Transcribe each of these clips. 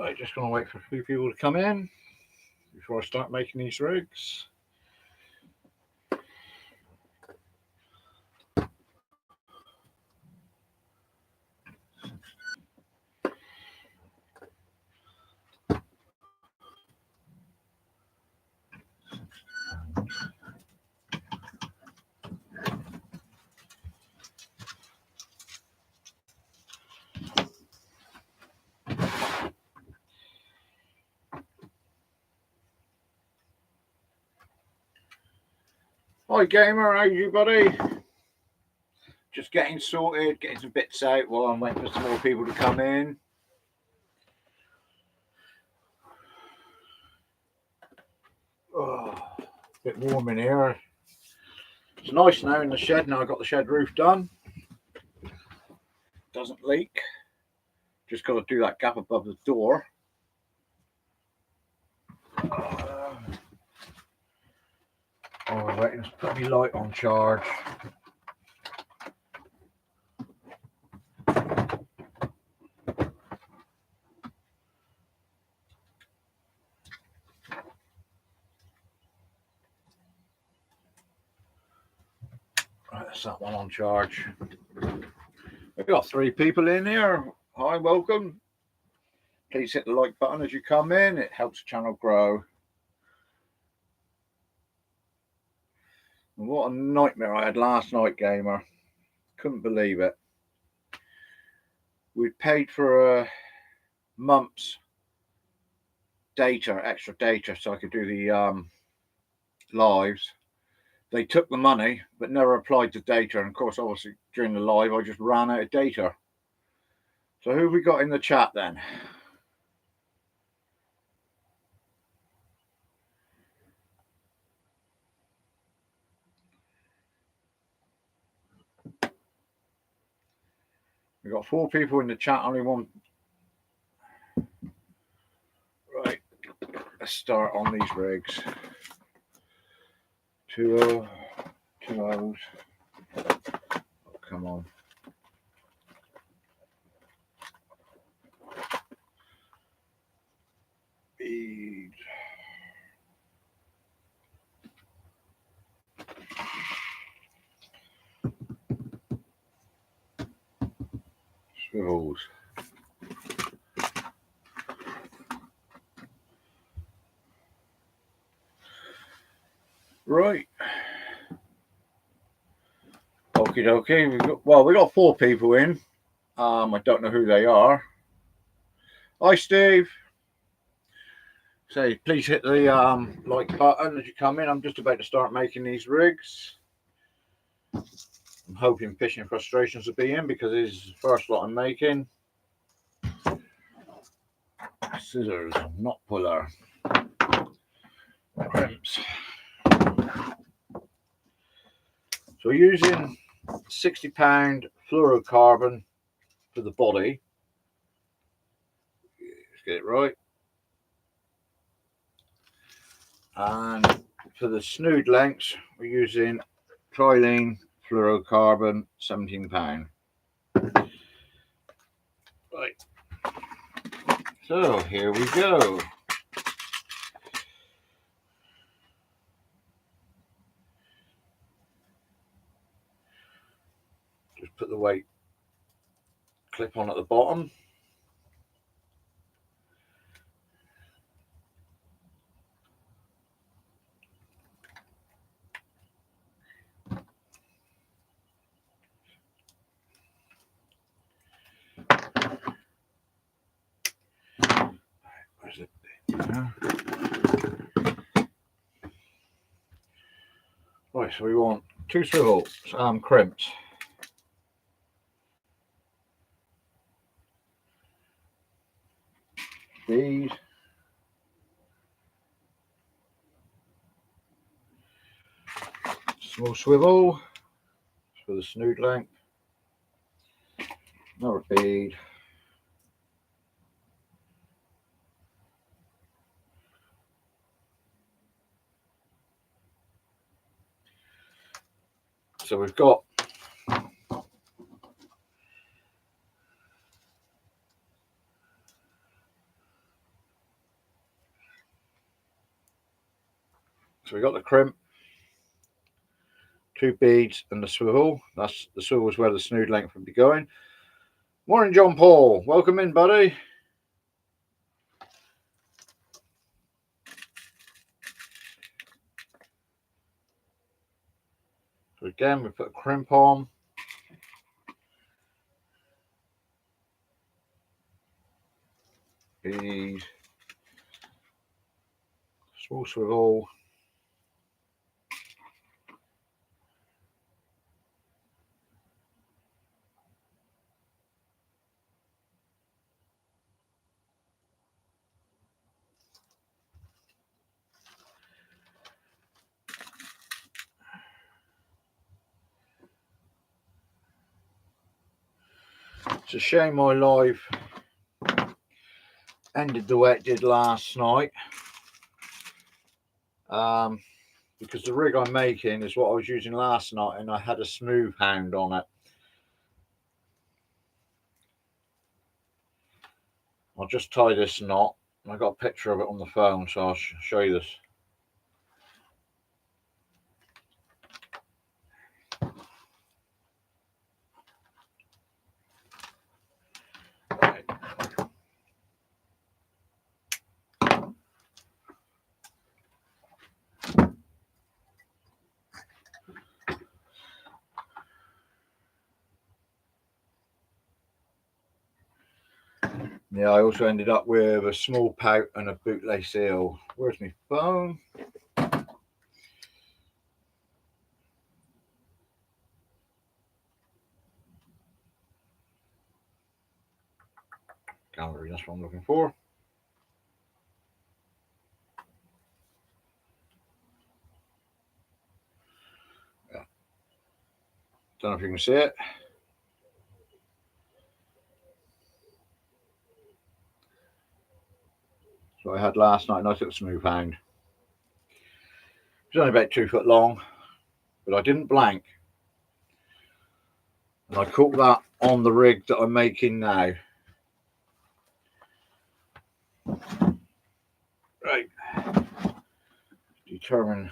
Right, just going to wait for a few people to come in before I start making these rigs. Hi gamer, how's you buddy? Just getting sorted, getting some bits out while I'm waiting for some more people to come in. Oh, a bit warm in here. It's nice now in the shed. Now I've got the shed roof done. Doesn't leak. Just got to do that gap above the door. Oh, waiting to put my light on charge. Right, that's that one on charge. We've got 3 people in here. Hi, welcome. Please hit the like button as you come in. It helps the channel grow. And what a nightmare I had last night, gamer. Couldn't believe it. We'd paid for a month's data, extra data, so I could do the lives. They took the money, but never applied the data. And of course, obviously, during the live, I just ran out of data. So who have we got in the chat then? We've got 4 people in the chat, only one. Right, let's start on these rigs. 2 O's. Oh, come on. Bead. Swivels. Right. Okie dokie. We got 4 people in. I don't know who they are. Hi, Steve. Say, please hit the like button as you come in. I'm just about to start making these rigs. I'm hoping Fishing Frustrations will be in because this is the first lot I'm making. Scissors, knot puller. Crimps. So we're using 60-pound fluorocarbon for the body. Let's get it right. And for the snood lengths, we're using Trilene fluorocarbon, 17-pound. Right. So here we go. Just put the weight clip on at the bottom. Where's it? Right, so we want 2 swivel crimps. These. Small swivel for the snood length. Another bead. So we've got So we got the crimp, 2 beads and the swivel. That's the swivel is where the snood length would be going. Morning, John Paul. Welcome in, buddy. So again, we put a crimp on. Bead. Small swivel. It's a shame my live ended the way it did last night. Because the rig I'm making is what I was using last night, and I had a smooth hound on it. I'll just tie this knot. I got a picture of it on the phone, so I'll show you this. Yeah, I also ended up with a small pout and a bootlace eel. Where's my phone? Gallery, that's what I'm looking for. Yeah. Don't know if you can see it. So I had last night, nice little smooth hound. It was only about 2 foot long, but I didn't blank. And I caught that on the rig that I'm making now. Right. Determine.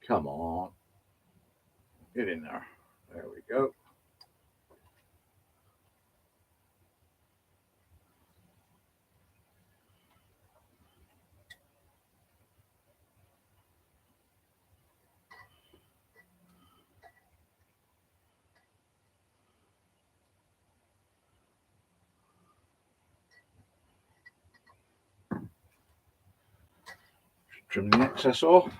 Come on. Get in there. There we go. Trim the excess off.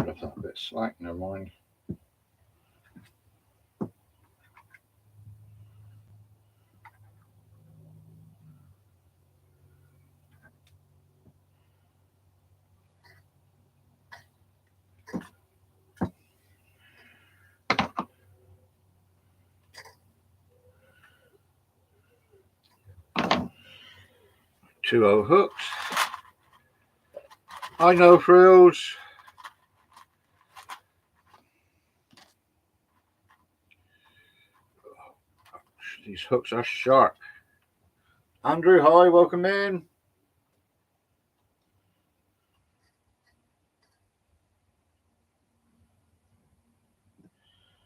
Left that a bit slack, never mind. Two O hooks. I know frills. These hooks are sharp. Andrew, hi, welcome in.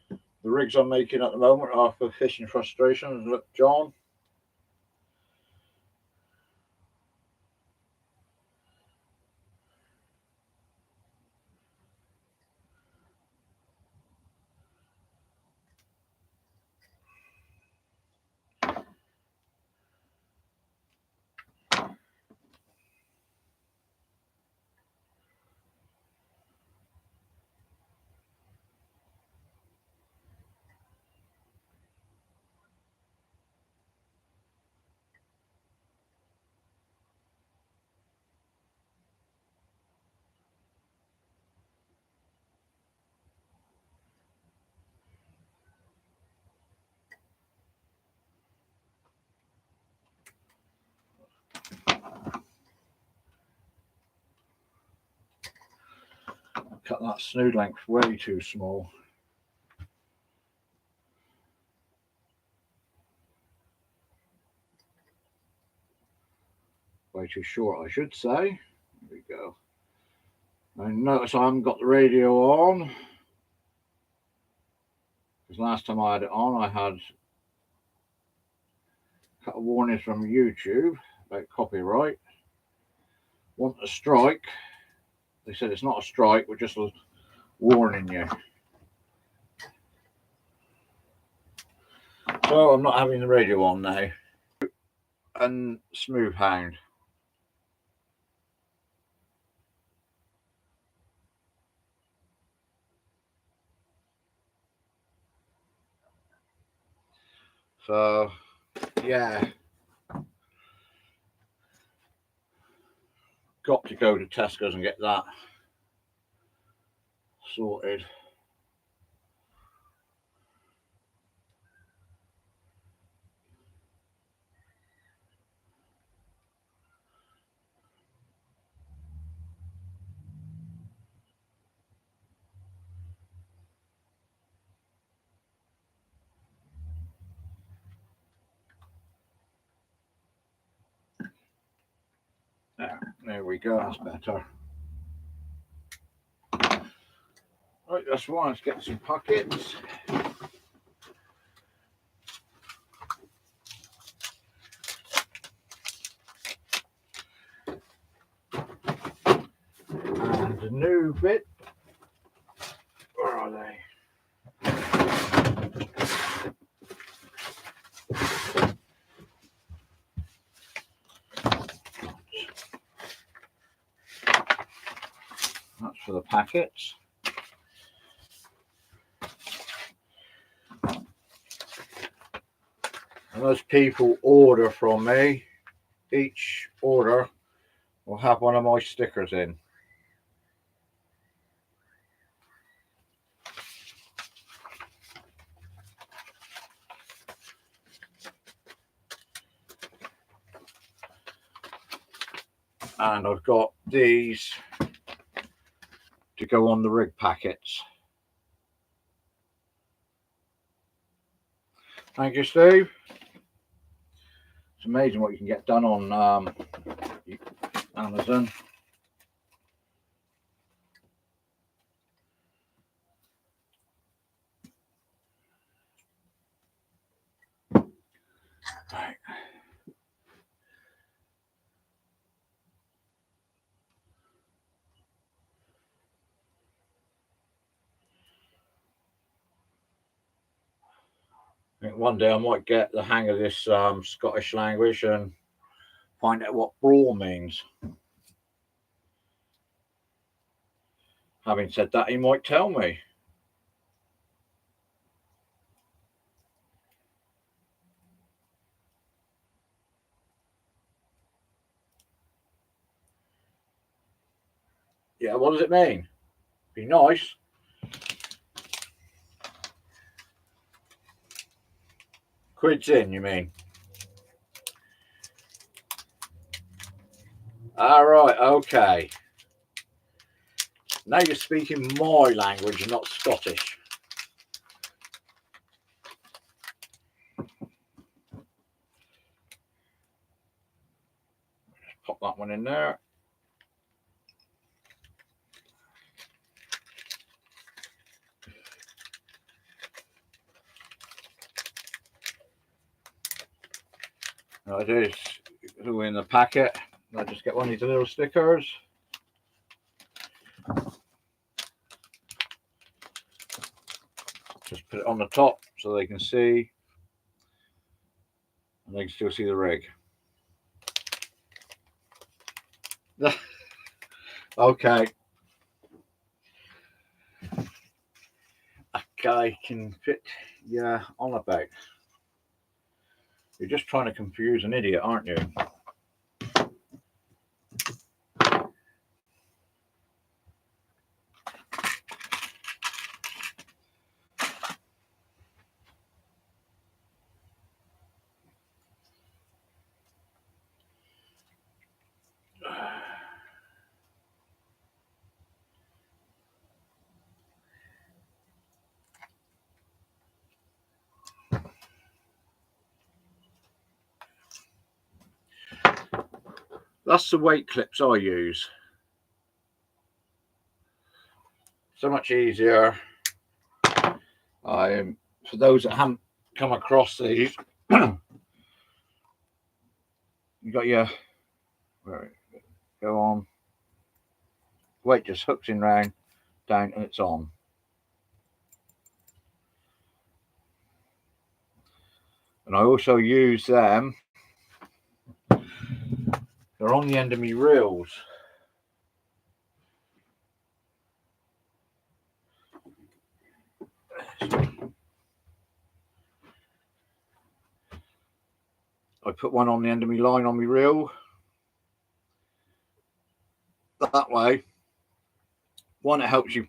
The rigs I'm making at the moment are for fishing frustrations. Look, John. Cut that snood length way too small. Way too short, I should say. There we go. I notice I haven't got the radio on. Because last time I had it on, I had a couple of warnings from YouTube about copyright. Want a strike. They said it's not a strike, we're just warning you. So I'm not having the radio on now. And Smooth Hound. So yeah, got to go to Tesco's and get that sorted. There we go, that's better. Right, that's why let's get some packets. And a new bit. Where are they? That's for the packets. And as people order from me, each order will have one of my stickers in. And I've got these to go on the rig packets. Thank you, Steve. It's amazing what you can get done on Amazon. Right. I think one day I might get the hang of this Scottish language and find out what brawl means. Having said that, he might tell me. Yeah, what does it mean? Be nice. Quids in, you mean? All right, okay. Now you're speaking my language and not Scottish. Just pop that one in there. I just go in the packet. I just get one of these little stickers. Just put it on the top so they can see, and they can still see the rig. Okay. I can fit on about. You're just trying to confuse an idiot, aren't you? That's the weight clips I use. So much easier. For those that haven't come across these, you got your go on. Weight just hooks in round, down, and it's on. And I also use them. They're on the end of my reels. I put one on the end of my line on my reel. That way, one, it helps you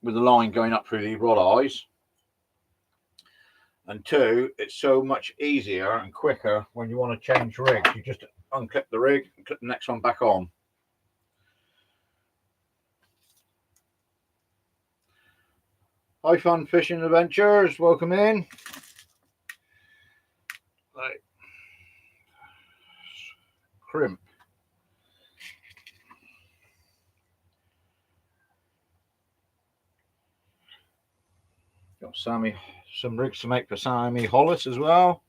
with the line going up through the rod eyes. And two, it's so much easier and quicker when you want to change rigs. You just unclip the rig and clip the next one back on. Hi, Fun Fishing Adventures. Welcome in. Right. Crimp. Got Sammy, some rigs to make for Sammy Hollis as well.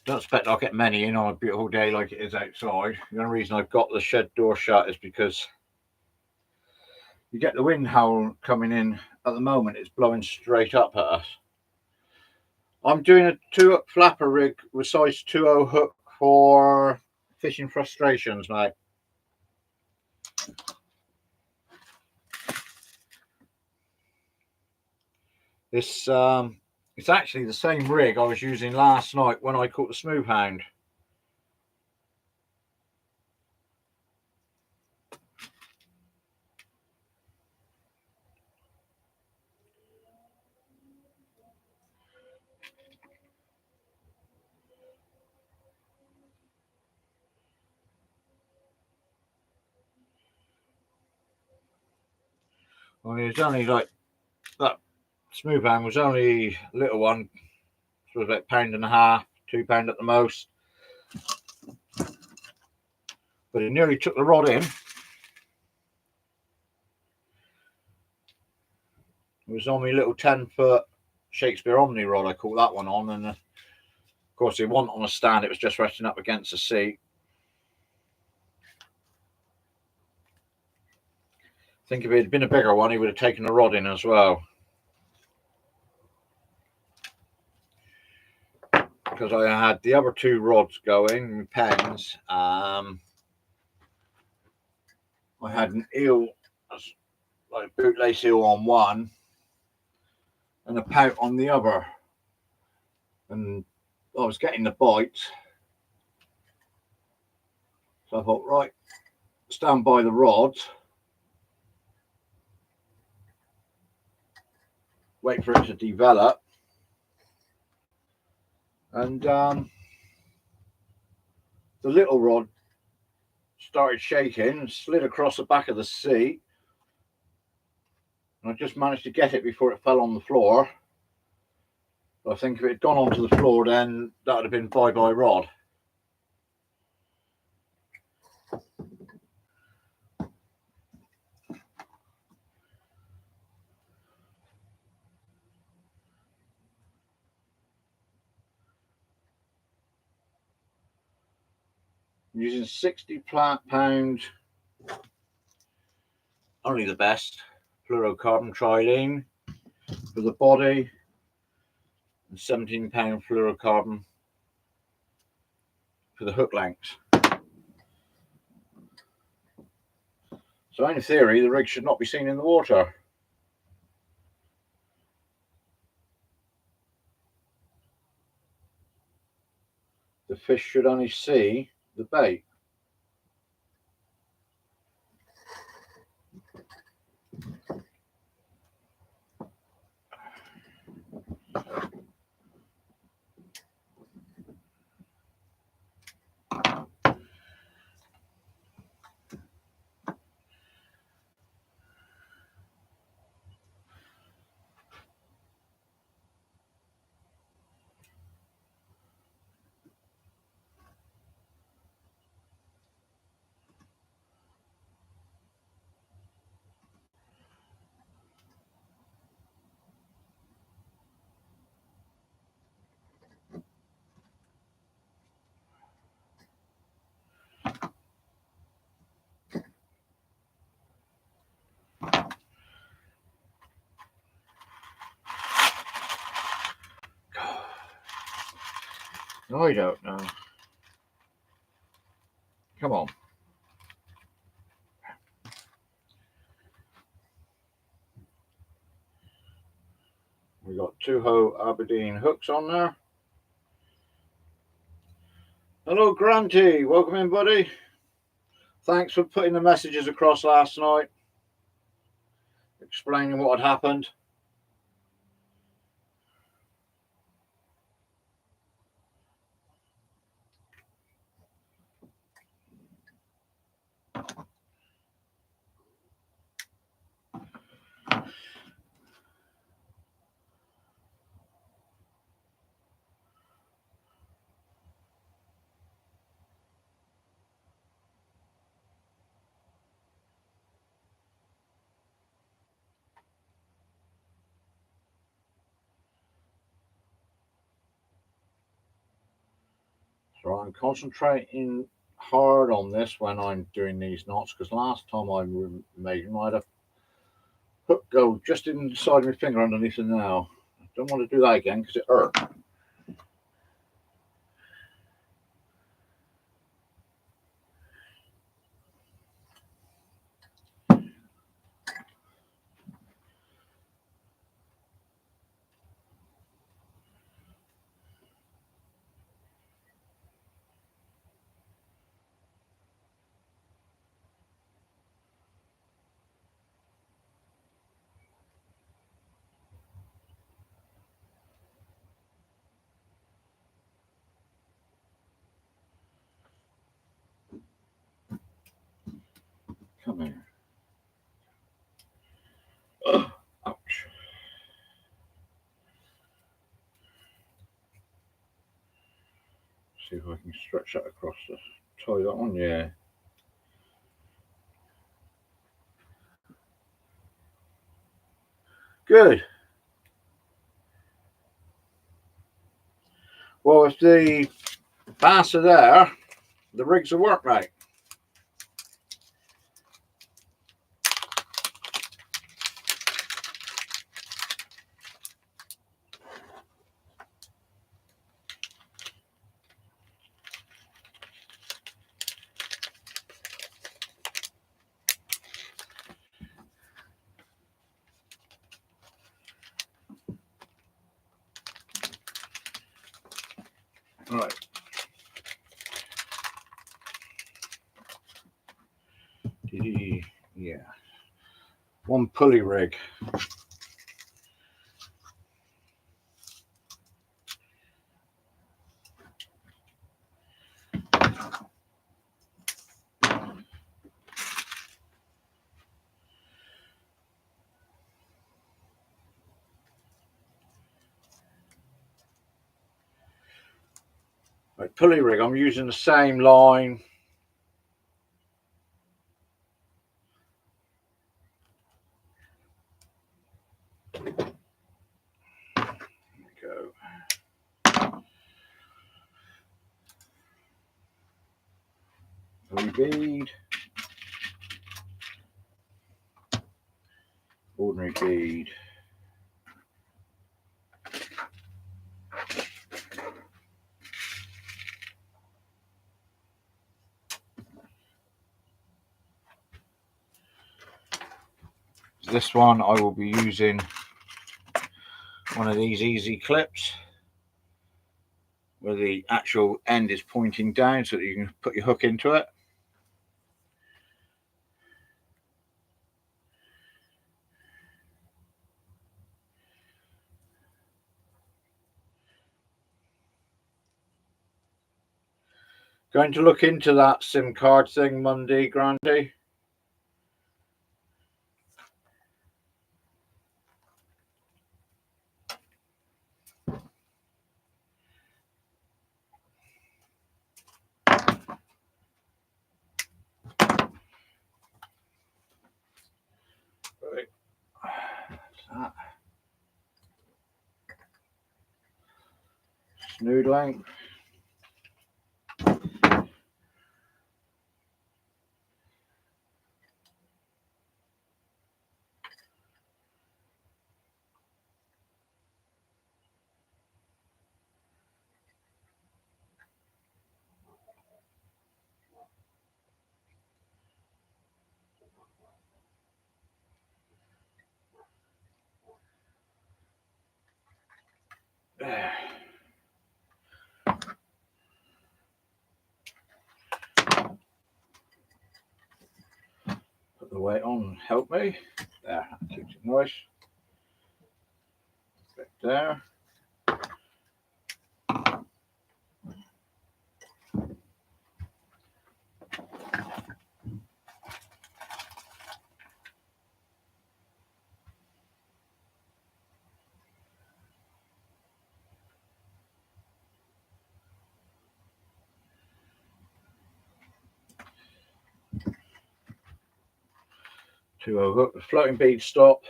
Don't expect I'll get many in on a beautiful day like it is outside. The only reason I've got the shed door shut is because you get the wind howl coming in. At the moment, it's blowing straight up at us. I'm doing a 2-up flapper rig with size 2.0 hook for fishing frustrations, mate. It's actually the same rig I was using last night when I caught the smooth hound. I mean, it's only like that smooth hound was only a little one. It was about £1.5, £2 at the most. But it nearly took the rod in. It was on my little 10-foot Shakespeare Omni rod. I caught that one on, and of course it wasn't on a stand. It was just resting up against the seat. I think if it had been a bigger one, he would have taken the rod in as well. Because I had the other 2 rods going, pens. I had an eel, like bootlace eel on one, and a pout on the other. And I was getting the bites. So I thought, right, stand by the rods. Wait for it to develop. And the little rod started shaking and slid across the back of the seat. And I just managed to get it before it fell on the floor. But I think if it had gone onto the floor, then that would have been bye-bye rod. I'm using 60-pound, only the best, fluorocarbon trilene for the body, and 17-pound fluorocarbon for the hook lengths. So in theory, the rig should not be seen in the water. The fish should only see the bait. I don't know. Come on. We got Tuho Aberdeen hooks on there. Hello, Granty. Welcome in, buddy. Thanks for putting the messages across last night, explaining what had happened. So I'm concentrating hard on this when I'm doing these knots, because last time I made them, I had a hook go just inside my finger underneath it now. I don't want to do that again because it hurt. Come here. Ugh, ouch. See if I can stretch that across the tie that one. Yeah. Good. Well, if the bass are there, the rigs will work, mate. Right. Yeah. One pulley rig. Right, pulley rig. I'm using the same line. Go. Pulley bead. Ordinary bead. This one I will be using one of these easy clips where the actual end is pointing down so that you can put your hook into it. Going to look into that SIM card thing Monday, Grandy. Right. That. Snood length. Put the weight on, help me. There, that keeps it nice. Bit there. To hook the floating bead stop.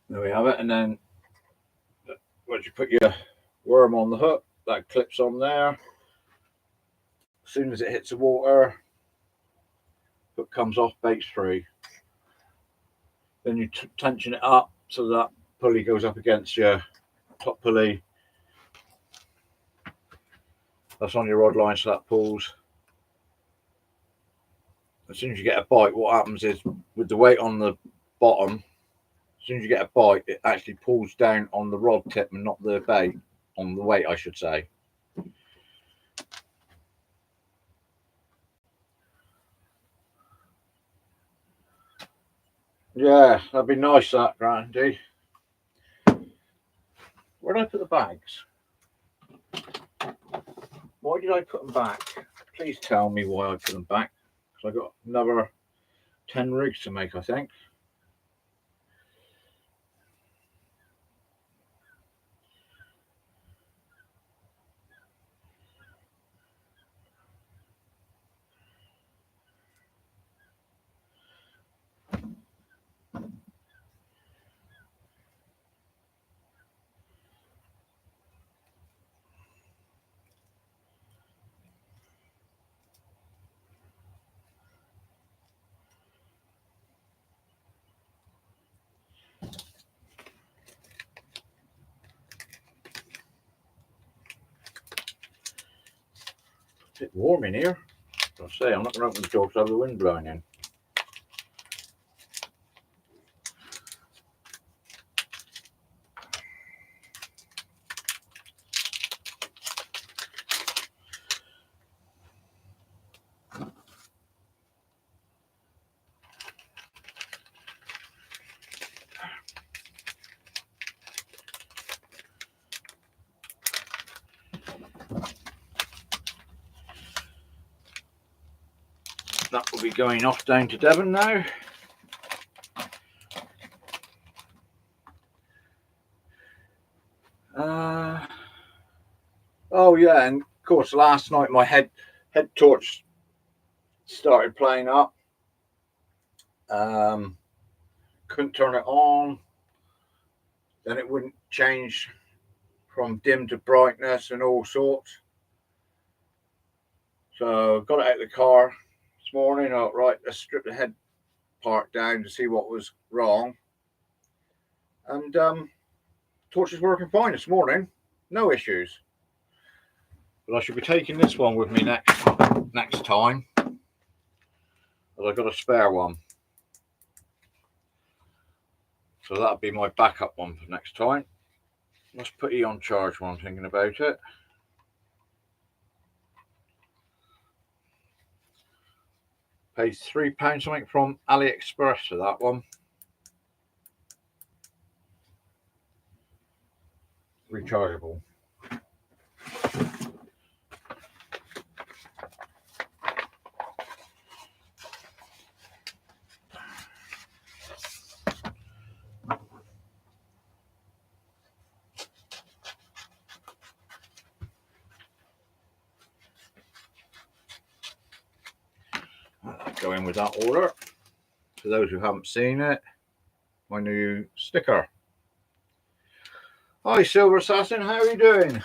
There we have it, and then once you put your worm on the hook, that clips on there. As soon as it hits the water, hook comes off, bait's free. Then you tension it up so that pulley goes up against your top pulley. That's on your rod line, so that pulls. As soon as you get a bite, what happens is with the weight on the bottom, as soon as you get a bite, it actually pulls down on the rod tip and not the bait, on the weight, I should say. Yeah, that'd be nice, that, Grandy. Where did I put the bags? Why did I put them back? Please tell me why I put them back. Because I got another 10 rigs to make, I think. It's a bit warm in here. I say, I'm not going to open the door because I have the wind blowing in. That will be going off down to Devon now. Oh yeah, and of course last night my head torch started playing up. Couldn't turn it on. Then it wouldn't change from dim to brightness and all sorts. So got it out of the car this morning. Oh, right, let's strip the head part down to see what was wrong. And torch is working fine this morning. No issues. But I should be taking this one with me next time. But I've got a spare one. So that'll be my backup one for next time. Let's put E on charge while I'm thinking about it. Paid £3 something from AliExpress for that one. Rechargeable. Go in with that order. For those who haven't seen it, my new sticker. Hi Silver Assassin, how are you doing?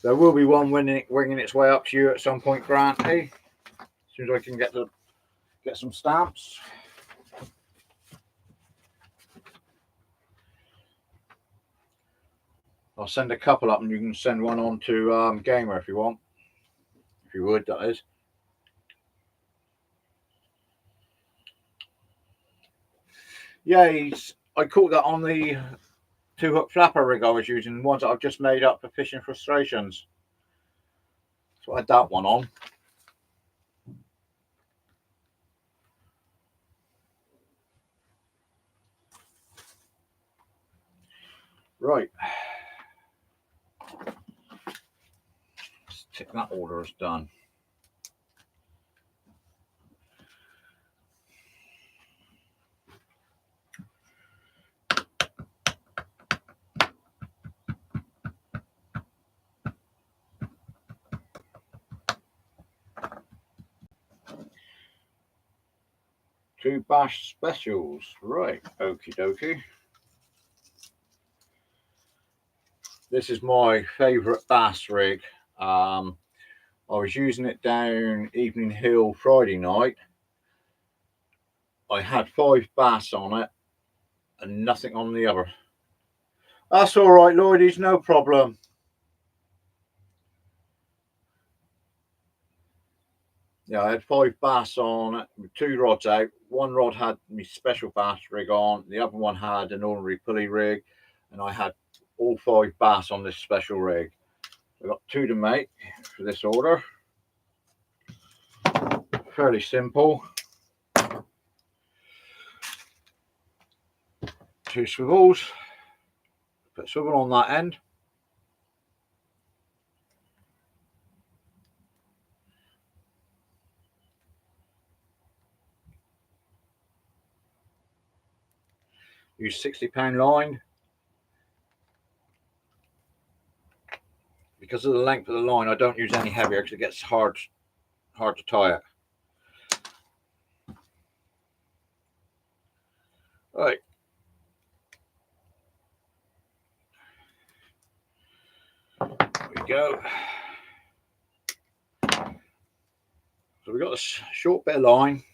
There will be one winging its way up to you at some point, Granty. As soon as I can get some stamps. I'll send a couple up, and you can send one on to Gamer if you want. If you would, that is. Yeah, I caught that on the 2-hook flapper rig I was using, ones that I've just made up for Fishing Frustrations. So I had that one on. Right. Let's tick that order as done. Two bass specials. Right. Okie dokie. This is my favourite bass rig. I was using it down Evening Hill Friday night. I had 5 bass on it and nothing on the other. That's all right, Lloydies, no problem. Yeah, I had 5 bass on it with 2 rods out. One rod had my special bass rig on, the other one had an ordinary pulley rig, and I had all 5 bass on this special rig. I've got 2 to make for this order. Fairly simple. 2 swivels. Put a swivel on that end. Use 60-pound line. Because of the length of the line, I don't use any heavier because it gets hard to tie it. Right. There we go. So we've got a short bit of line.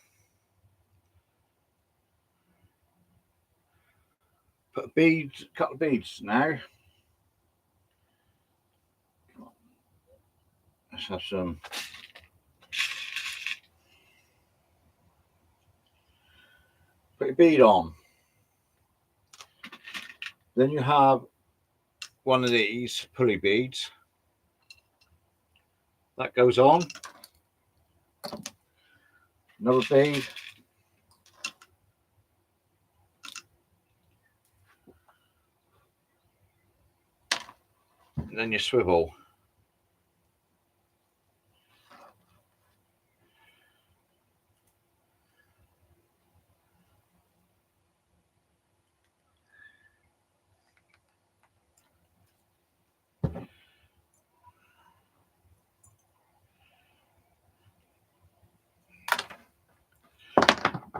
Put a couple of beads now. Let's have some. Put a bead on. Then you have one of these pulley beads. That goes on. Another bead. And then you swivel.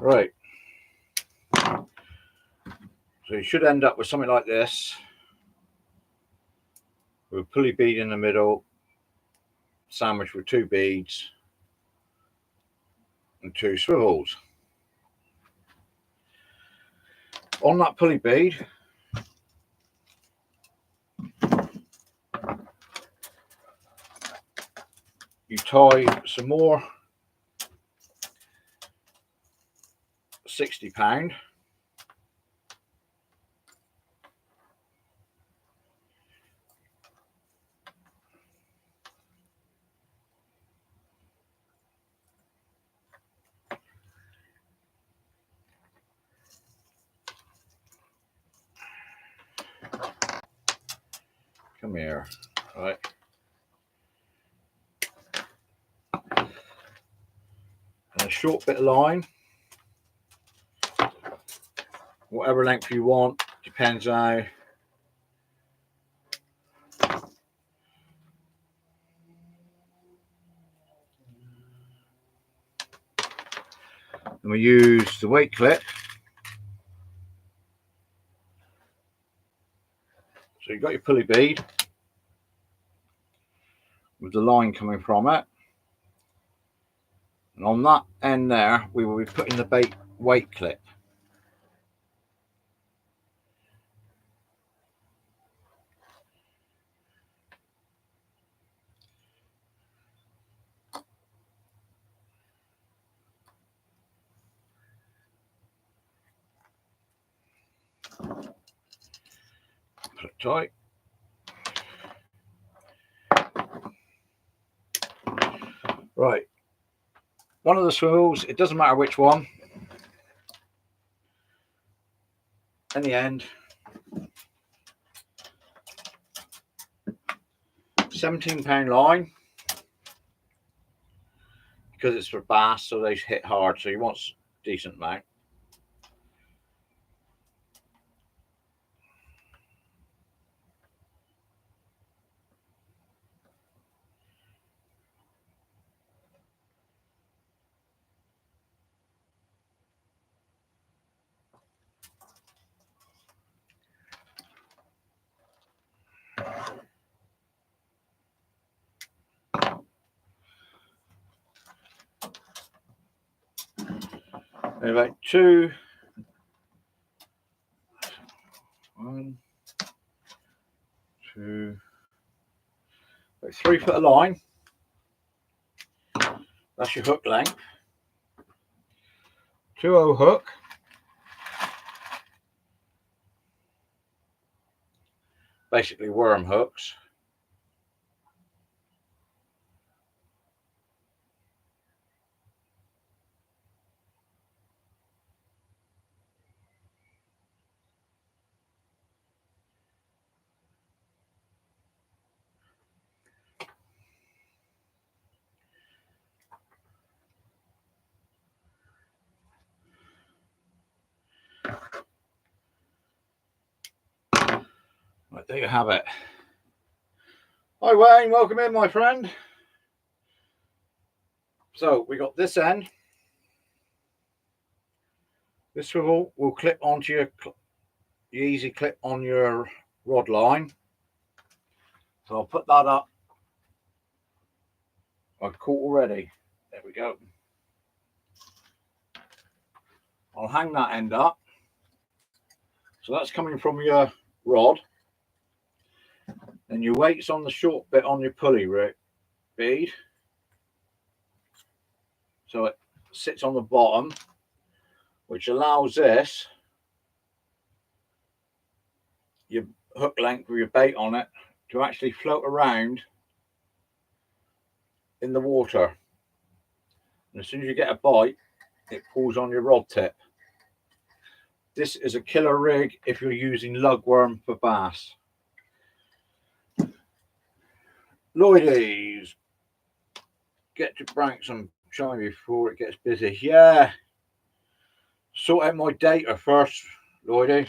Right. So you should end up with something like this, with a pulley bead in the middle, sandwiched with 2 beads and 2 swivels. On that pulley bead, you tie some more 60-pound. Come here, right. And a short bit of line, whatever length you want, depends how. And we use the weight clip. So you've got your pulley bead. with the line coming from it. And on that end there, we will be putting the bait weight clip. Put it tight. Right. One of the swivels, it doesn't matter which one. In the end, 17-pound line, because it's for bass, so they hit hard, so you want a decent amount. And about 2, 1, 2, about 3 foot of line. That's your hook length. 2/0 hook. Basically worm hooks. Right, there you have it. Hi Wayne, welcome in my friend. So we got this end. This swivel will clip onto your easy clip on your rod line. So I'll put that up. I've caught already. There we go. I'll hang that end up. So that's coming from your rod. And your weight's on the short bit on your pulley bead. So it sits on the bottom, which allows this, your hook length with your bait on it, to actually float around in the water. And as soon as you get a bite, it pulls on your rod tip. This is a killer rig if you're using lugworm for bass. Lloydies, get to Branksome shine before it gets busy. Yeah, sort out my data first, Lloydie.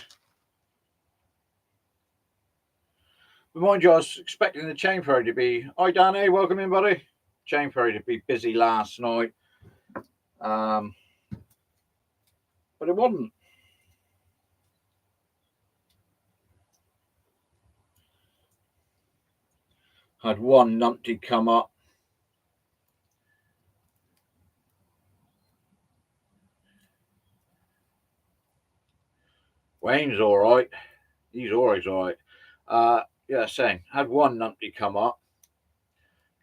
But mind you, I was expecting the chain ferry to be. Hi Danny, welcome in, buddy. Chain ferry to be busy last night, but it wasn't. Had one numpty come up. Wayne's all right. He's always all right. Yeah, same. Had one numpty come up.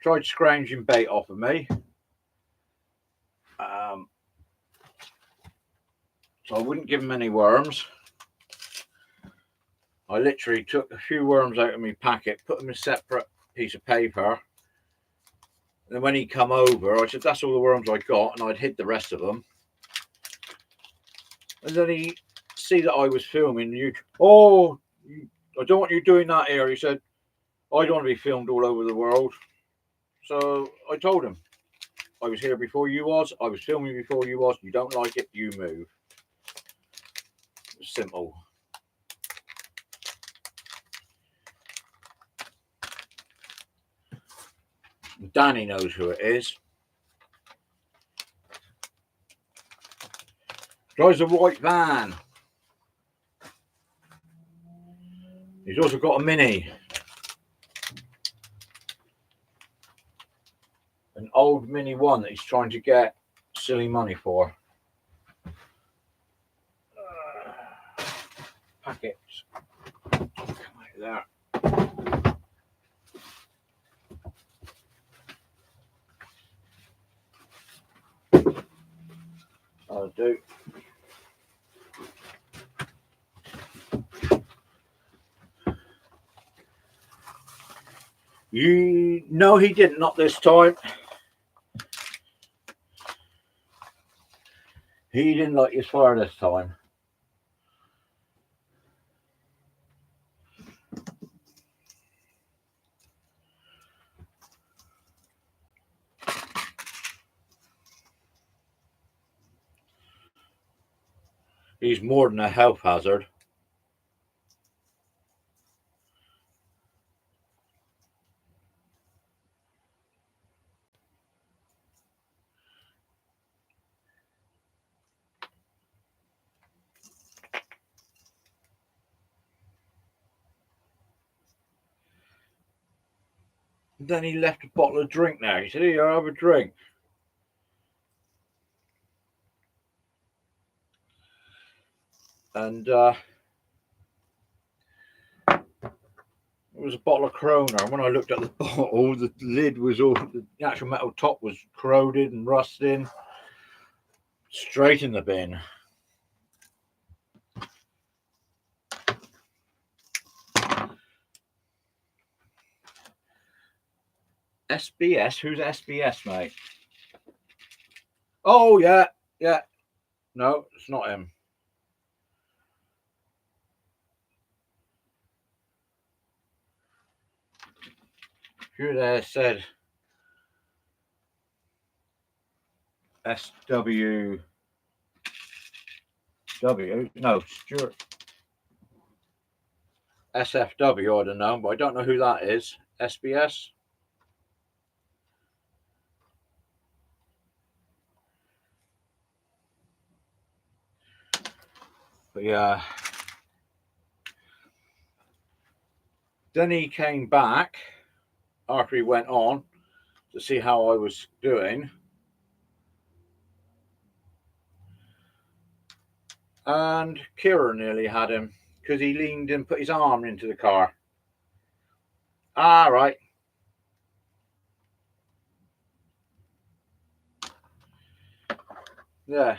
Tried scrounging bait off of me. So I wouldn't give him any worms. I literally took a few worms out of my packet, put them in a separate piece of paper. And when he come over, I said, that's all the worms I got, and I'd hid the rest of them. And then he see that I was filming. Oh, I don't want you doing that here. He said, I don't want to be filmed all over the world. So I told him, I was here before you was. I was filming before you was. You don't like it, you move. Simple. Danny knows who it is. Drives a white van. He's also got a Mini. old Mini 1 that he's trying to get silly money for. Packets. Come out there. I'll do. No, he didn't. Not this time. He didn't like his fire this time. He's more than a health hazard. Then he left a bottle of drink now. He said, "Here, have a drink." And it was a bottle of Corona. And when I looked at the bottle, the lid was all, the actual metal top was corroded and rusting. Straight in the bin. SBS? Who's SBS, mate? Oh, yeah. No, it's not him. Who there said SWW? No, Stuart. SFW, I don't know, but I don't know who that is. SBS? But yeah. Then he came back after he went on to see how I was doing. And Kira nearly had him because he leaned and put his arm into the car. Ah, right. Yeah.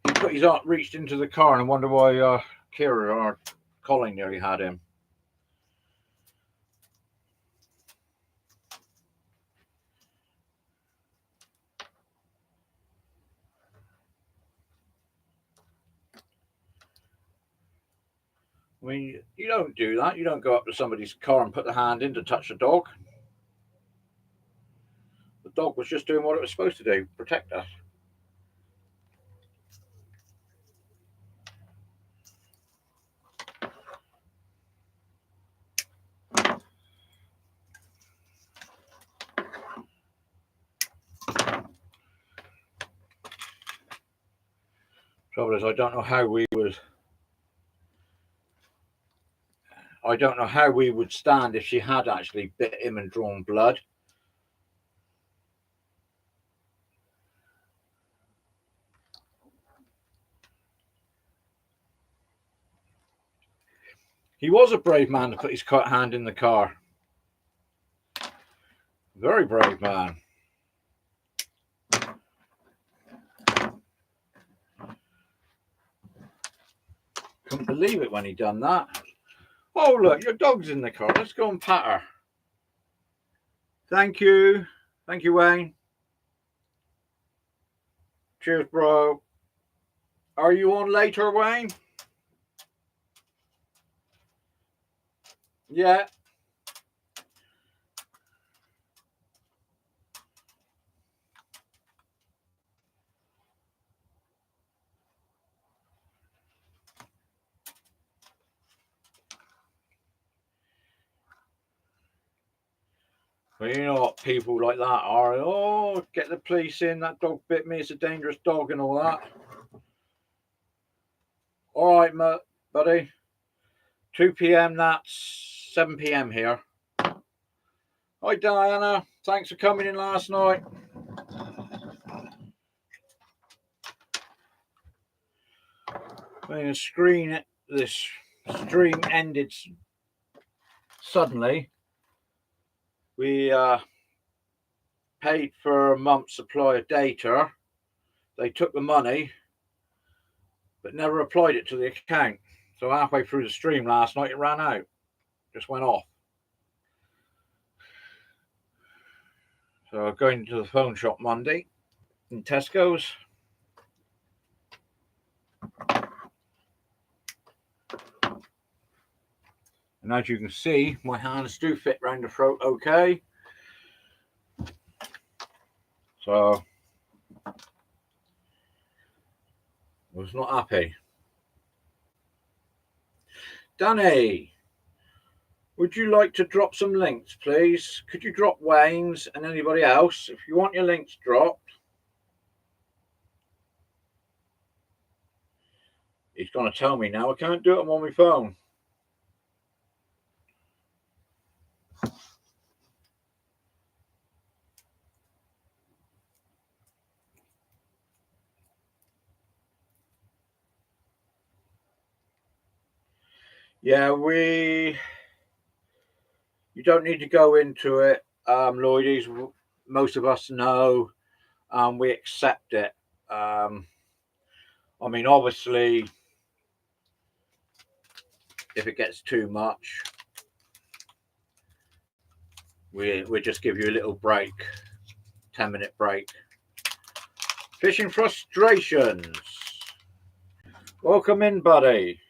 He put his arm, reached into the car, and I wonder why Kira or Colin nearly had him. I mean, you don't do that. You don't go up to somebody's car and put the hand in to touch the dog. The dog was just doing what it was supposed to do, protect us. Trouble is, I don't know how we would stand if she had actually bit him and drawn blood. He was a brave man to put his cut hand in the car. Very brave man. Couldn't believe it when he done that. Oh, look, your dog's in the car. Let's go and pat her. Thank you. Thank you, Wayne. Cheers, bro. Are you on later, Wayne? Yeah. Well, you know what people like that are. Oh, get the police in. That dog bit me. It's a dangerous dog and all that. All right, buddy. 2 p.m. That's 7 p.m. here. Hi, Diana. Thanks for coming in last night. The screen, this stream ended suddenly. We paid for a month's supply of data. They took the money, but never applied it to the account. So halfway through the stream last night, it ran out. Just went off. So going to the phone shop Monday in Tesco's. And as you can see, my hands do fit round the throat okay. So I was not happy. Danny, would you like to drop some links, please? Could you drop Wayne's and anybody else? If you want your links dropped. He's going to tell me now. I can't do it. I'm on my phone. Yeah, you don't need to go into it, Lloydies. Most of us know, we accept it. I mean, obviously, if it gets too much, we just give you a little break, 10-minute break. Fishing frustrations. Welcome in, buddy.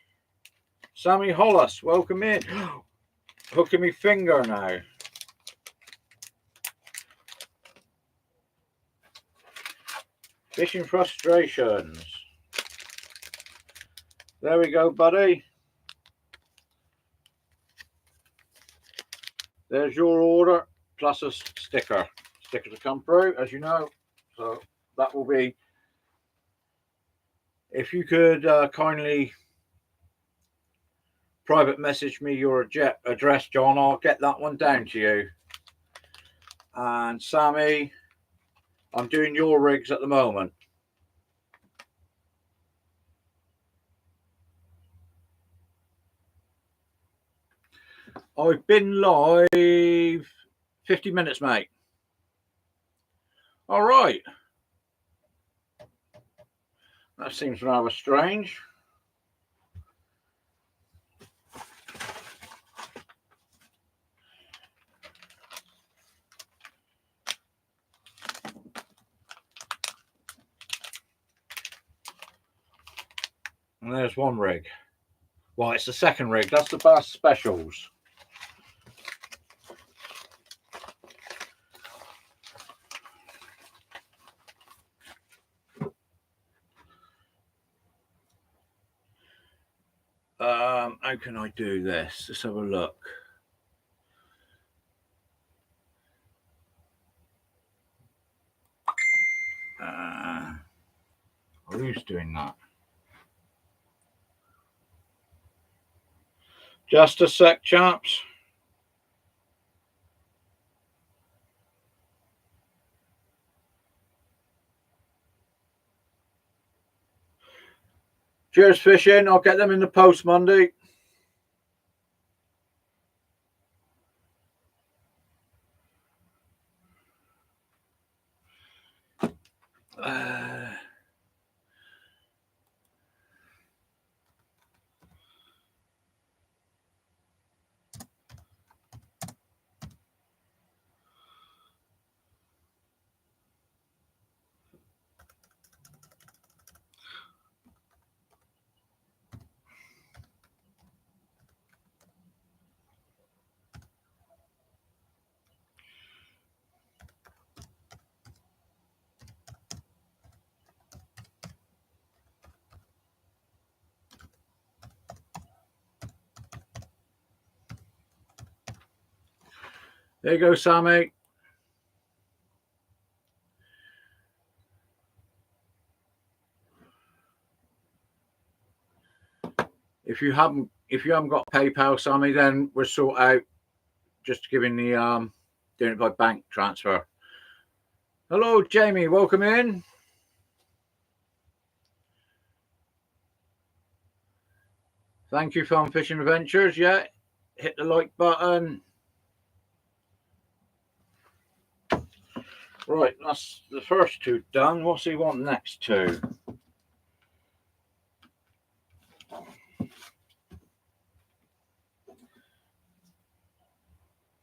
Sammy Hollis, welcome in. Hooking me finger now. Fishing frustrations. There we go, buddy. There's your order plus a sticker. Sticker to come through, as you know. So that will be. If you could kindly private message me your address, John, I'll get that one down to you. And Sammy, I'm doing your rigs at the moment. I've been live 50 minutes, mate. All right. That seems rather strange. And there's one rig. Well, it's the second rig. That's the Bass Specials. How can I do this? Let's have a look. Who's doing that? Just a sec, chaps. Cheers, fishing. I'll get them in the post Monday. There you go, Sammy. If you haven't got PayPal, Sammy, then we'll sort out just giving the doing it by bank transfer. Hello, Jamie. Welcome in. Thank you, Fun Fishing Adventures. Yeah, hit the like button. Right, that's the first two done. What's he want next two?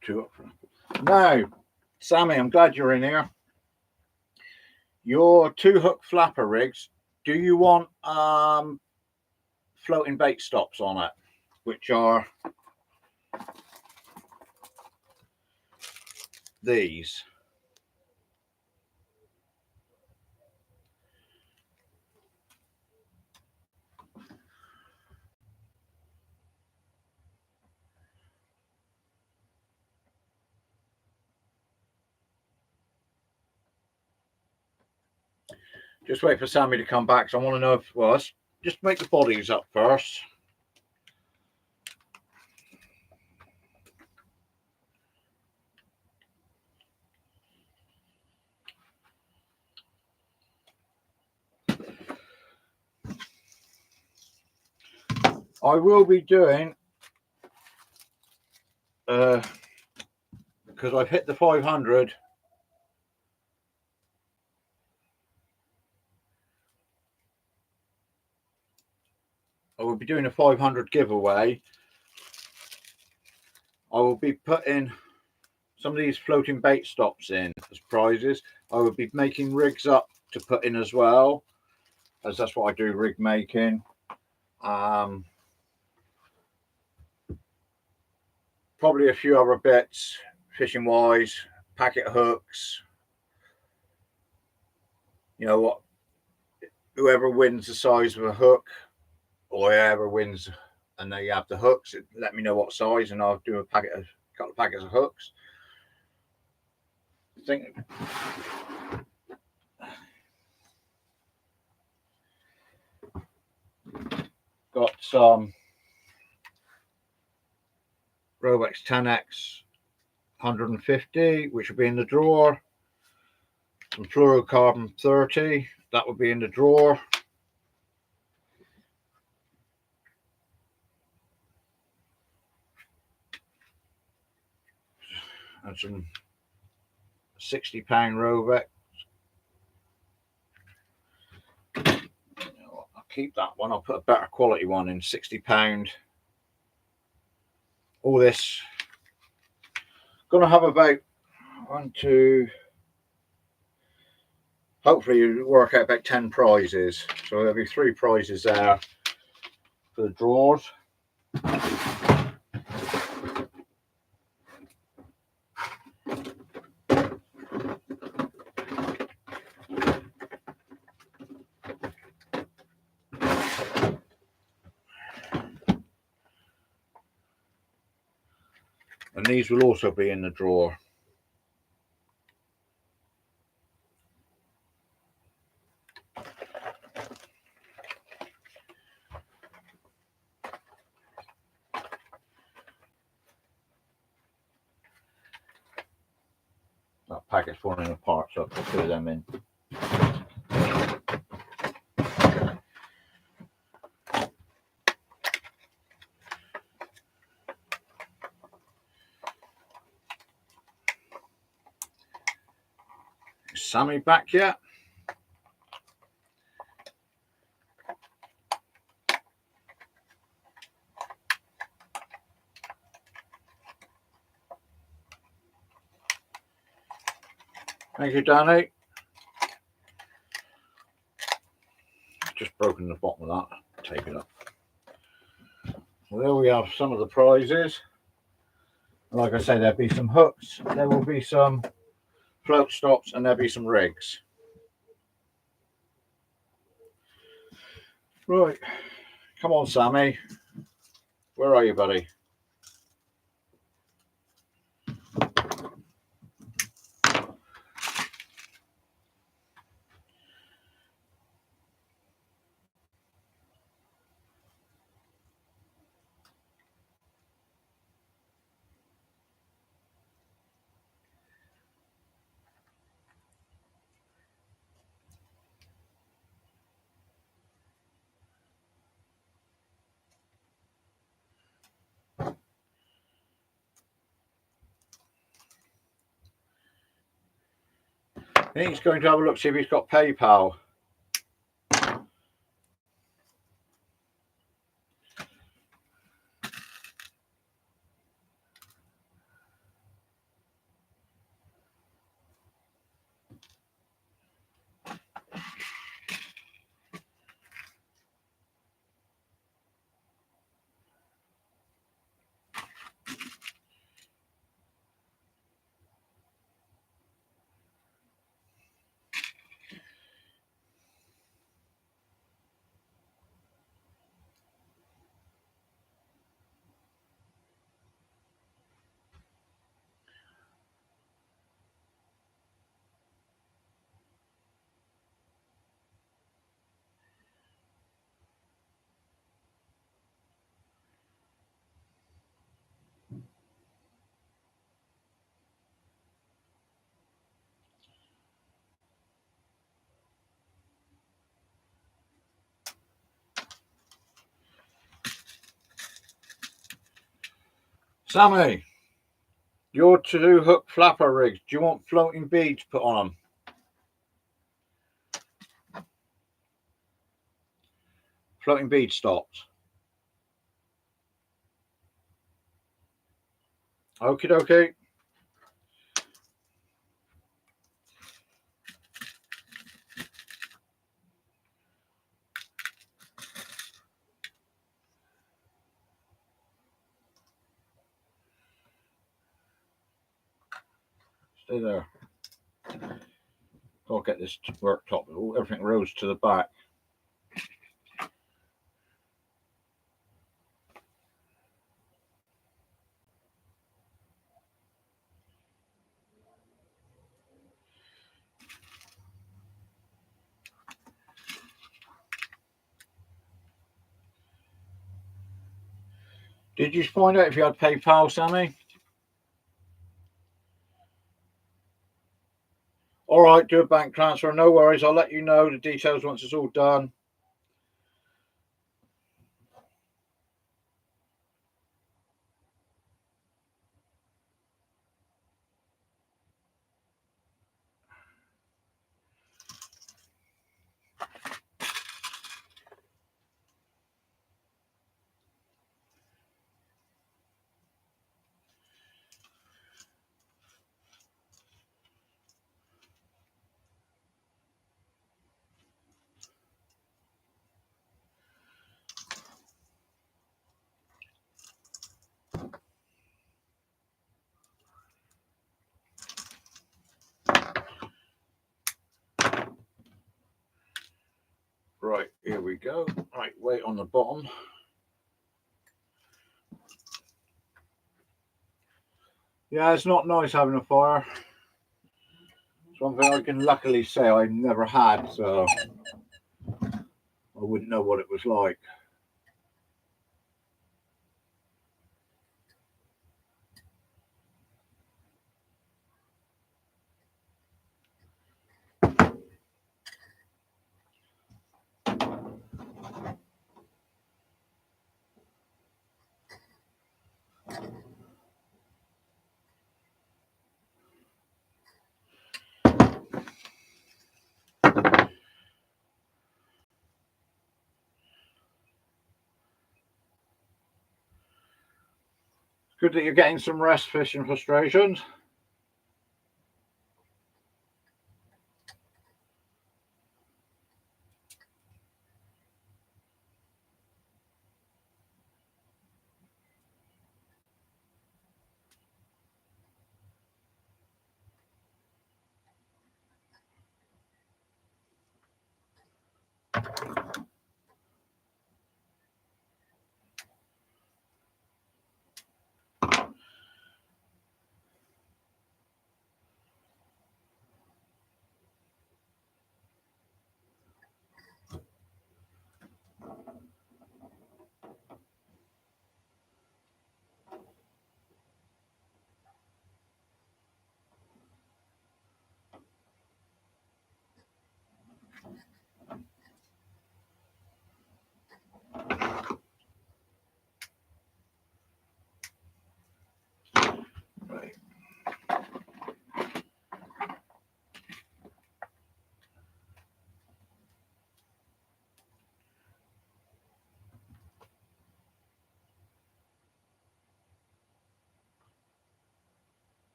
Two up front. Now, Sammy, I'm glad you're in here. Your 2-hook flapper rigs, do you want floating bait stops on it, which are these? Just wait for Sammy to come back. So I want to know if, well, let's just make the bodies up first. I will be doing, because I've hit the 500. I will be doing a 500 giveaway. I will be putting some of these floating bait stops in as prizes. I will be making rigs up to put in as well, as that's what I do, rig making. Probably a few other bits, fishing wise, packet hooks. You know what? Whoever wins the size of a hook, or whoever wins, and they have the hooks, let me know what size, and I'll do a couple of packets of hooks. I think got some Robex 10X 150, which will be in the drawer. Some fluorocarbon 30, that will be in the drawer. And some 60-pound Robex. I'll keep that one. I'll put a better quality one in, 60-pound. All this. Gonna have about 1, 2. Hopefully you work out about 10 prizes. So there'll be 3 prizes there for the drawers. And these will also be in the drawer. That packet's falling apart, so I'll put 2 of them in. Is Sammy back yet? Thank you, Danny. Just broken the bottom of that. Take it up. Well, there we have some of the prizes. Like I say, there'll be some hooks, there will be some float stops, and there'll be some rigs. Right. Come on, Sammy. Where are you, buddy? I think he's going to have a look, see if he's got PayPal. Sammy, your to-do hook flapper rigs, do you want floating beads put on them? Floating bead stops. Okie dokie. Stay there. I'll get this worktop. Everything rose to the back. Did you find out if you had PayPal, Sammy? All right, do a bank transfer. No worries. I'll let you know the details once it's all done. Right, here we go. Right, weight on the bottom. Yeah, it's not nice having a fire. Something I can luckily say I never had, so I wouldn't know what it was like. Good that you're getting some rest, fishing frustrations.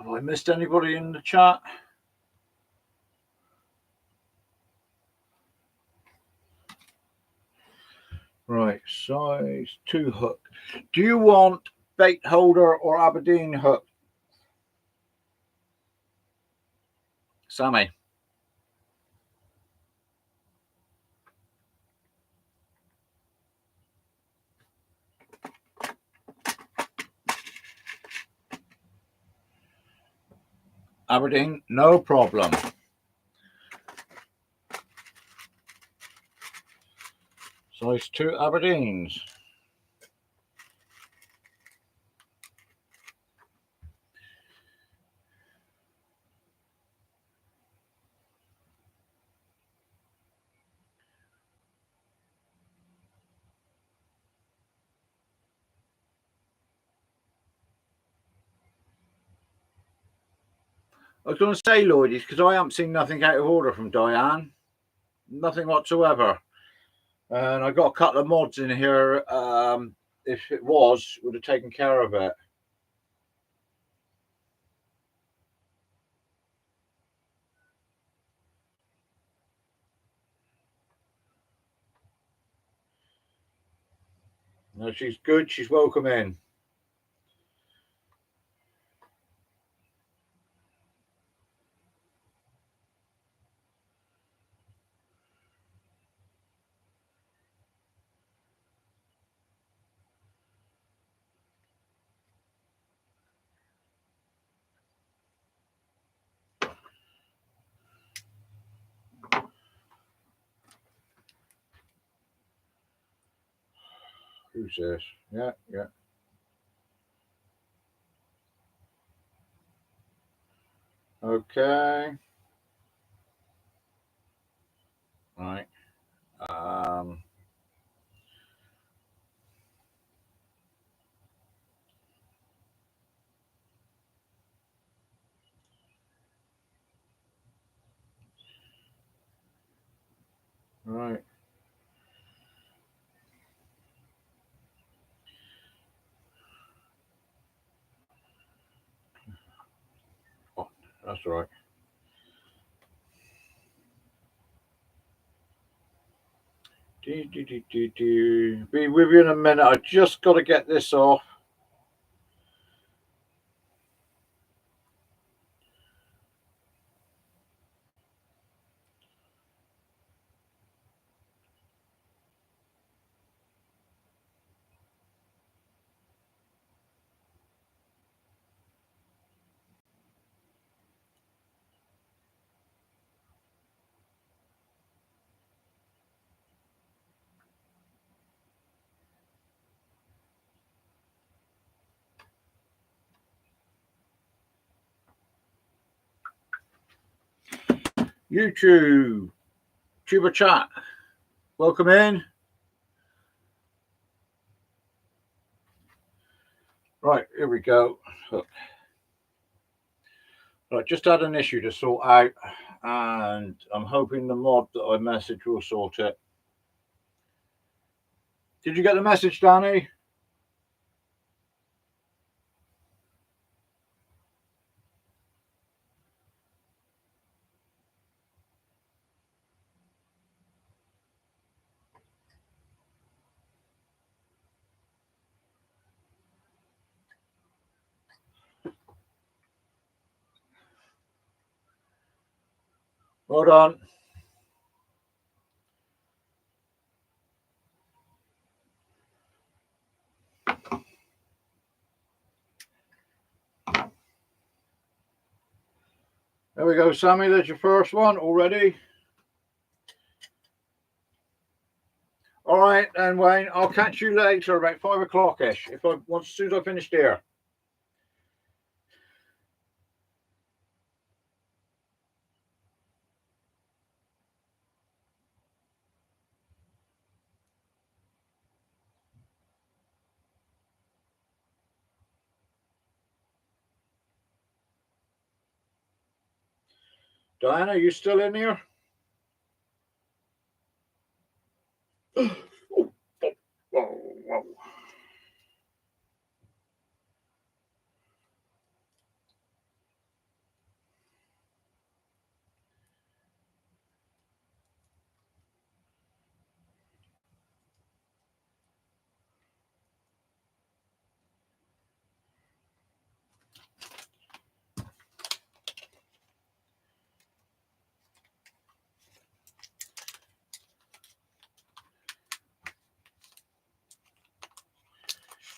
Have I missed anybody in the chat? Right, size 2 hook. Do you want bait holder or Aberdeen hook? Sammy. Aberdeen, no problem. Size 2 Aberdeens. I was going to say, Lloyd, because I haven't seen nothing out of order from Diane. Nothing whatsoever. And I got a couple of mods in here. If it was, would have taken care of it. No, she's good. She's welcome in. Who's this? Yeah, yeah. Okay. Right. Right. Oh, that's right. Be with you in a minute. I just got to get this off. YouTube, Tuber chat, welcome in. Right, here we go. Right, just had an issue to sort out, and I'm hoping the mod that I messaged will sort it. Did you get the message, Danny? Well done. There we go, Sammy. There's your first one already. All right, then, Wayne. I'll catch you later about 5 o'clock ish. As soon as I finish here. Diana, you still in here? Whoa.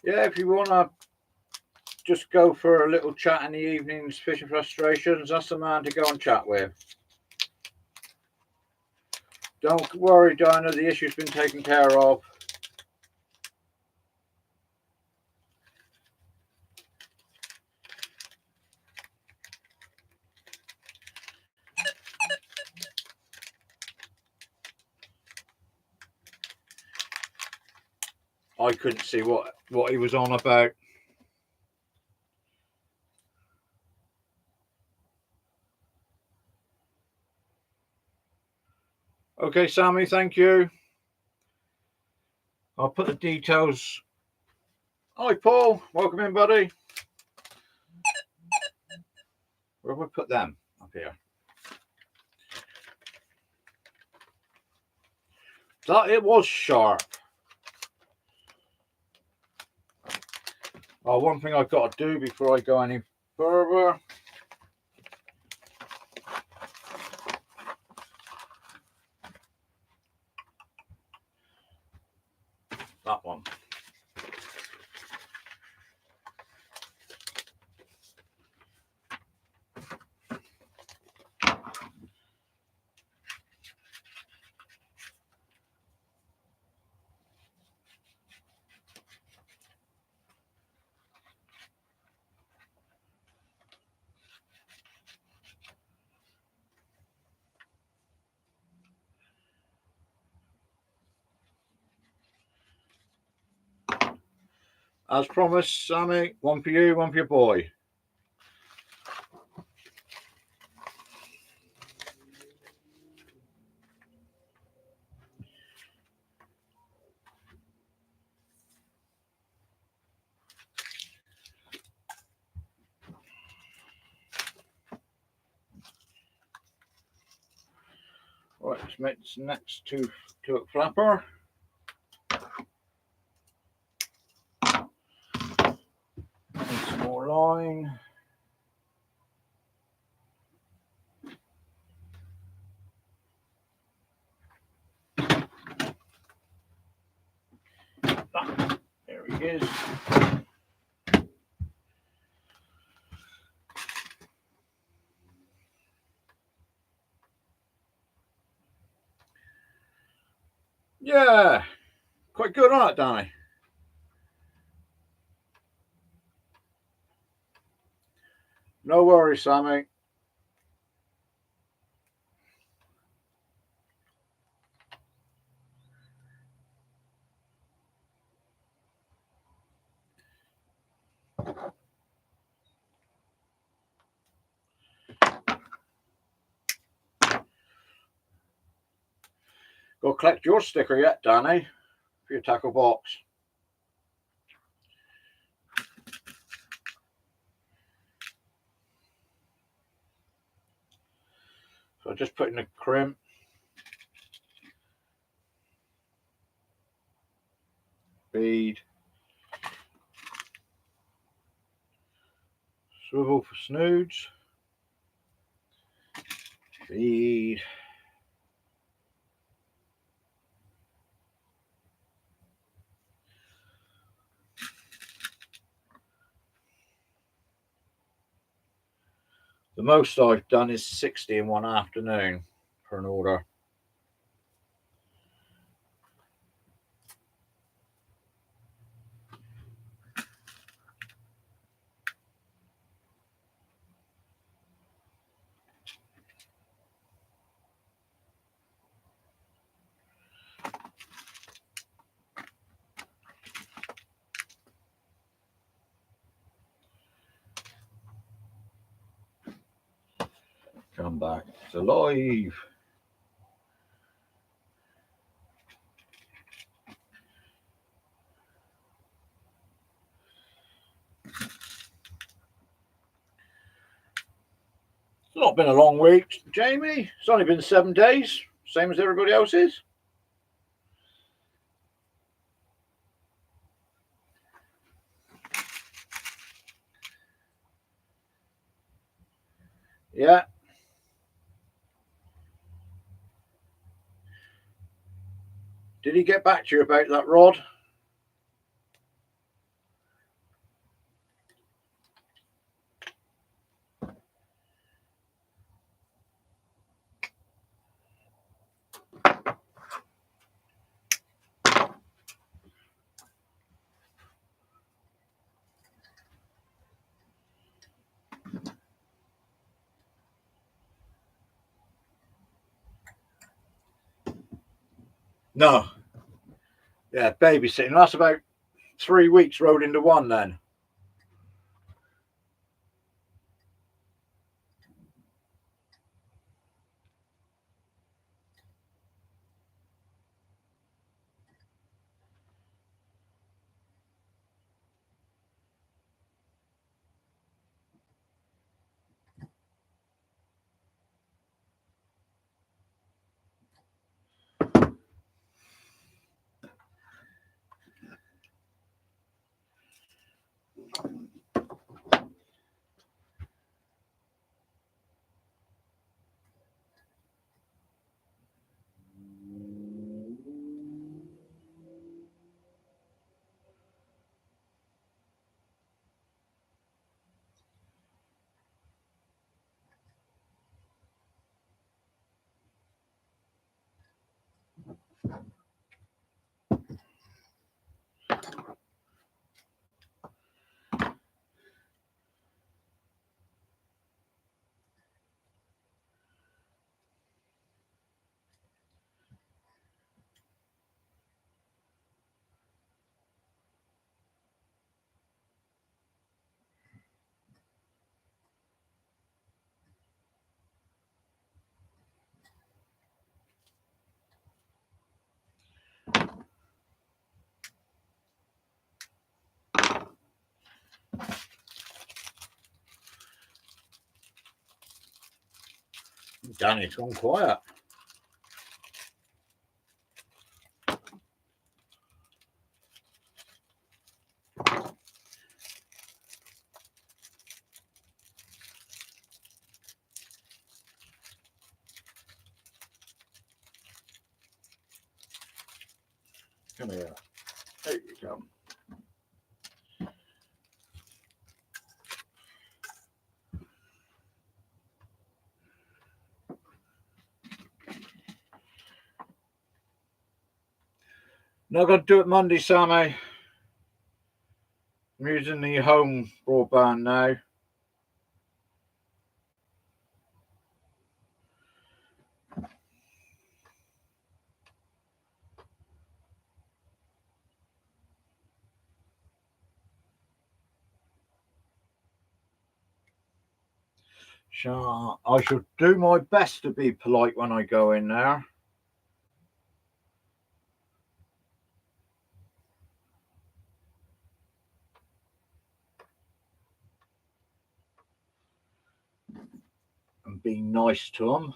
Yeah, if you want to just go for a little chat in the evenings, fishing frustrations, that's the man to go and chat with. Don't worry, Dinah, the issue's been taken care of. I couldn't see what he was on about. Okay, Sammy, thank you. I'll put the details. Hi, Paul. Welcome in, buddy. Where have we put them? Up here. That it was sharp. Oh, one thing I've got to do before I go any further. That one. As promised, Sammy, one for you, one for your boy. Right, let's make this next two hook flapper. Need some more line. There he is. Yeah, quite good, aren't it, Danny? No worries, Sammy. Go collect your sticker yet, Danny, for your tackle box. So I just put in a crimp. Bead. Swivel for snoods. Bead. The most I've done is 60 in one afternoon for an order. Come back. It's alive. It's not been a long week, Jamie. It's only been 7 days, same as everybody else's. Yeah. Did he get back to you about that rod? No. Yeah, babysitting. That's about 3 weeks rolled into one then. Danny's gone quiet. Come here. There you go. Not going to do it Monday, Sammy. I'm using the home broadband now. So I shall do my best to be polite when I go in there. And be nice to them.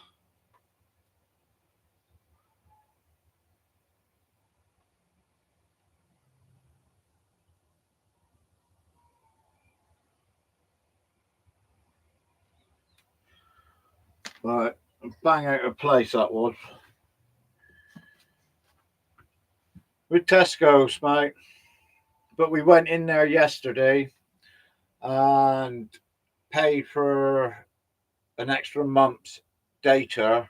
But bang out of place that was. With Tesco's, mate. But we went in there yesterday and paid for an extra month's data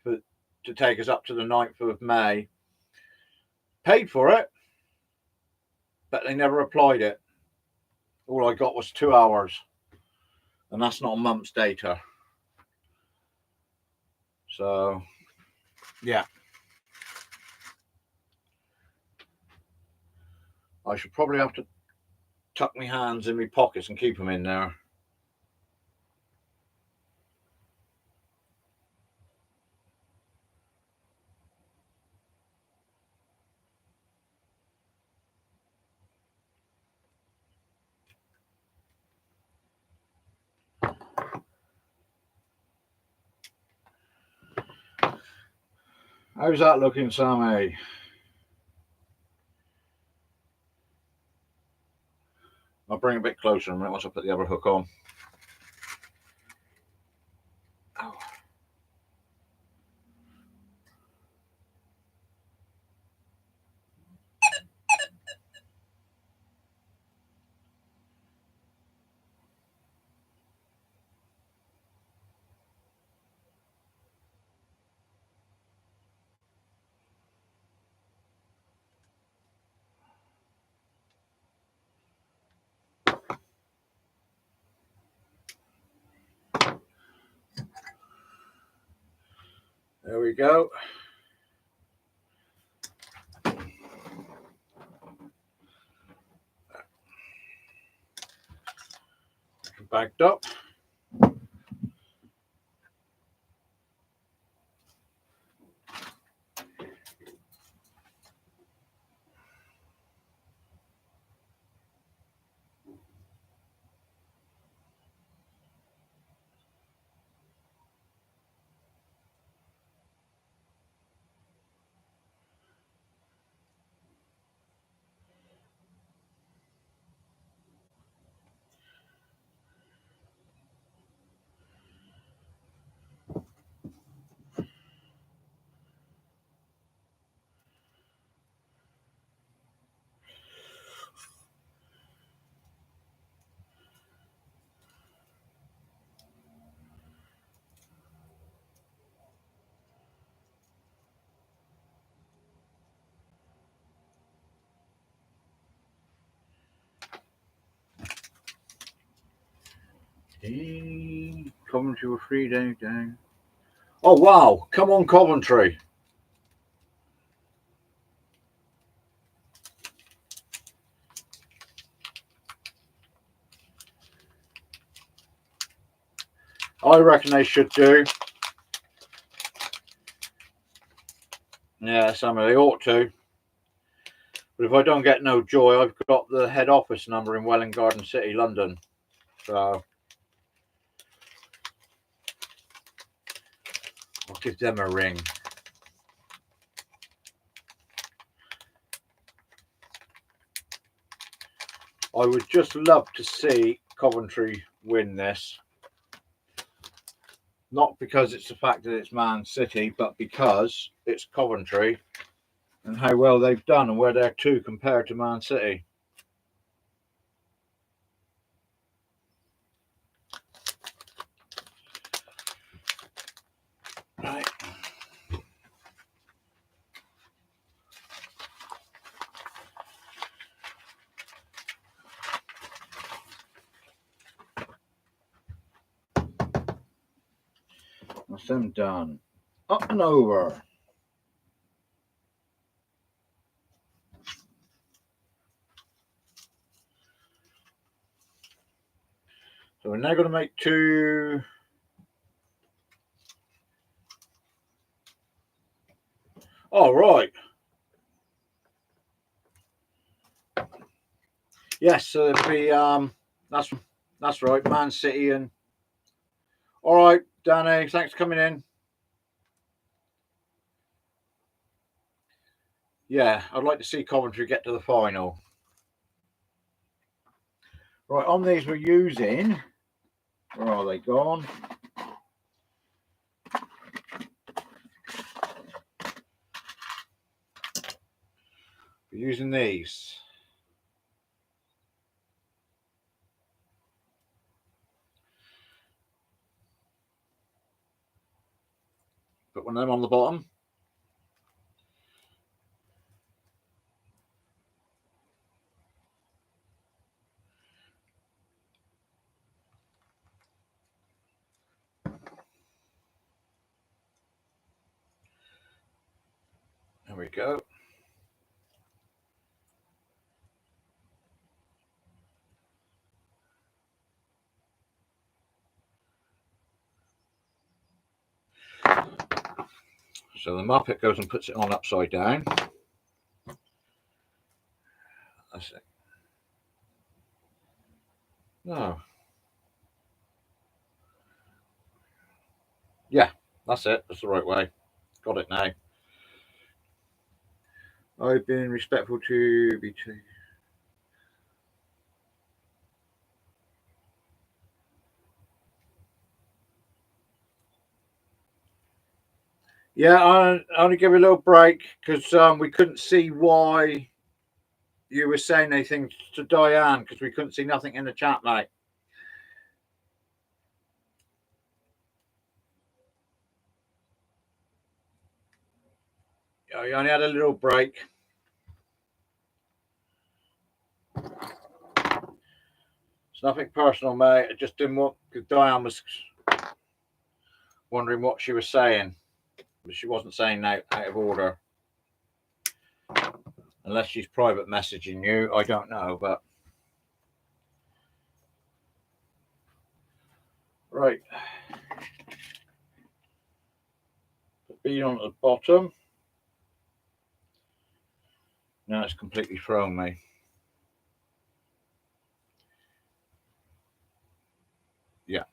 to take us up to the 9th of May. Paid for it, but they never applied it. All I got was 2 hours, and that's not a month's data. So, yeah. I should probably have to tuck my hands in my pockets and keep them in there. How's that looking, Sammy? I'll bring it a bit closer in a minute once I put the other hook on. Oh. There we go. bagged up. Coventry were 3 days down. Oh wow! Come on, Coventry. I reckon they should do. Yeah, some of they ought to. But if I don't get no joy, I've got the head office number in Welwyn Garden City, London. So I'll give them a ring. I would just love to see Coventry win this. Not because it's the fact that it's Man City, but because it's Coventry and how well they've done and where they're to compared to Man City. Right. That's them done. Up and over. So we're now going to make 2. All right. Yes, so it'd be that's right, Man City and. All right, Danny, thanks for coming in. Yeah, I'd like to see Coventry get to the final. Right, on these we're using. Where are they gone? We're using these. Put one of them on the bottom. There we go. So the Muppet goes and puts it on upside down. That's it. No. Yeah, that's it. That's the right way. Got it now. I've been respectful to BT. Yeah, I only give you a little break because we couldn't see why you were saying anything to Diane because we couldn't see nothing in the chat, mate. I only had a little break. It's nothing personal, mate. I just didn't want because Diane was wondering what she was saying, but she wasn't saying out of order. Unless she's private messaging you, I don't know, but 16 on the bottom. Now it's completely thrown me. Yeah.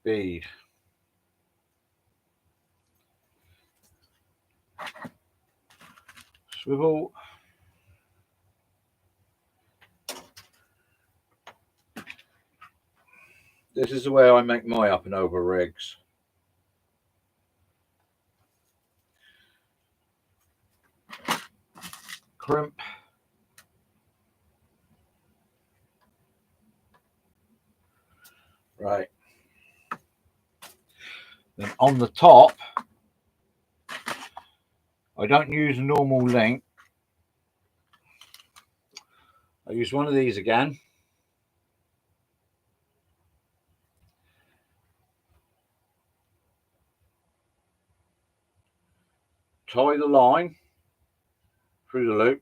Bead. Swivel. This is the way I make my up and over rigs. Crimp. Right. Then on the top, I don't use a normal link. I use one of these again. Tie the line through the loop.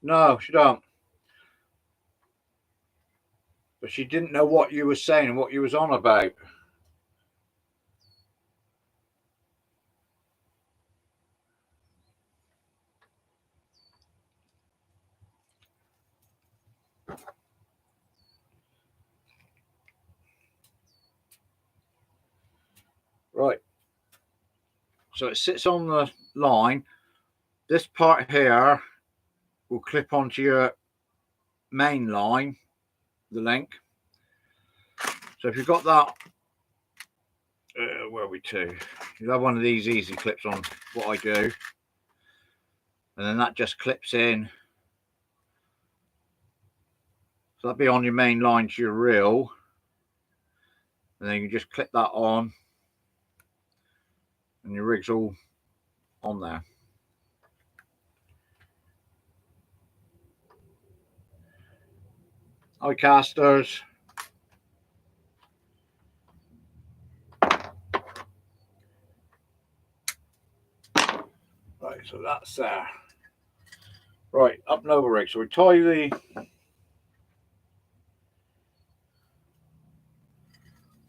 No, she don't. But she didn't know what you were saying and what you was on about. Right. So it sits on the line. This part here will clip onto your main line, the link. So if you've got that, where are we to? You have one of these easy clips on, what I do. And then that just clips in. So that'll be on your main line to your reel. And then you just clip that on. And your rig's all on there. Hi casters. Right, so that's there. Right, up and over rig. So we tie the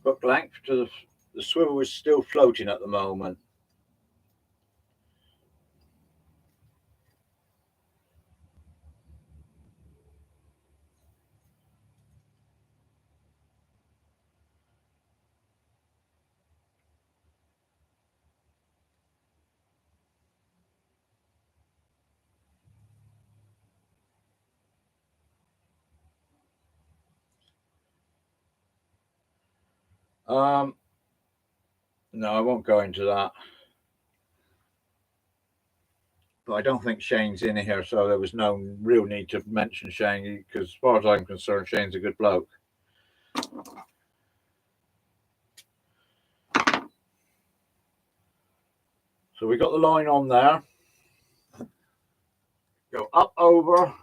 hook length to the swivel is still floating at the moment. No, I won't go into that. But I don't think Shane's in here, so there was no real need to mention Shane, because as far as I'm concerned, Shane's a good bloke. So we got the line on there. Go up over.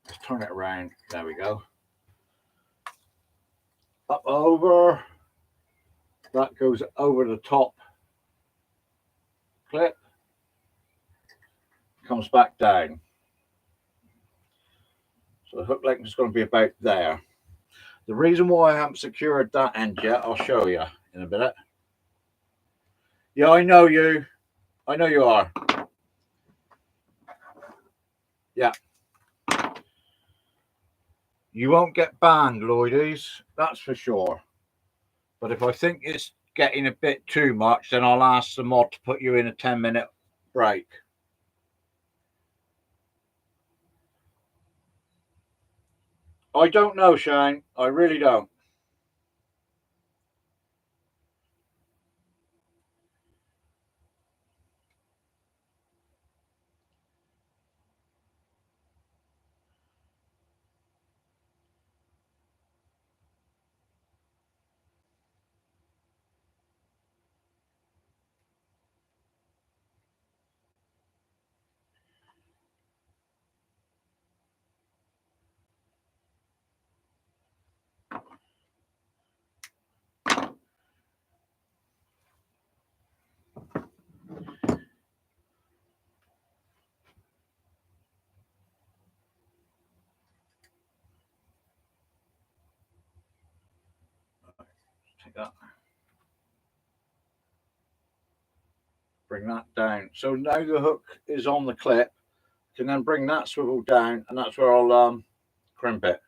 Let's turn it around. There we go. Up over. That goes over the top clip. Comes back down. So the hook length is going to be about there. The reason why I haven't secured that end yet, I'll show you in a minute. Yeah, I know you. I know you are. Yeah. You won't get banned, Lloydies. That's for sure. But if I think it's getting a bit too much, then I'll ask the mod to put you in a 10-minute break. I don't know, Shane. I really don't. that. Bring that down. So now the hook is on the clip. Can then bring that swivel down, and that's where I'll crimp it.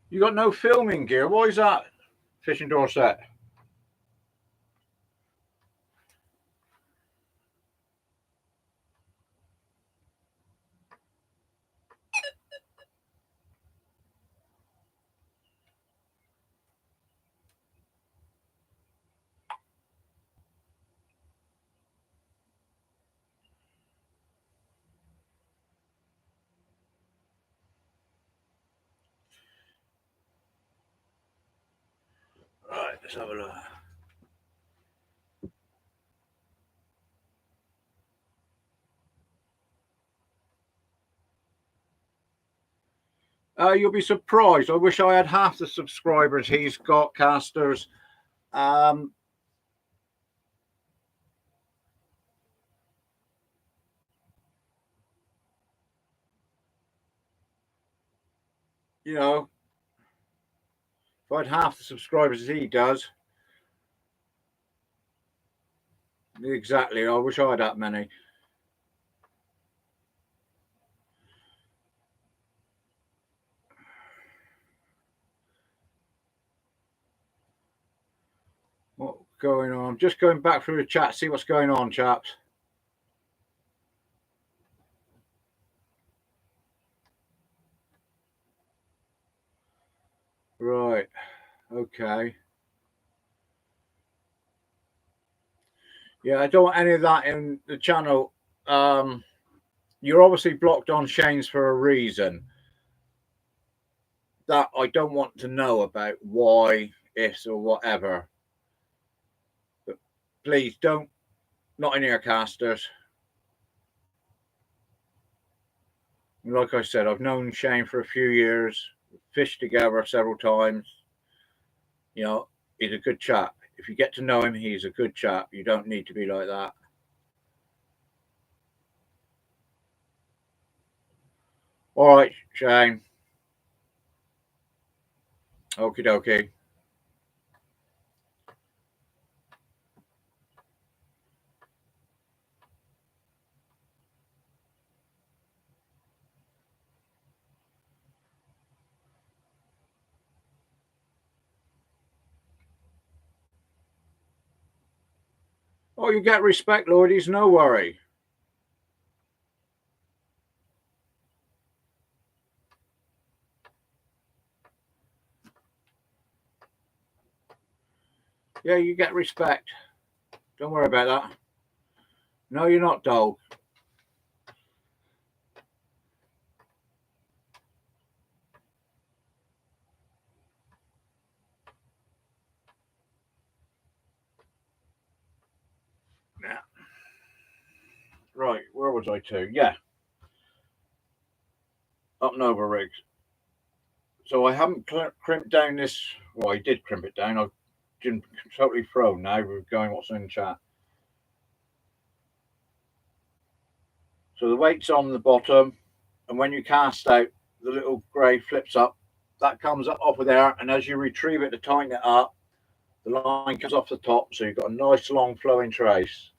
You got no filming gear. Why is that, Fishing Dorset? Right, let's have a look. You'll be surprised. I wish I had half the subscribers he's got, casters. You know, if I had half the subscribers as he does, exactly. I wish I had that many. What's going on? Just going back through the chat, see what's going on, chaps. Right. Okay. Yeah, I don't want any of that in the channel. You're obviously blocked on Shane's for a reason. That I don't want to know about why, ifs, or whatever. But please don't, not in your casters. Like I said, I've known Shane for a few years, fished together several times. You know, he's a good chap. If you get to know him, he's a good chap. You don't need to be like that. All right, Shane. Okie dokie. Oh, you get respect, Lordies, no worry. Yeah, you get respect. Don't worry about that. No, you're not dull. Yeah. Right, where are we? was I to? Yeah. Up and over rigs. So I haven't crimped down this. Well, I did crimp it down. I've been totally thrown now with going what's in chat. So the weight's on the bottom, and when you cast out, the little grey flips up. That comes up off of there, and as you retrieve it to tighten it up, the line comes off the top, so you've got a nice long flowing trace.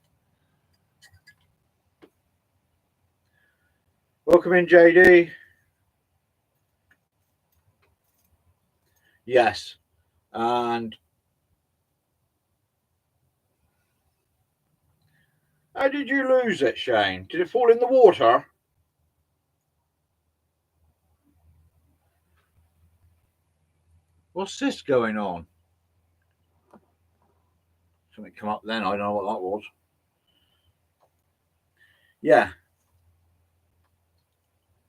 Welcome in, JD. Yes, and how did you lose it, Shane? Did it fall in the water? What's this going on? Something come up then. I don't know what that was. Yeah.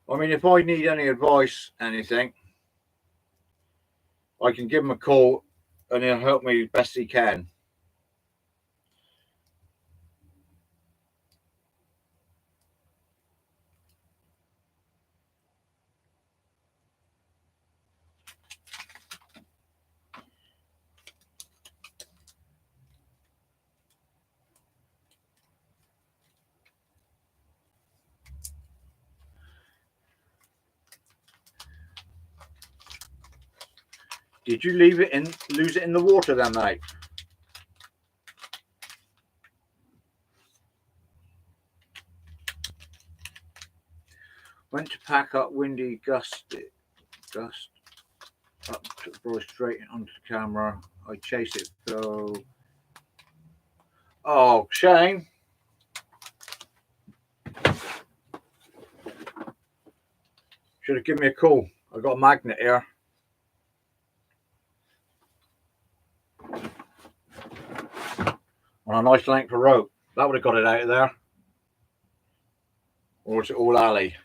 I mean, if I need any advice, anything, I can give him a call and he'll help me as best he can. Did you lose it in the water then, mate? Went to pack up windy gust up, brought straight onto the camera. I chased it though. Oh, Shane. Should have given me a call. I got a magnet here. On a nice length of rope. That would have got it out of there. Or is it all alley?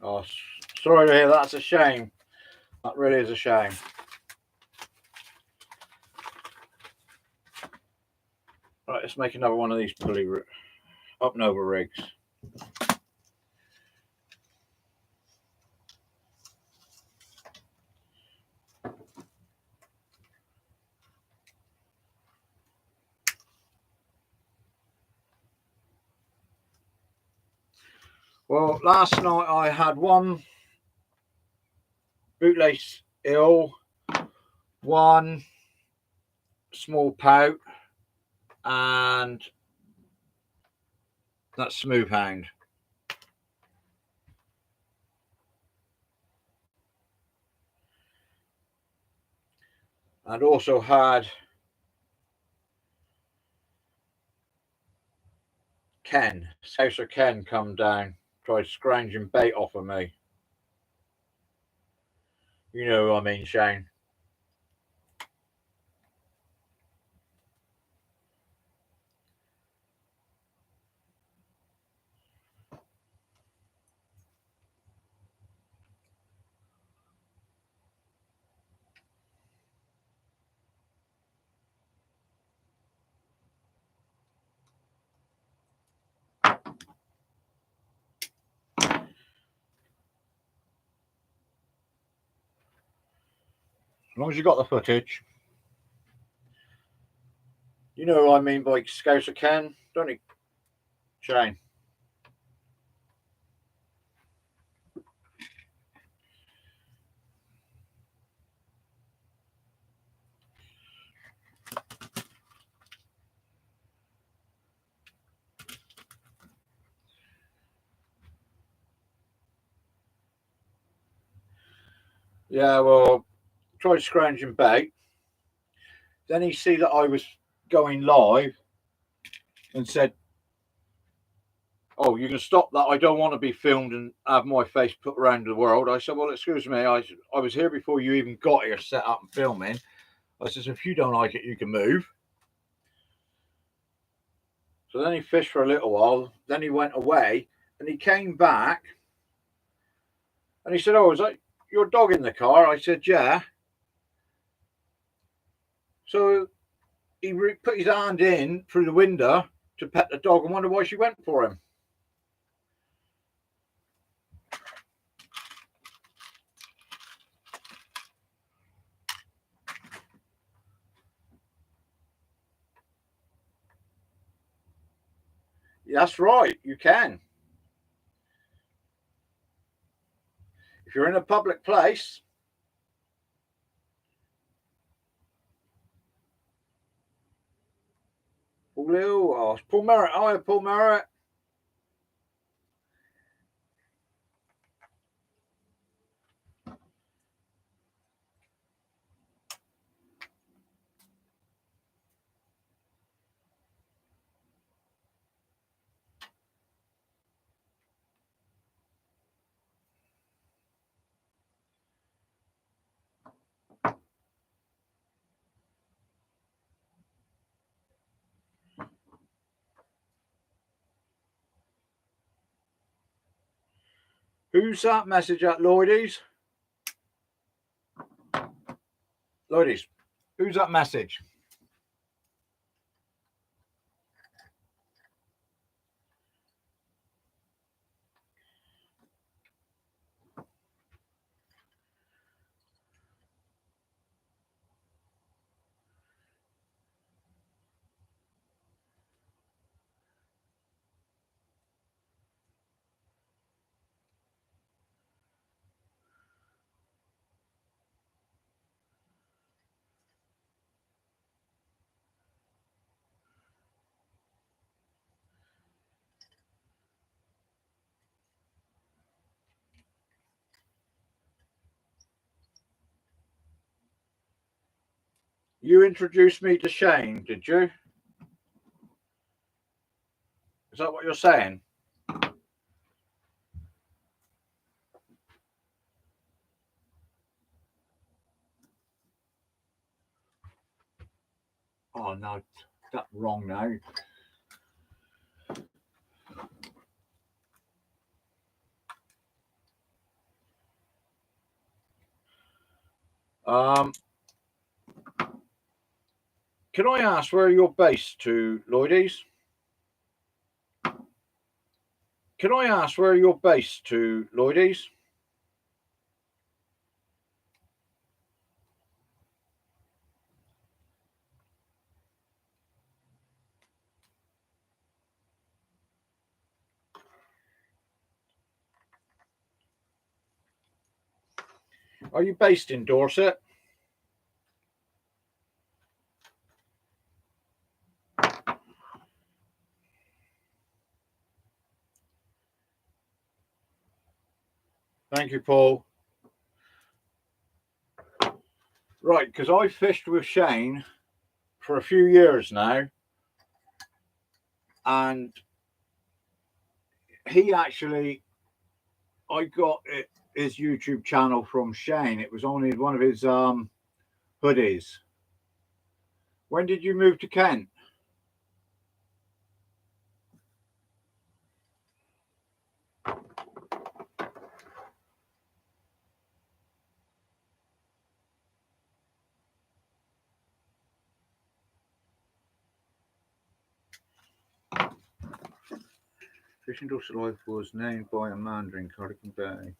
Oh, sorry to hear that. That's a shame. That really is a shame. Right, let's make another one of these pulley up and over rigs. Well, last night I had one bootlace eel, one small pout, and that smooth hound. And also had Ken, Souser Ken, come down, tried scrounging bait off of me. You know who I mean, Shane. As long as you got the footage. You know what I mean by Scouser Ken, don't you, Shane? Yeah, well, tried scrounging bait. Then he see that I was going live and said, "Oh, you can stop that. I don't want to be filmed and have my face put around the world." I said, "Well, excuse me. I was here before you even got here, set up and filming." I said, "If you don't like it, you can move." So then he fished for a little while. Then he went away and he came back and he said, "Oh, is that your dog in the car?" I said, "Yeah." So he put his hand in through the window to pet the dog and wonder why she went for him. That's right, you can. If you're in a public place, Paul Merritt. Hi, Paul Merritt. Who's that message at Lloydie's? Lloydie's. Who's that message? You introduced me to Shane, did you? Is that what you're saying? Oh no, that's wrong now. Can I ask where you're based to, Lloydie's? Can I ask where you're based to, Lloydie's? Are you based in Dorset? Thank you, Paul. Right, because I fished with Shane for a few years now, and he actually, I got his YouTube channel from Shane. It was only one of his hoodies. When did you move to Kent? Fishing Dorset Life was named by a mandarin, Cardigan Bay.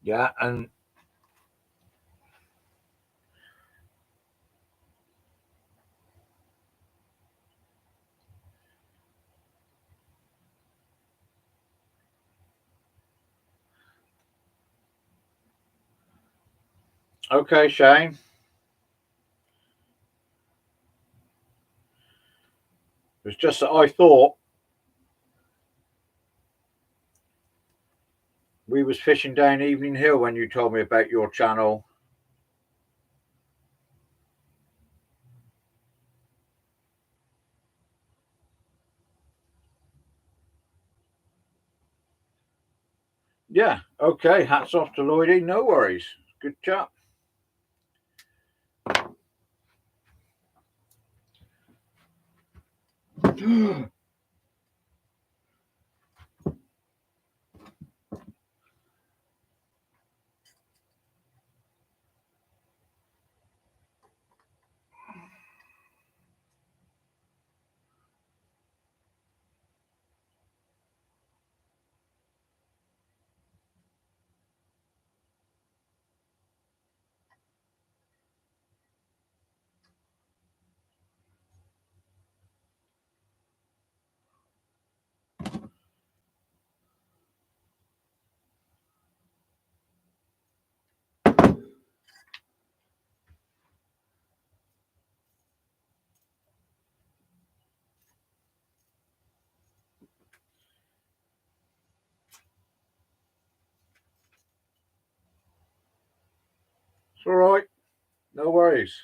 Yeah, and okay, Shane. It was just that I thought We was fishing down Evening Hill when you told me about your channel. Yeah, okay. Hats off to Lloydie. No worries. Good chap. It's all right. No worries.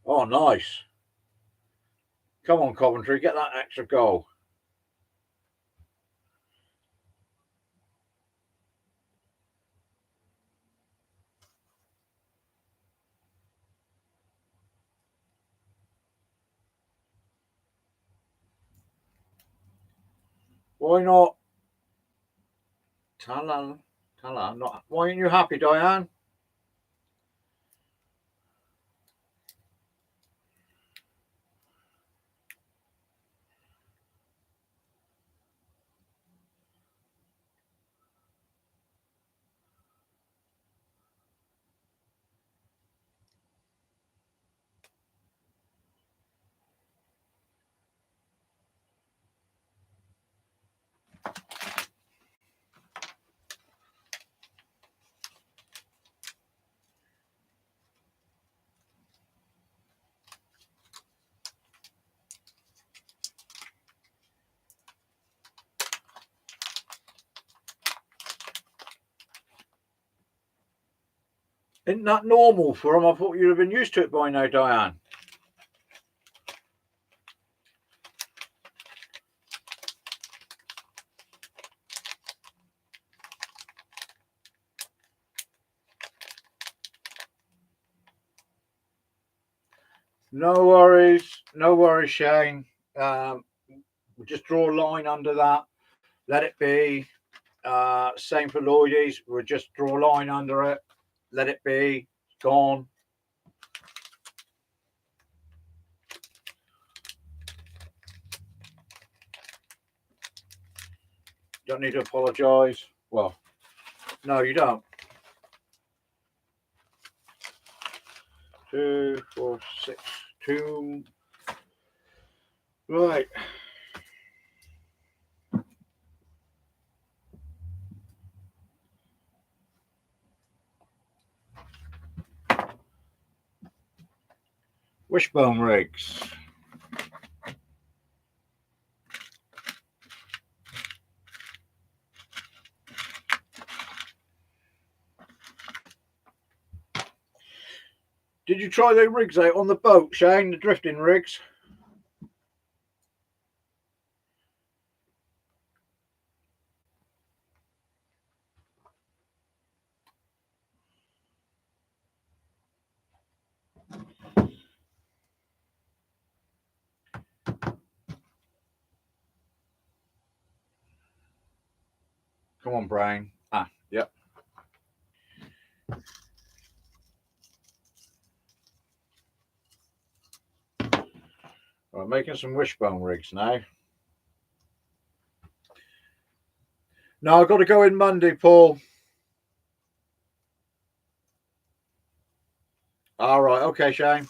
Oh, nice. Come on, Coventry. Get that extra goal. Why not? Tala. Not. Why aren't you happy, Diane? Isn't that normal for him? I thought you'd have been used to it by now, Diane. No worries, Shane. We'll just draw a line under that. Let it be. Same for Lloydie's. We'll just draw a line under it. Let it be. Gone. Don't need to apologise. Well, no, you don't. 2, 4, 6, 2. Right. Wishbone rigs. Did you try the rigs out on the boat, Shane? The drifting rigs? Come on, Brian. Yep. Right, making some wishbone rigs now. No, I've got to go in Monday, Paul. All right. Okay, Shane.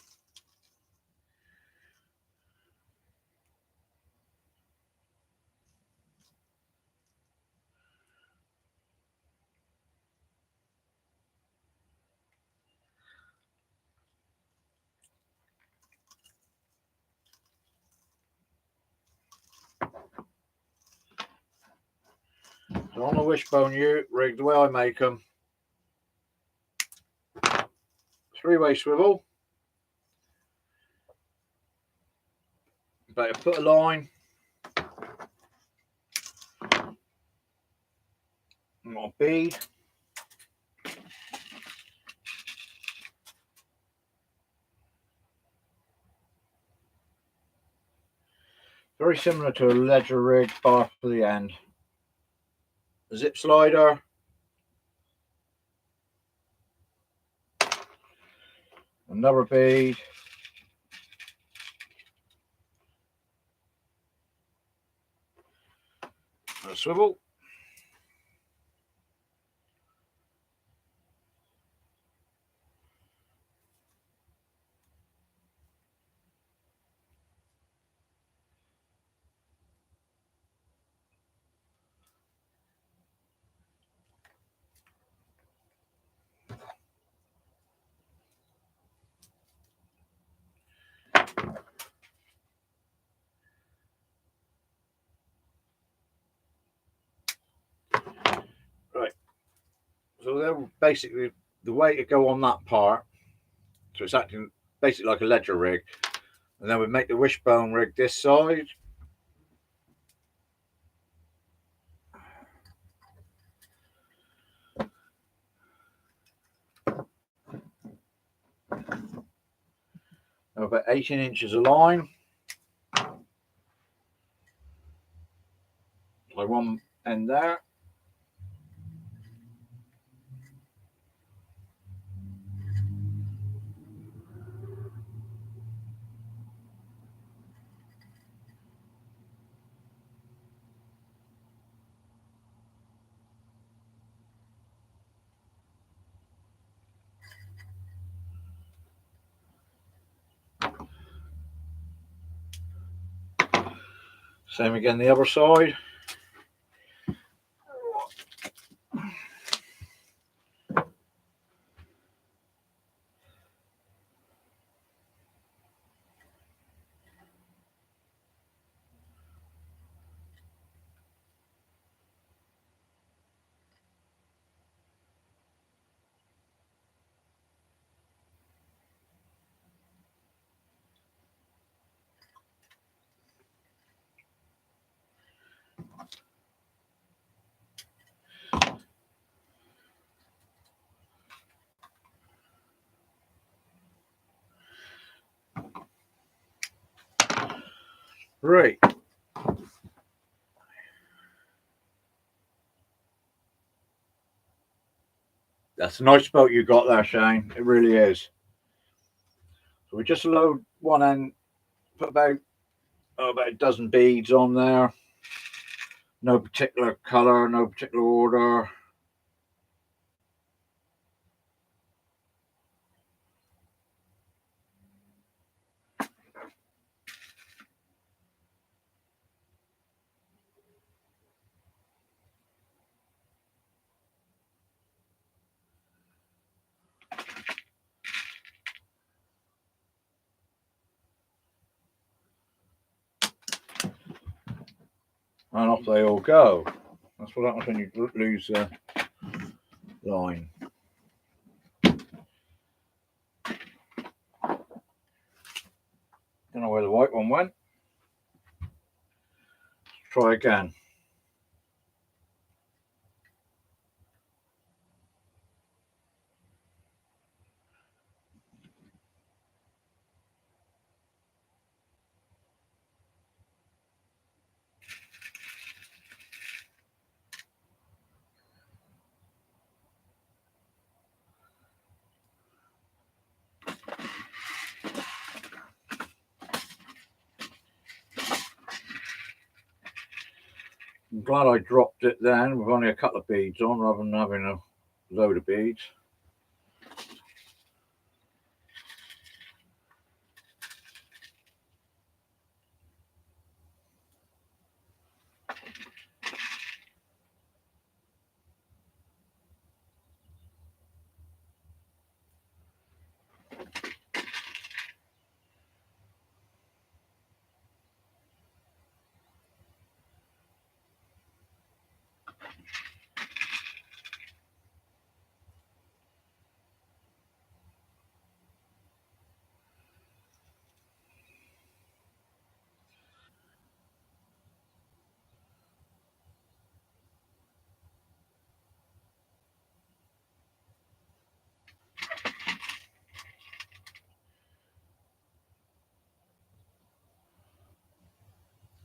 On a wishbone rig, the way I make them, three-way swivel. Better put a line. Not a bead. Very similar to a ledger rig, bar for the end. A zip slider. Another bead. A swivel. Right. So they're basically the way to go on that part. So it's acting basically like a ledger rig. And then we make the wishbone rig this side. About 18 inches of line. Like one end there. Same again the other side. Right. That's a nice boat you got there, Shane. It really is. So we just load one end, put about a dozen beads on there. No particular colour, no particular order. And off they all go. That's what happens when you lose the line. Don't know where the white one went. Let's try again. I'm glad I dropped it then with only a couple of beads on rather than having a load of beads.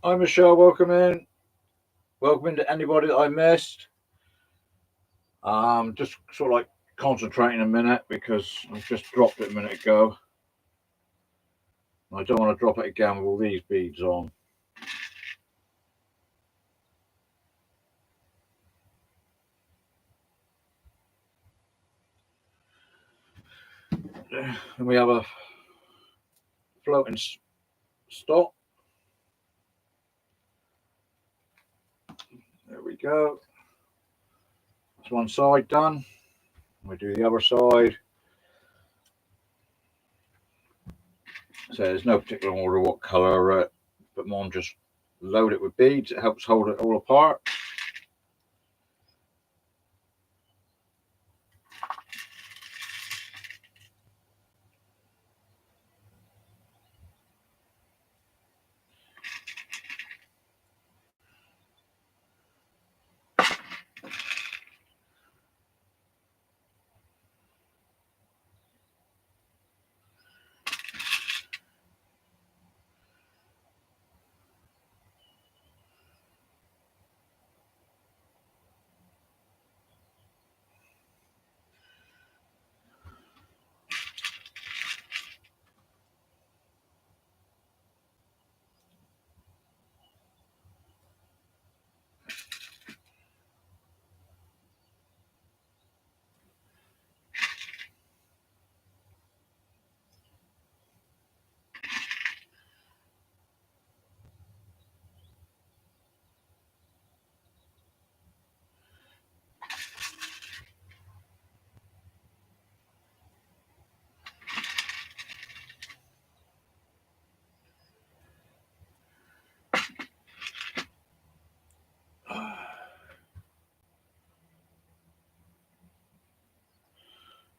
Hi Michelle, welcome in. Welcome in to anybody that I missed. Just sort of like concentrating a minute because I've just dropped it a minute ago. I don't want to drop it again with all these beads on. And we have a floating stop. There we go. That's one side done. We do the other side. So there's no particular order what colour, but Mom just load it with beads. It helps hold it all apart.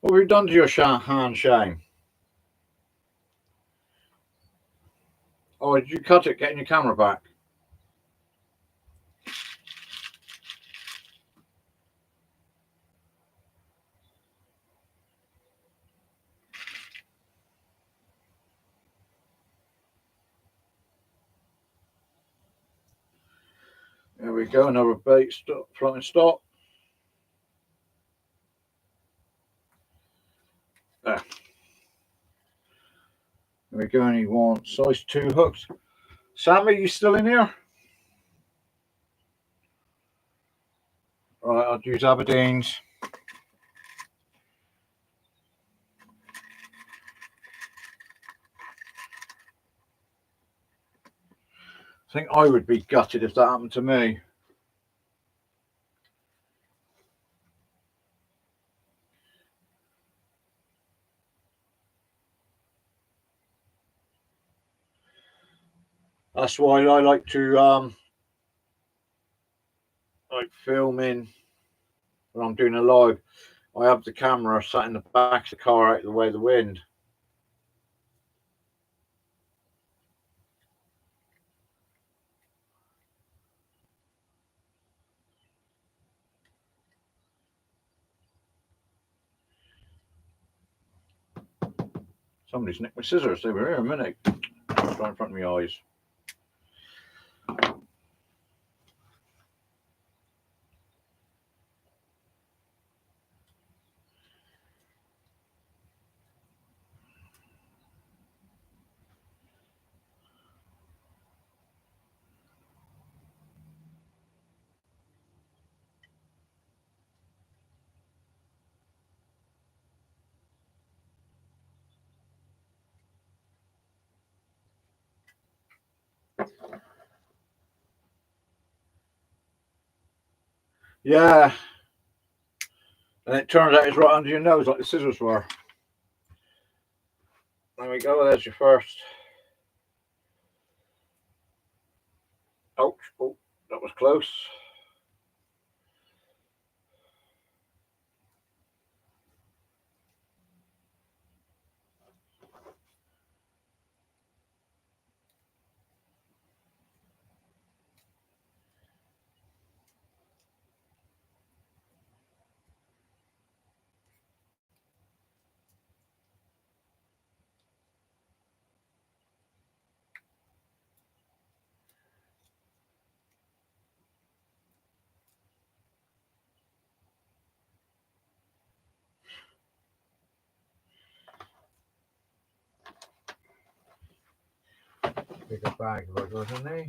What have you done to your hand, Shane? Oh, did you cut it getting your camera back? There we go, another bait stop, floating stop. There. There we go, and you want size 2 hooks. Sammy, you still in here? Right, I'll use Aberdeen's. I think I would be gutted if that happened to me. That's why I like to like filming when I'm doing a live. I have the camera sat in the back of the car out of the way of the wind. Somebody's nicked my scissors. They were here a minute. Right in front of my eyes. Yeah. And it turns out it's right under your nose like the scissors were. There we go, there's your first. Ouch. Oh, that was close. Bigger bag have I got in there?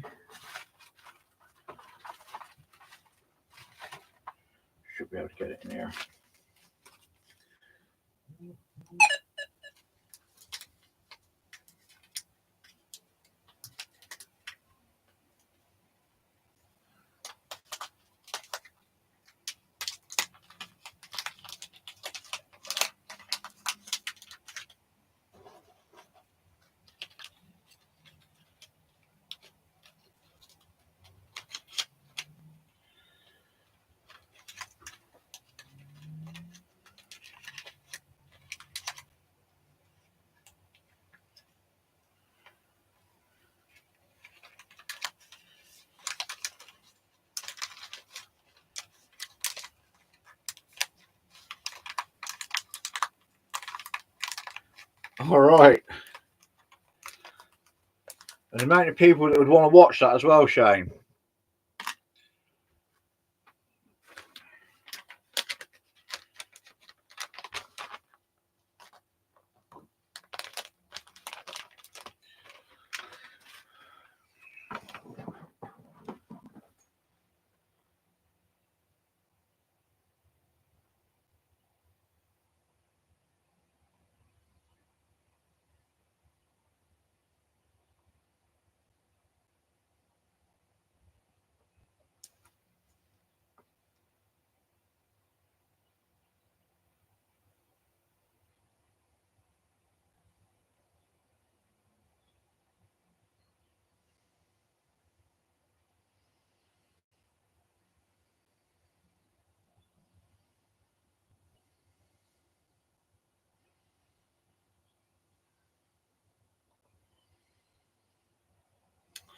Should be able to get it in here. All right. And the amount of people that would want to watch that as well, Shane.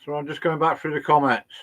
So I'm just going back through the comments.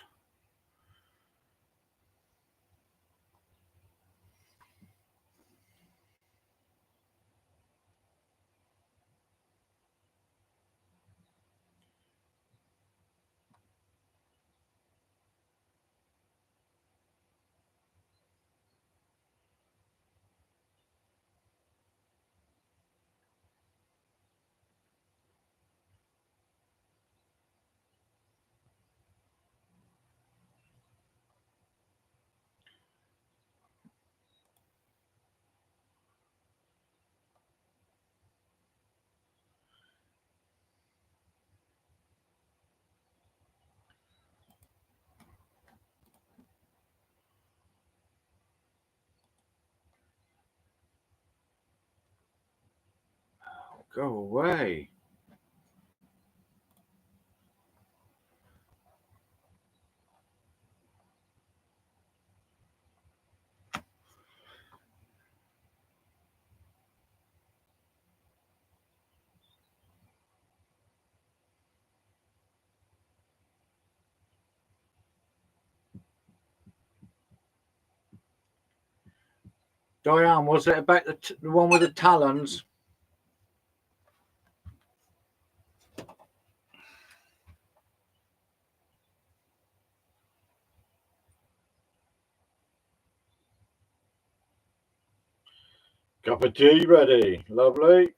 Go away. Diane, was it about the one with the talons? Cup of tea ready. Lovely.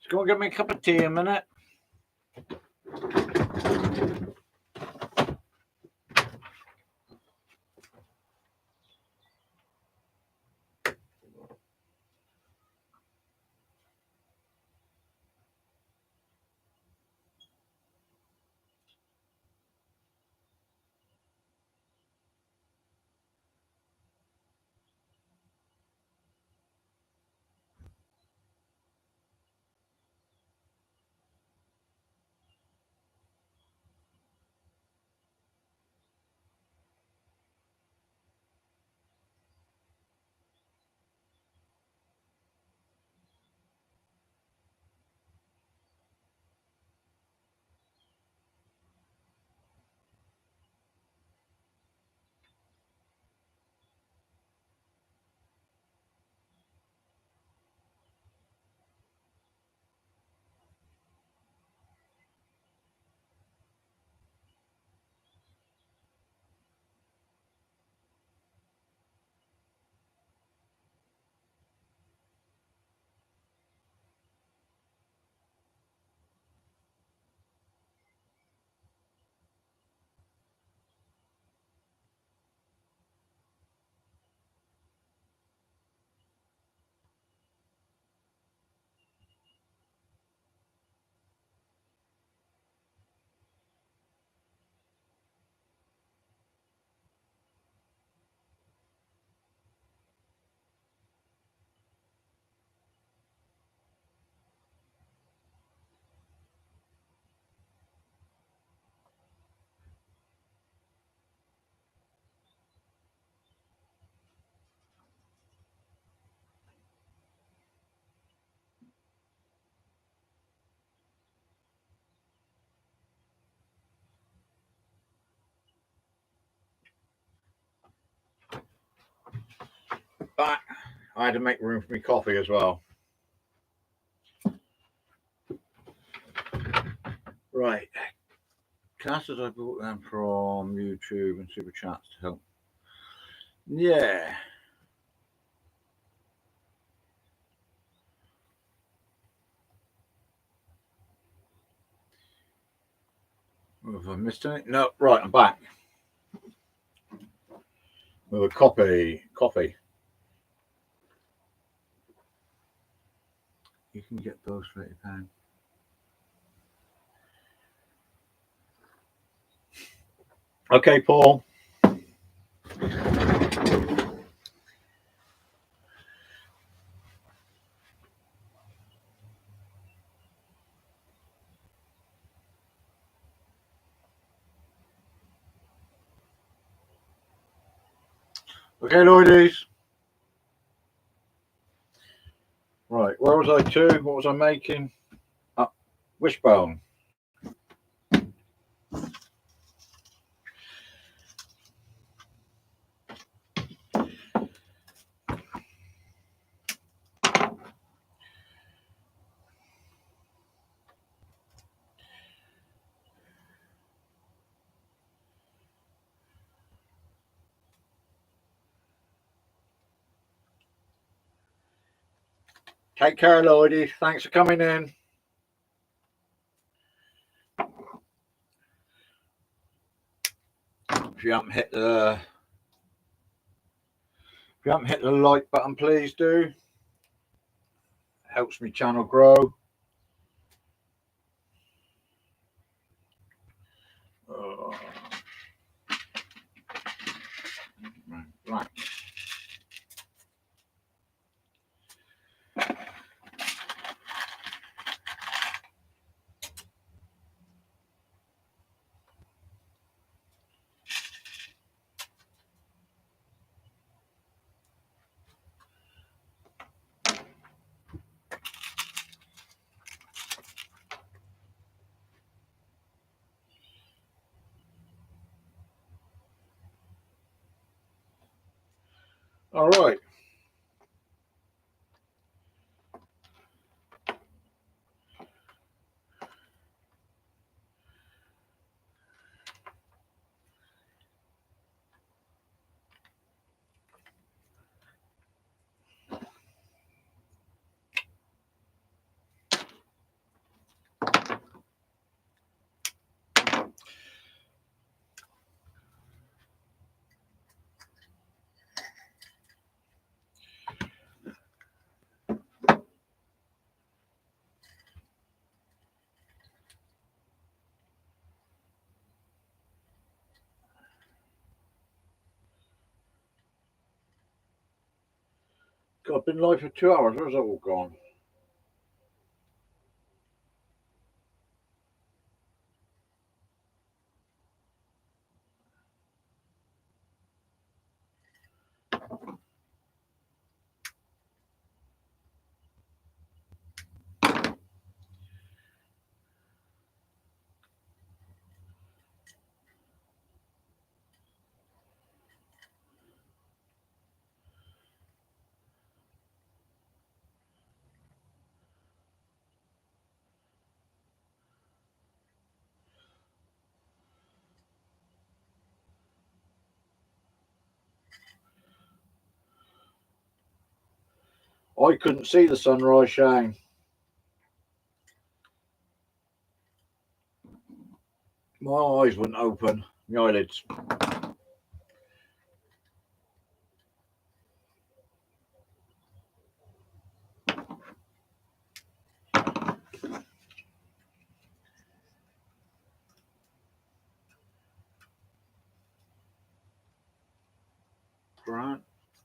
Just go and get me a cup of tea in a minute. back. I had to make room for my coffee as well. Right. Classes I bought them from YouTube and Super Chats to help. Yeah. Have I missed anything? No, right, I'm back. With a coffee. You can get those for £80. Okay, Paul. Okay, Lloydies. Right, where was I to? What was I making? Wishbone. Take care, Lloydies. Thanks for coming in. If you haven't hit the like button, please do. Helps me channel grow. Right. All right. God, I've been live for 2 hours. Where's that all gone? I couldn't see the sunrise, Shane. My eyes wouldn't open. My eyelids. Grant.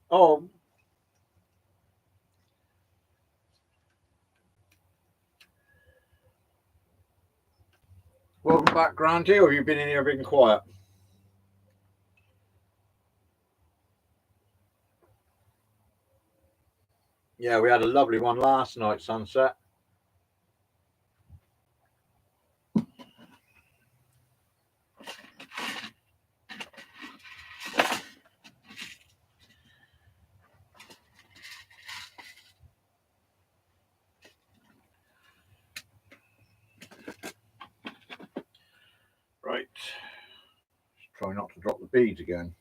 Oh. Welcome back, Granty, or have you been in here being quiet? Yeah, we had a lovely one last night, sunset. not to drop the beads again.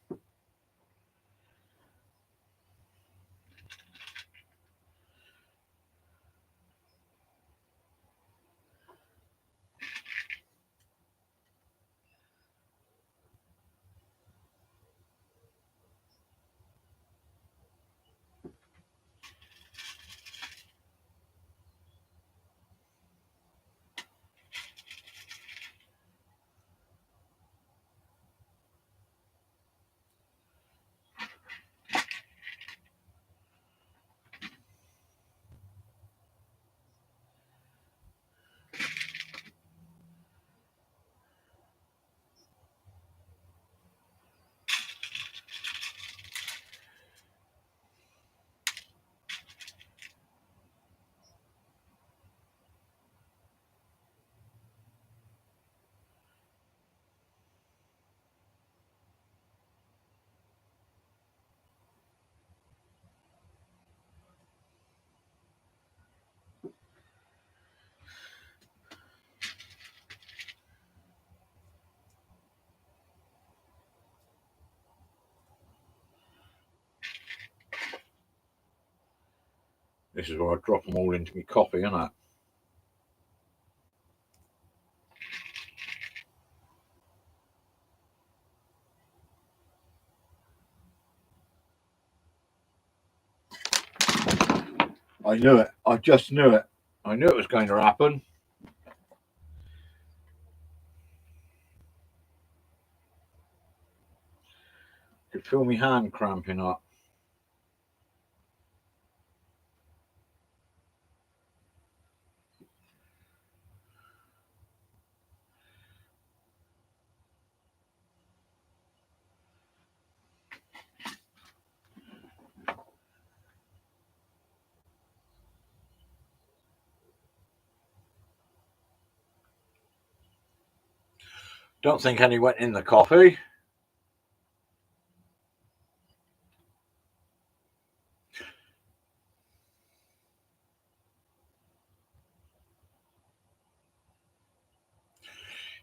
This is where I drop them all into my coffee, isn't it? I knew it. I just knew it. I knew it was going to happen. Could feel my hand cramping up. Don't think any went in the coffee.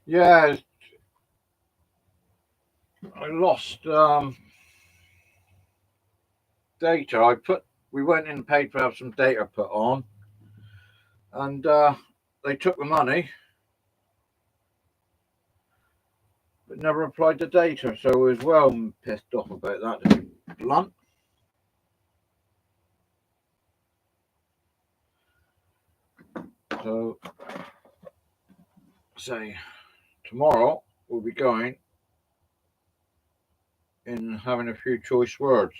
Yeah, I lost data. We went in and paid to have some data put on, and they took the money, but never applied the data. So I was well pissed off about that, to be blunt. So, say tomorrow we'll be going in having a few choice words.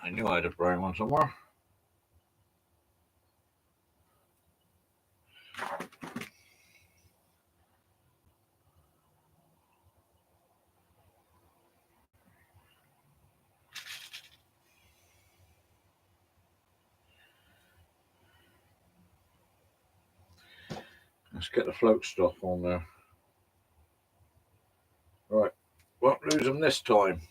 I knew I had a brown one somewhere. Let's get the float stuff on there. Right, won't lose them this time.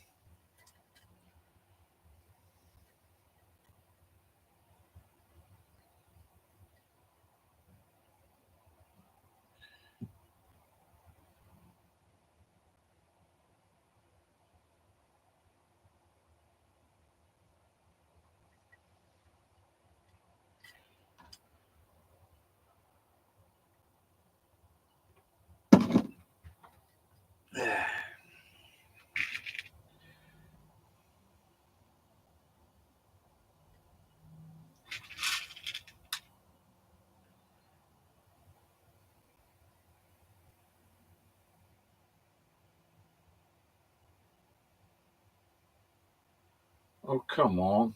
Oh, come on.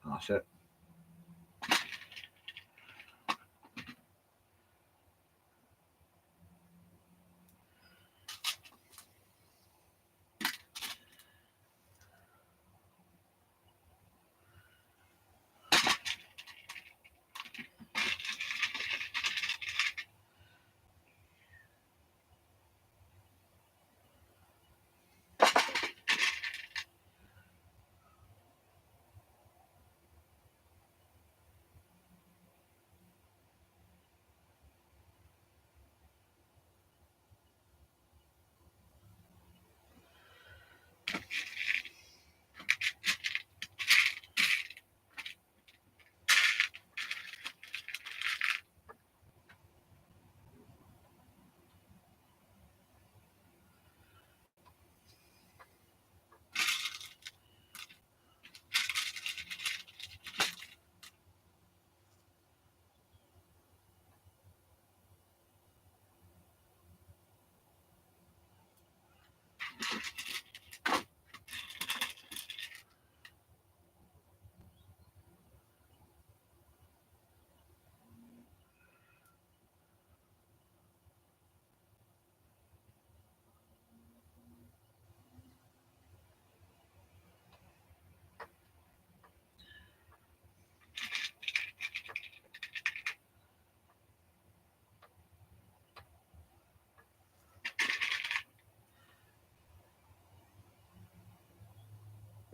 That's it.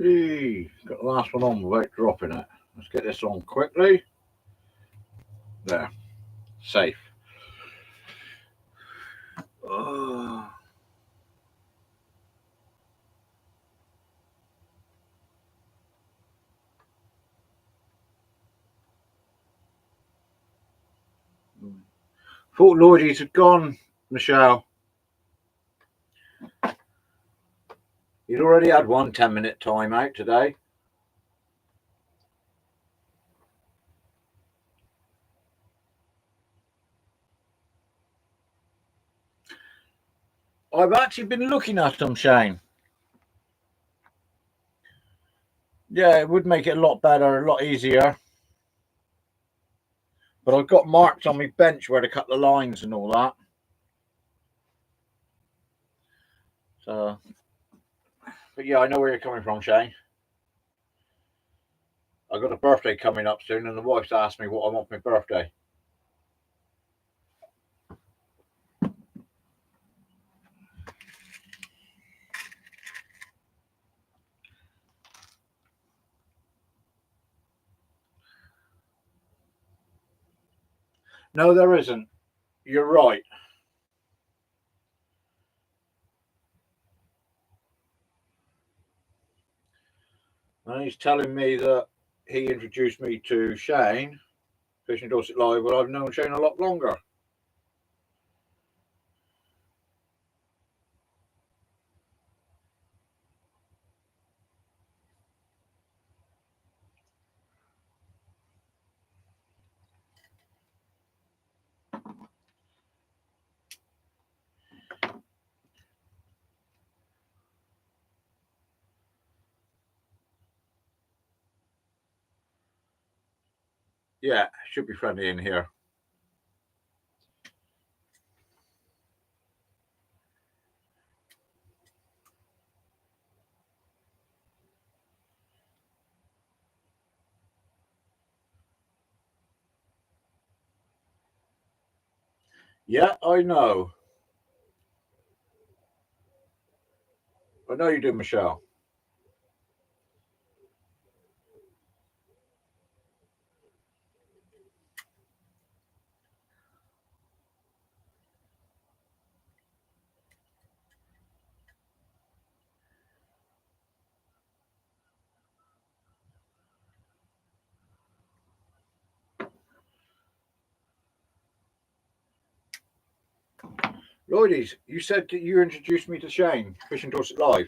Eee, got the last one on without dropping it. Let's get this on quickly. There, safe. Oh. Thought Lloydies had gone, Michelle. You'd already had one 10-minute timeout today. I've actually been looking at them, Shane. Yeah, it would make it a lot better, a lot easier. But I've got marks on my bench where to cut the lines and all that. So, but yeah, I know where you're coming from, Shane. I've got a birthday coming up soon, and the wife's asked me what I want for my birthday. No, there isn't. You're right. And he's telling me that he introduced me to Shane, Fishing Dorset Live, but I've known Shane a lot longer. Yeah, should be friendly in here. Yeah, I know. I know you do, Michelle. Lloydies, you said that you introduced me to Shane, Fishing Dorset Live.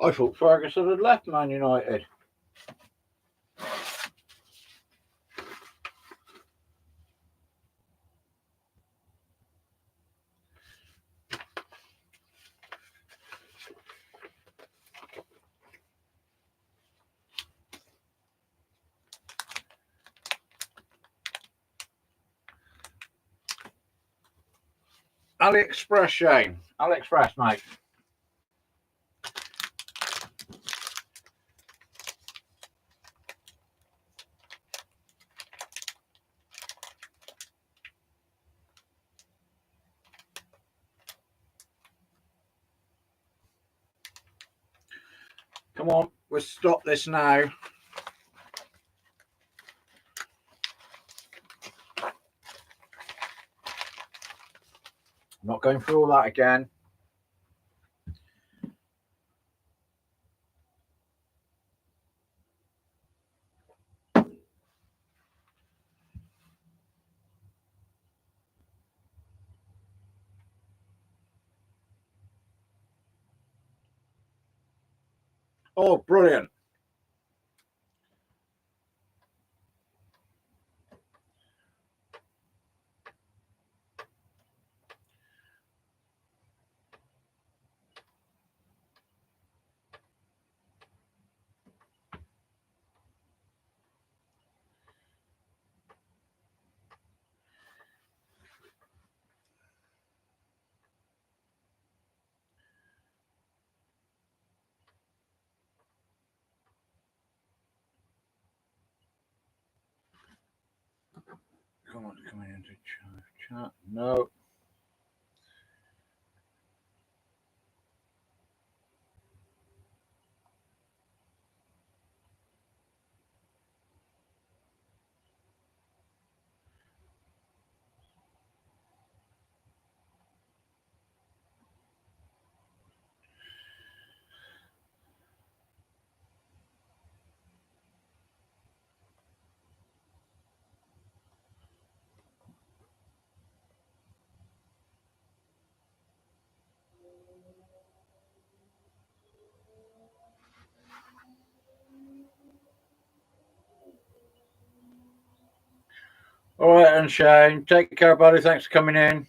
I thought Ferguson had left Man United. AliExpress, Shane. AliExpress, mate. Come on, we'll stop this now. I'm not going through all that again. Oh, brilliant. Come on, coming into chat. No. All right, and Shane, take care, buddy. Thanks for coming in.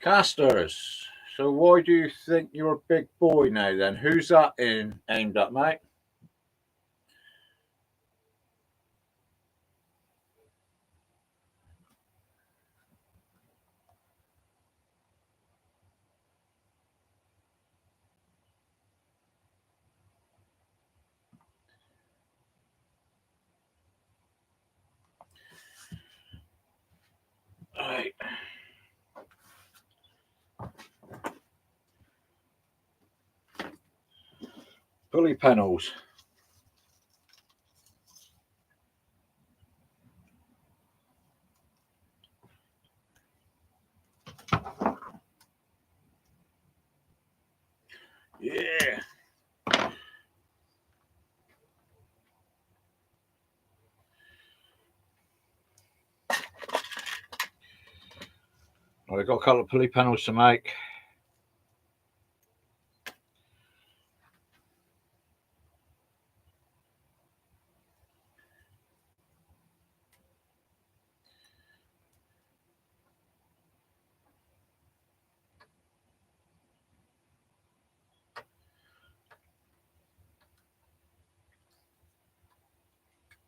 Casters. So why do you think you're a big boy now then? Who's that aimed at, mate? Right. Pulley panels. Yeah. I've got a couple of pulley panels to make.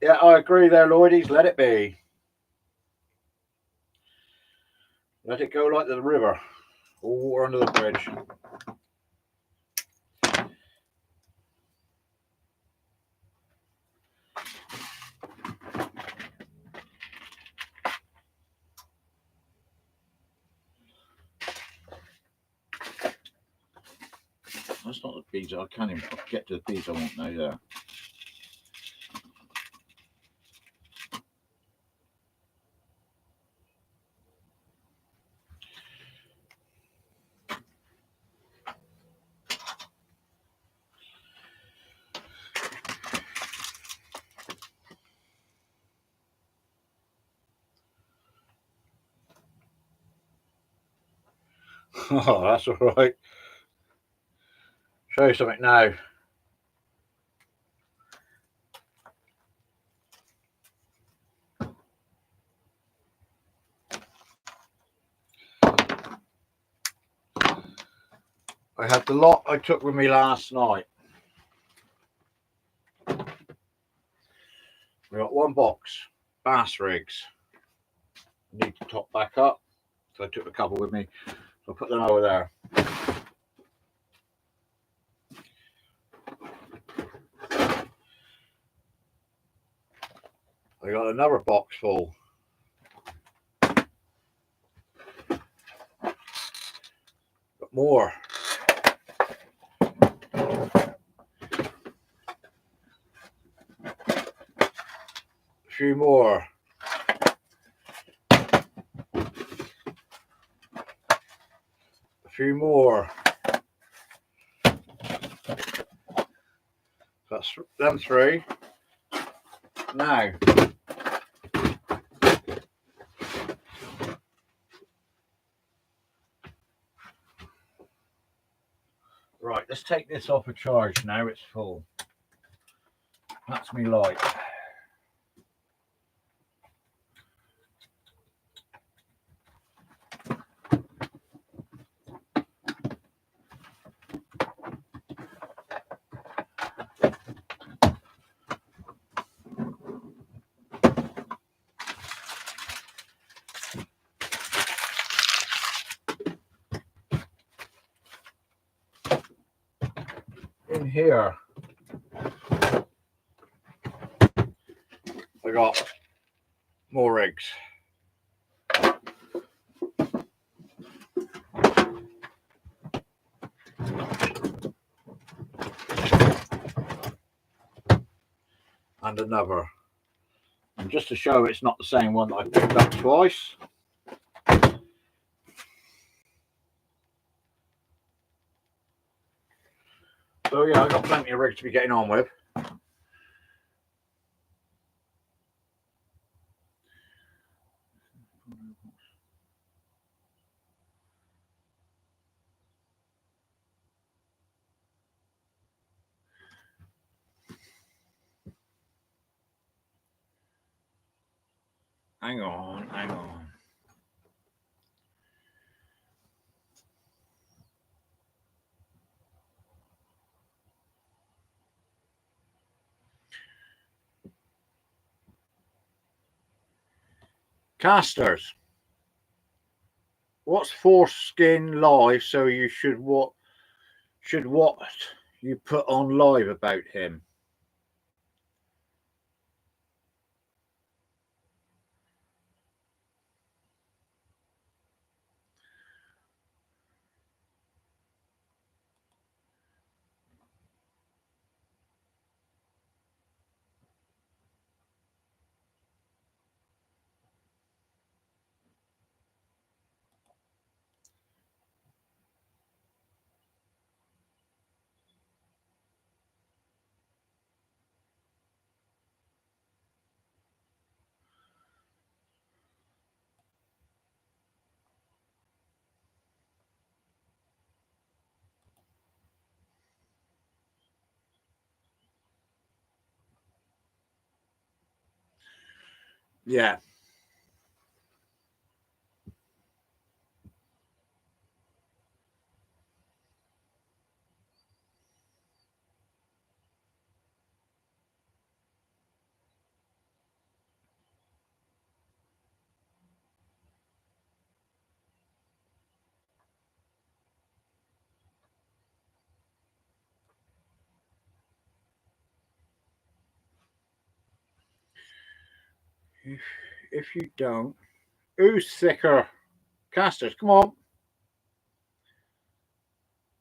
Yeah, I agree there, Lloydies. Let it be. Let it go like the river. All water under the bridge. That's not the beads. I can't even get to the beads I want now. There. Oh, that's all right. Show you something now. I had the lot I took with me last night. We got one box, bass rigs. Need to top back up. So I took a couple with me. So I put them over there. I got another box full. Got more. A few more. A few more. That's them three. Now, right, let's take this off a charge now. It's full. That's me light. In here, I got more rigs. And another. And just to show it's not the same one that I picked up twice. So yeah, I've got plenty of rigs to be getting on with. Hang on, hang on. Casters. What's Foreskin live? So you should what you put on live about him? Yeah. If you don't, who's thicker? Casters, come on.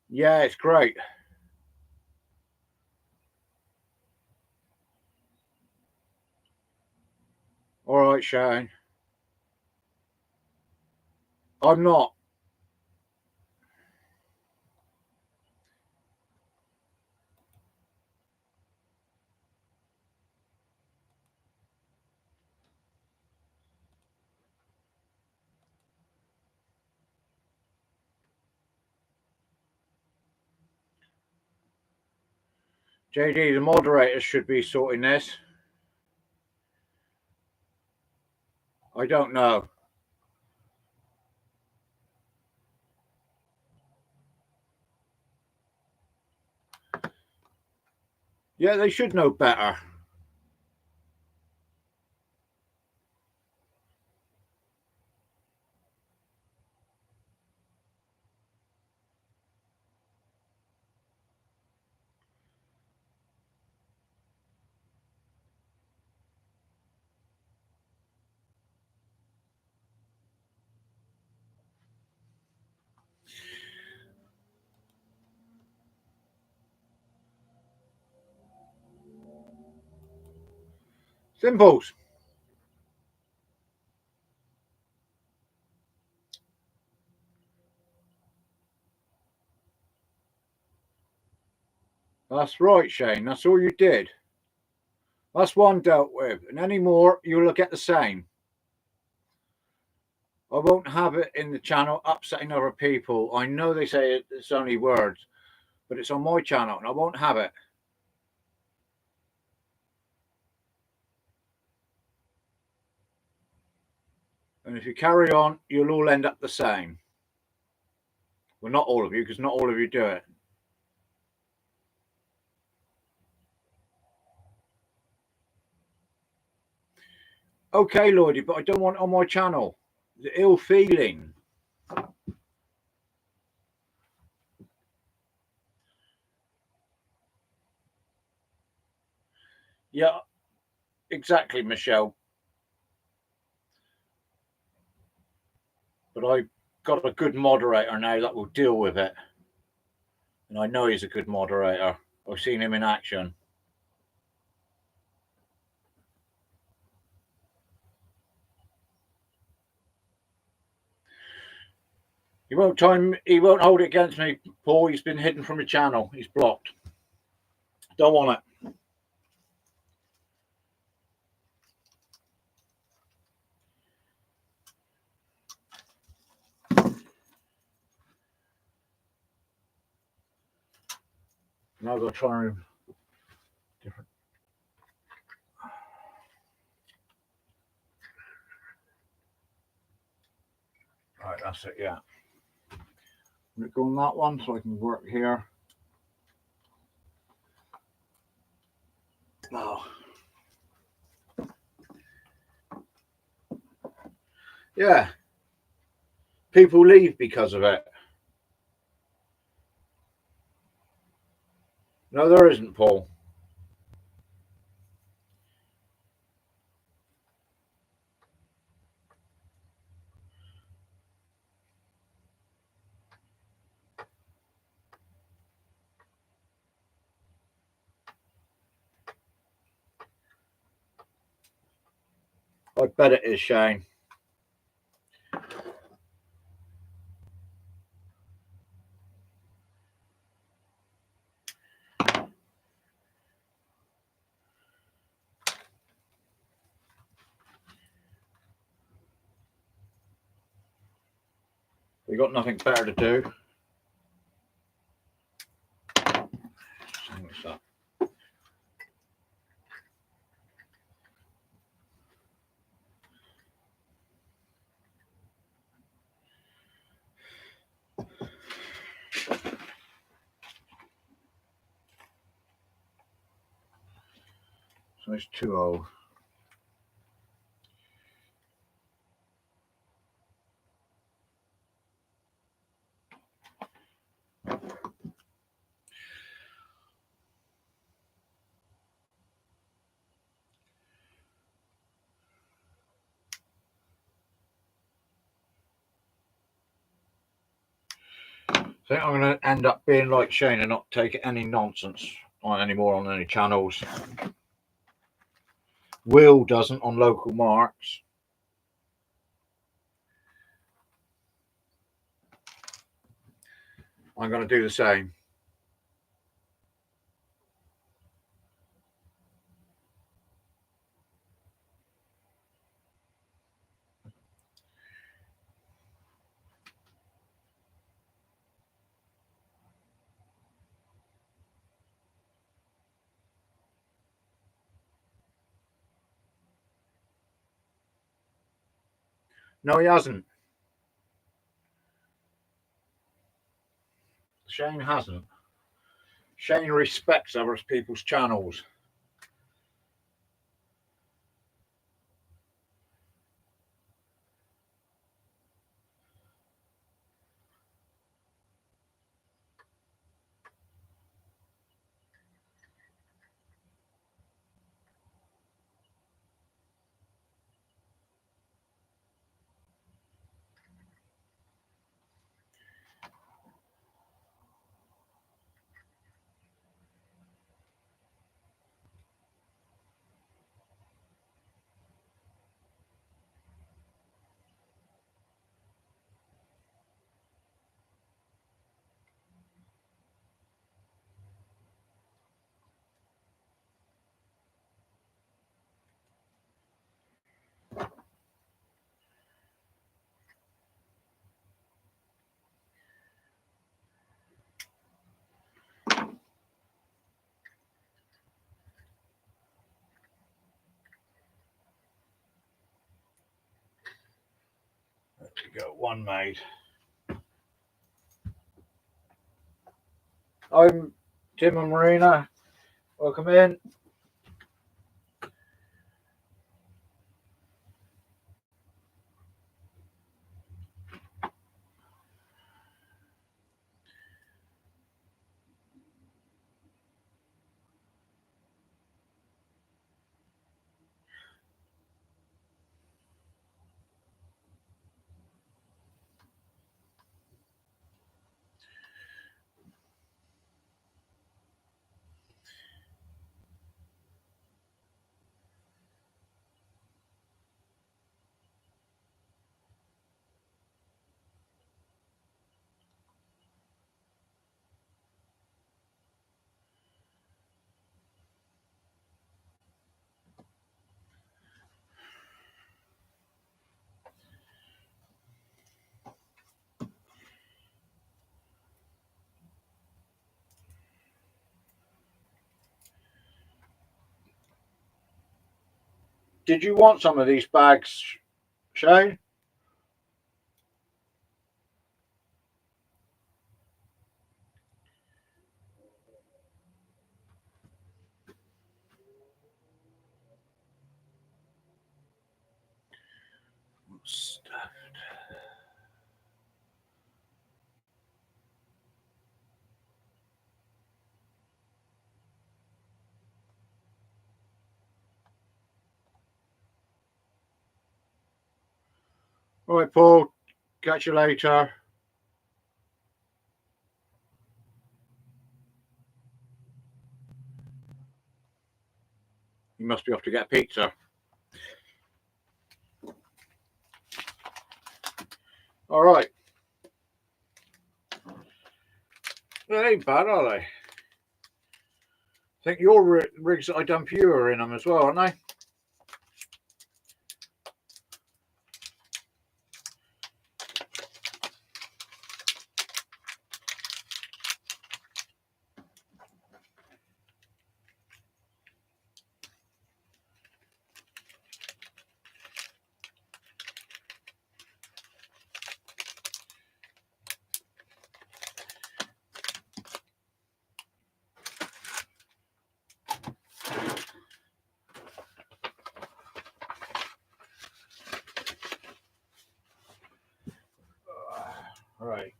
Yeah, it's great. All right, Shane. I'm not. JD, the moderators should be sorting this. I don't know. Yeah, they should know better. Simples. That's right, Shane. That's all you did. That's one dealt with. And any more, you'll get the same. I won't have it in the channel upsetting other people. I know they say it's only words, but it's on my channel and I won't have it. And if you carry on, you'll all end up the same. Well, not all of you, because not all of you do it. Okay, Lloydie, but I don't want it on my channel. The ill feeling. Yeah, exactly, Michelle. But I've got a good moderator now that will deal with it. And I know he's a good moderator. I've seen him in action. He won't hold it against me, Paul. He's been hidden from the channel. He's blocked. Don't want it. Now I've got to try and different. Right, that's it, yeah. I'm going to go on that one so I can work here. Oh. Yeah. People leave because of it. No, there isn't, Paul. I bet it is, Shane. We got nothing better to do. What's that? So it's 2-0. I think I'm going to end up being like Shane and not take any nonsense on anymore on any channels. Will doesn't on local marks. I'm going to do the same. No, he hasn't. Shane hasn't. Shane respects other people's channels. There we go, one made. I'm Tim and Marina. Welcome in. Did you want some of these bags, Shane? Stuffed. All right, Paul. Catch you later. You must be off to get pizza. All right. They ain't bad, are they? I think your rigs that I done for you are in them as well, aren't they? Right.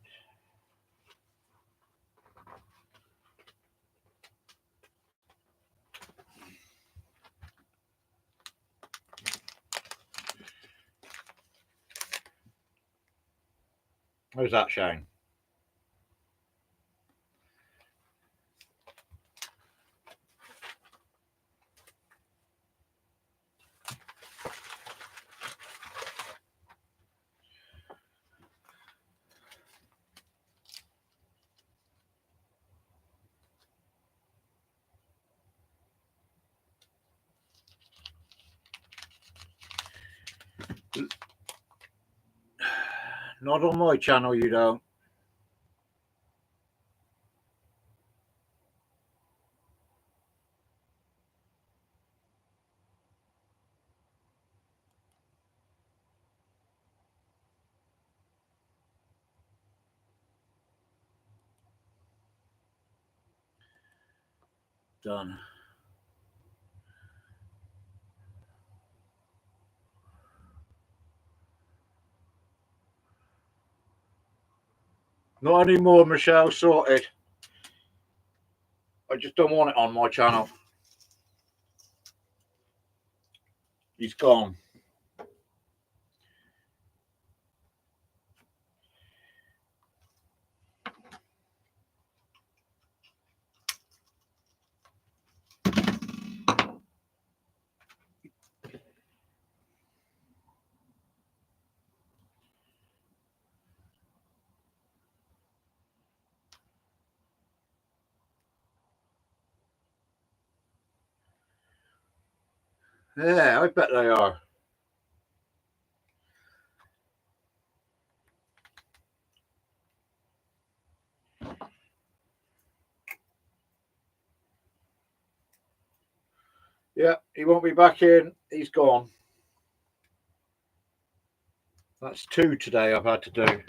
How's that, Shane? Not on my channel, you don't. Done. Not anymore, Michelle. Sorted. I just don't want it on my channel. He's gone. Yeah, I bet they are. Yeah, he won't be back in. He's gone. That's 2 today I've had to do.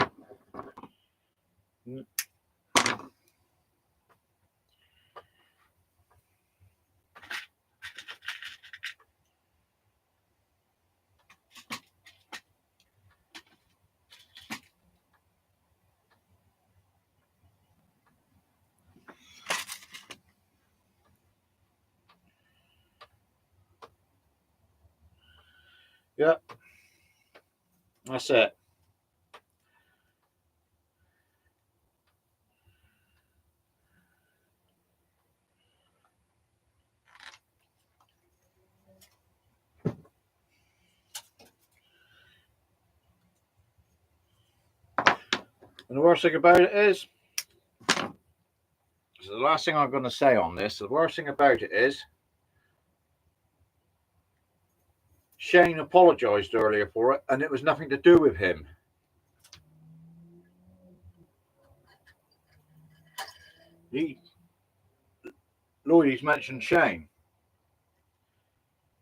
Yeah, that's it. And the worst thing about it is, so the last thing I'm going to say on this, the worst thing about it is, Shane apologised earlier for it, and it was nothing to do with him. Lloydie's mentioned Shane.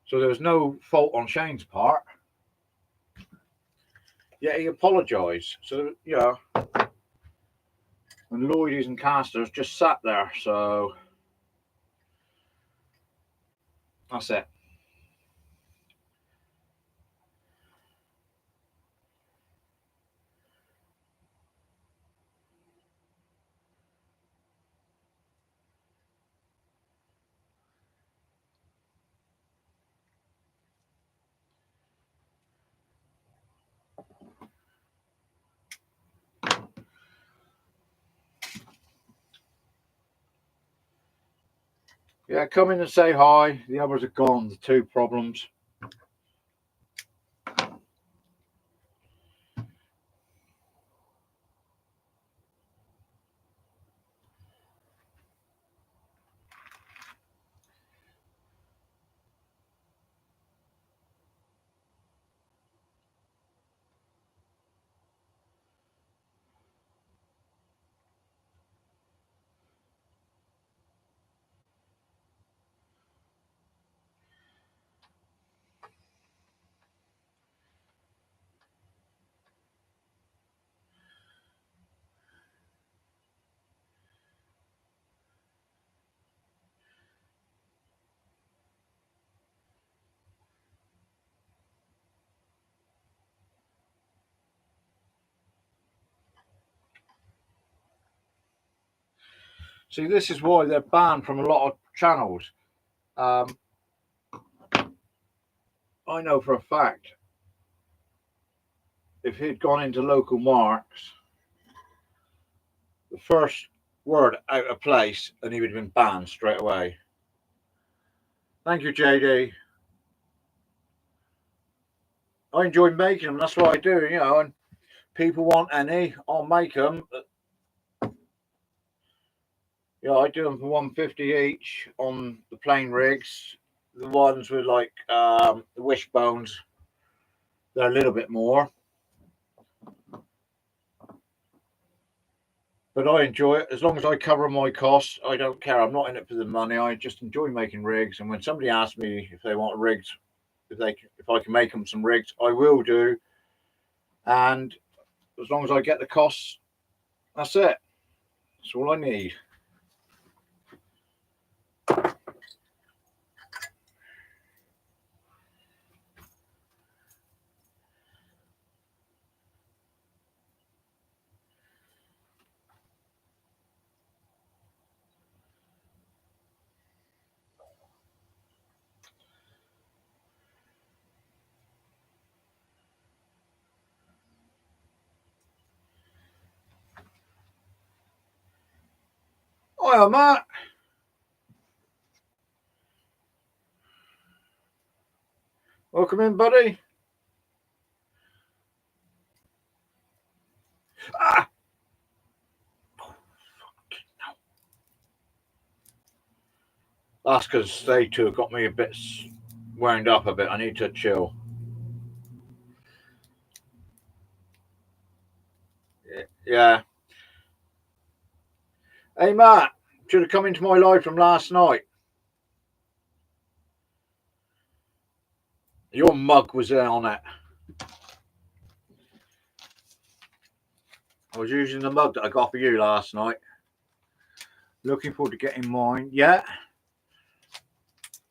So there was no fault on Shane's part. Yet he apologised. So, you know, and Lloydies and Casters just sat there. So that's it. Yeah, come in and say hi. The others are gone. The 2 problems. See, this is why they're banned from a lot of channels. I know for a fact, if he'd gone into local marks, the first word out of place, and he would have been banned straight away. Thank you, JD. I enjoy making them. That's what I do, you know. And people want any, I'll make them. Yeah, I do them for 150 each on the plain rigs. The ones with like the wishbones, they're a little bit more. But I enjoy it as long as I cover my costs. I don't care. I'm not in it for the money. I just enjoy making rigs. And when somebody asks me if they want rigs, if I can make them some rigs, I will do. And as long as I get the costs, that's it. That's all I need. Hiya, Matt. Welcome in, buddy. Ah! That's because they two got me a bit wound up a bit. I need to chill. Yeah. Hey, Matt. Should have come into my live from last night. Your mug was there on it. I was using the mug that I got for you last night. Looking forward to getting mine. Yeah.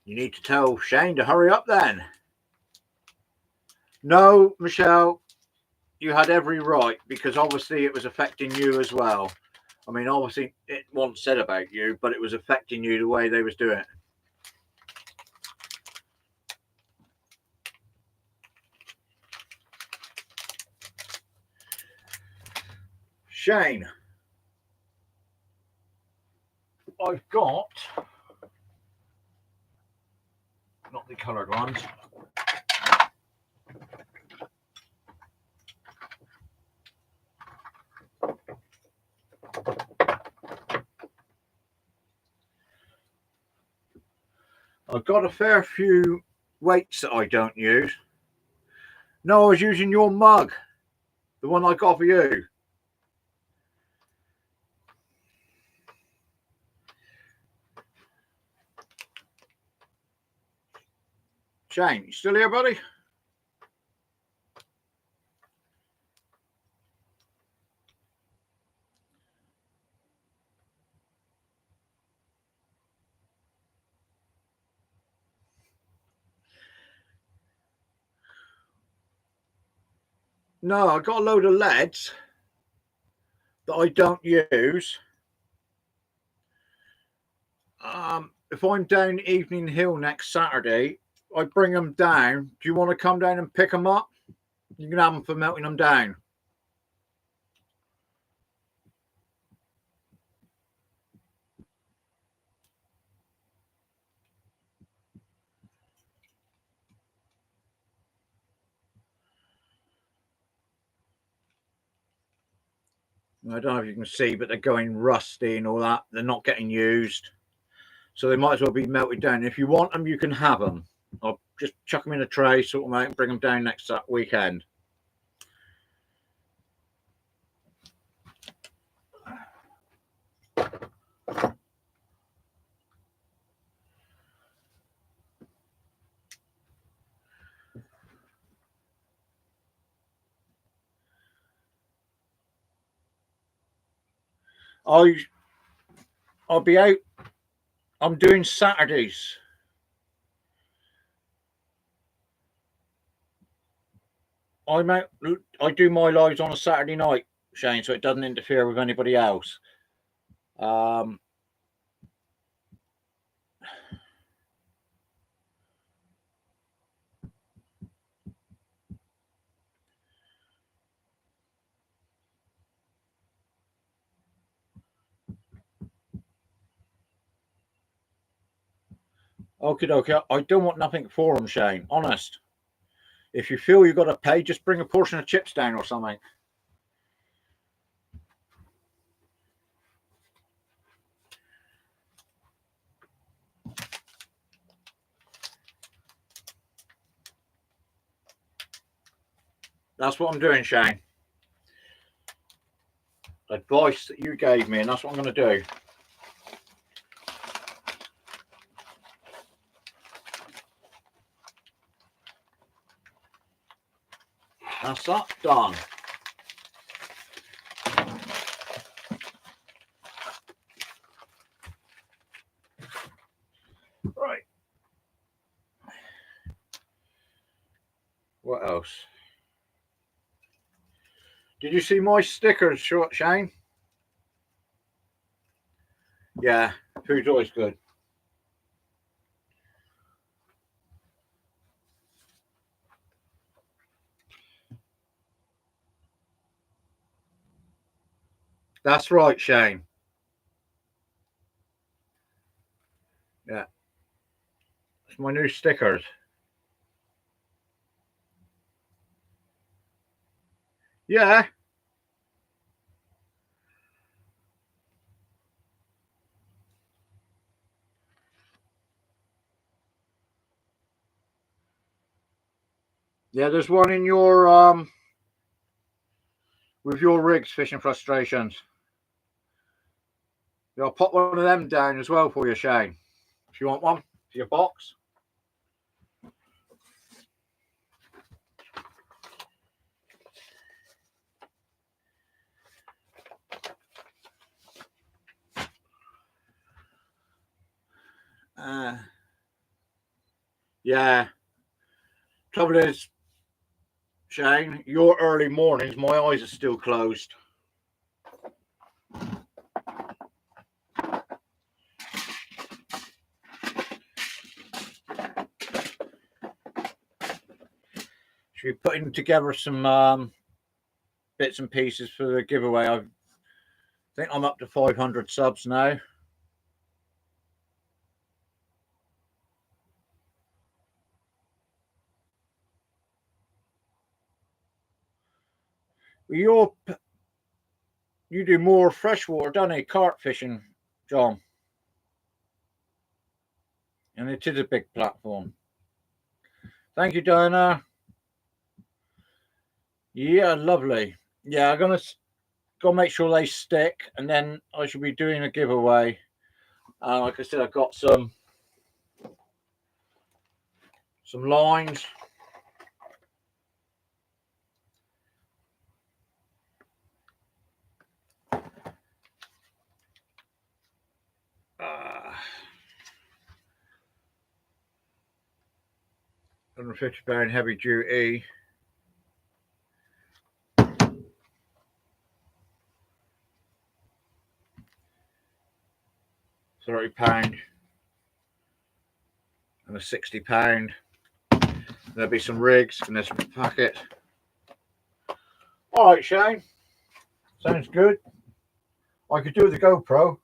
You need to tell Shane to hurry up then. No, Michelle, you had every right because obviously it was affecting you as well. I mean, obviously it wasn't said about you, but it was affecting you the way they was doing it. Shane, I've got not the coloured ones. I've got a fair few weights that I don't use. No, I was using your mug, the one I got for you. Shane, you still here, buddy? No, I got a load of leads that I don't use. If I'm down Evening Hill next Saturday, I bring them down. Do you want to come down and pick them up? You can have them for melting them down. I don't know if you can see, but they're going rusty and all that. They're not getting used. So they might as well be melted down. If you want them, you can have them. I'll just chuck them in a tray, sort them out, and bring them down next weekend. I'll be out. I'm doing Saturdays. I do my lives on a Saturday night, Shane, so it doesn't interfere with anybody else. Okay. I don't want nothing for them, Shane. Honest. If you feel you've got to pay, just bring a portion of chips down or something. That's what I'm doing, Shane. advice that you gave me, and that's what I'm going to do. That's that done. Right. What else? Did you see my stickers, Shane? Yeah, food's always good. That's right, Shane. Yeah. It's my new stickers. Yeah. Yeah, there's one in your with your rigs fishing frustrations. Yeah, I'll pop one of them down as well for you, Shane. If you want one for your box. Yeah. Trouble is, Shane, your early mornings, my eyes are still closed. Should be putting together some bits and pieces for the giveaway. I think I'm up to 500 subs now. You do more freshwater, don't you? Carp fishing, John. And it is a big platform. Thank you, Diana. Yeah, lovely. Yeah, I'm gonna go make sure they stick, and then I should be doing a giveaway. Like I said, I've got some lines. £150 heavy duty. £30 and a £60. There'll be some rigs in this packet. All right, Shane. Sounds good. I could do with the GoPro.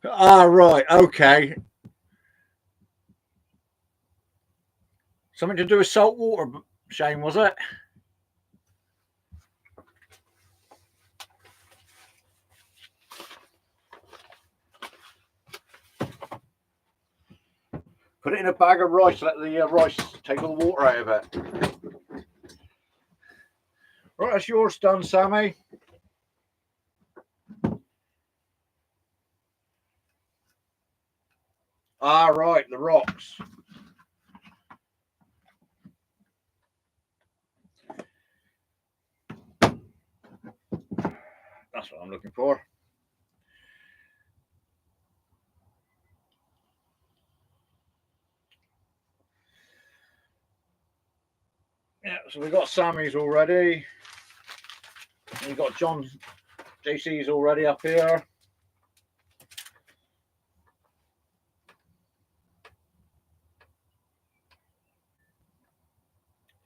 Ah, right. Okay. Something to do with salt water, Shane, was it? Put it in a bag of rice. Let the rice take all the water out of it. Right, that's yours done, Sammy. Ah, right, the rocks. That's what I'm looking for. Yeah, so we've got Sammy's already. We've got John JC's already up here.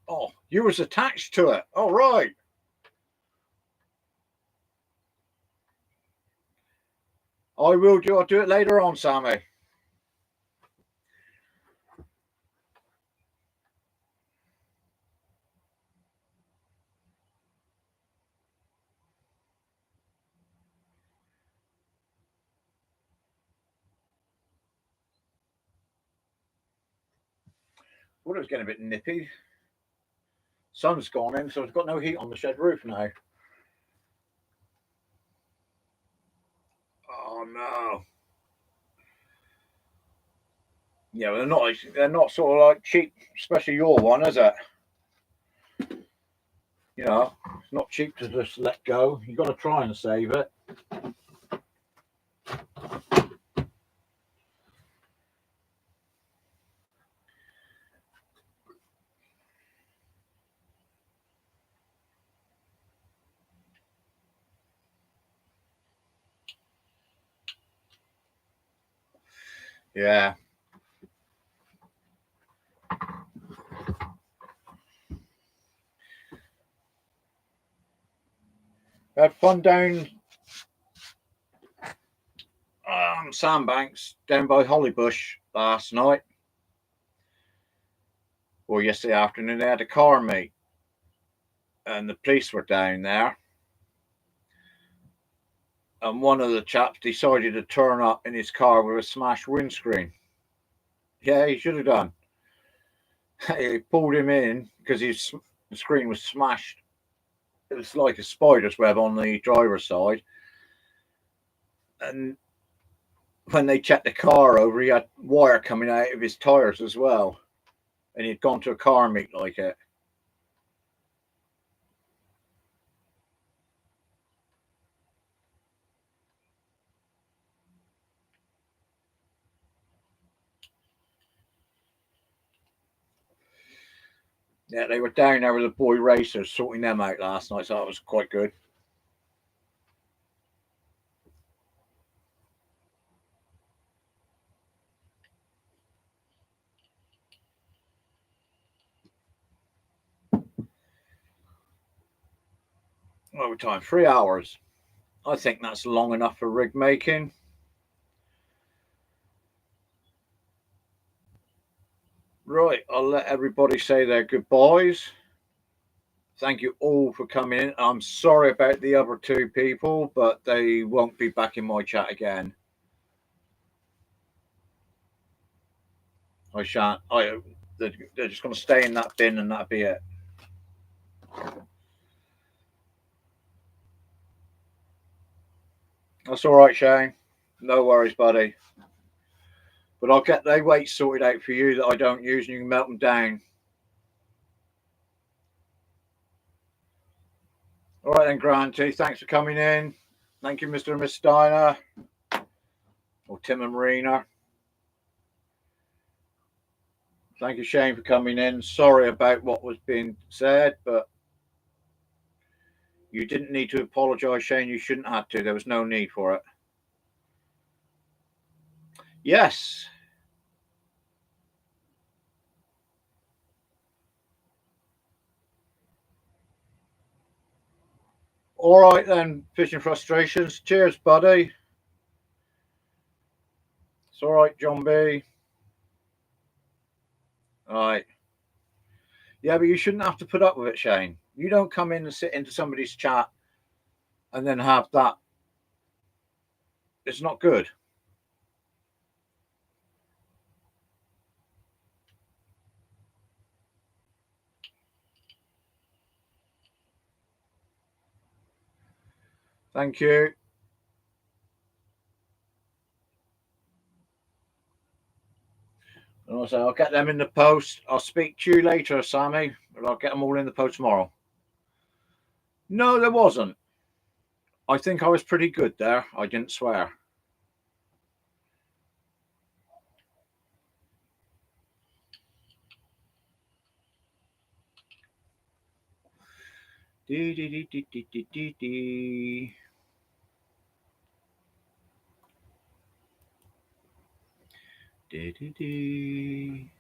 Oh, you was attached to it. All right. I will do. I'll do it later on, Sammy. Well, it was getting a bit nippy. Sun's gone in, so I've got no heat on the shed roof now. Oh no. Yeah, they're not sort of like cheap, especially your one, is it? You know, it's not cheap to just let go. You've got to try and save it. Yeah. I had fun down Sandbanks down by Hollybush last night or yesterday afternoon. They had a car meet and the police were down there. And one of the chaps decided to turn up in his car with a smashed windscreen. Yeah, he should have done. He pulled him in because his screen was smashed. It was like a spider's web on the driver's side. And when they checked the car over, he had wire coming out of his tires as well. And he'd gone to a car meet like it. Yeah, they were down there with the boy racers sorting them out last night, so that was quite good. Overtime, 3 hours. I think that's long enough for rig making. Right, I'll let everybody say their goodbyes. Thank you all for coming in. I'm sorry about the other two people, but they won't be back in my chat again. I shan't. They're just going to stay in that bin and that'll be it. That's all right, Shane. No worries, buddy. But I'll get the weights sorted out for you that I don't use, and you can melt them down. All right then, Granty. Thanks for coming in. Thank you, Mr. and Miss Steiner, or Tim and Marina. Thank you, Shane, for coming in. Sorry about what was being said, but you didn't need to apologise, Shane. You shouldn't have to. There was no need for it. Yes. All right then, Fishing Frustrations. Cheers, buddy. It's all right, John B. All right. Yeah, but you shouldn't have to put up with it, Shane. You don't come in and sit into somebody's chat and then have that. It's not good. Thank you. And also, I'll get them in the post. I'll speak to you later, Sammy, but I'll get them all in the post tomorrow. No, there wasn't. I think I was pretty good there. I didn't swear. Dee, dee, dee, dee, dee, dee, dee, dee. Dee, dee, dee.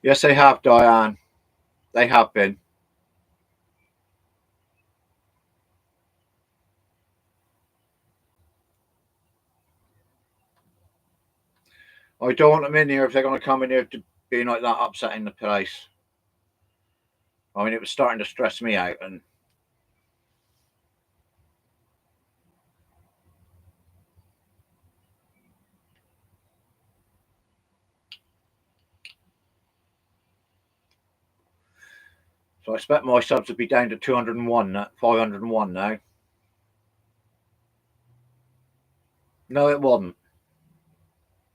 Yes, they have, Diane. They have been. I don't want them in here if they're going to come in here to being like that, upsetting the place. I mean, it was starting to stress me out, and So I expect my subs to be down to 201, 501 now. No, it wasn't.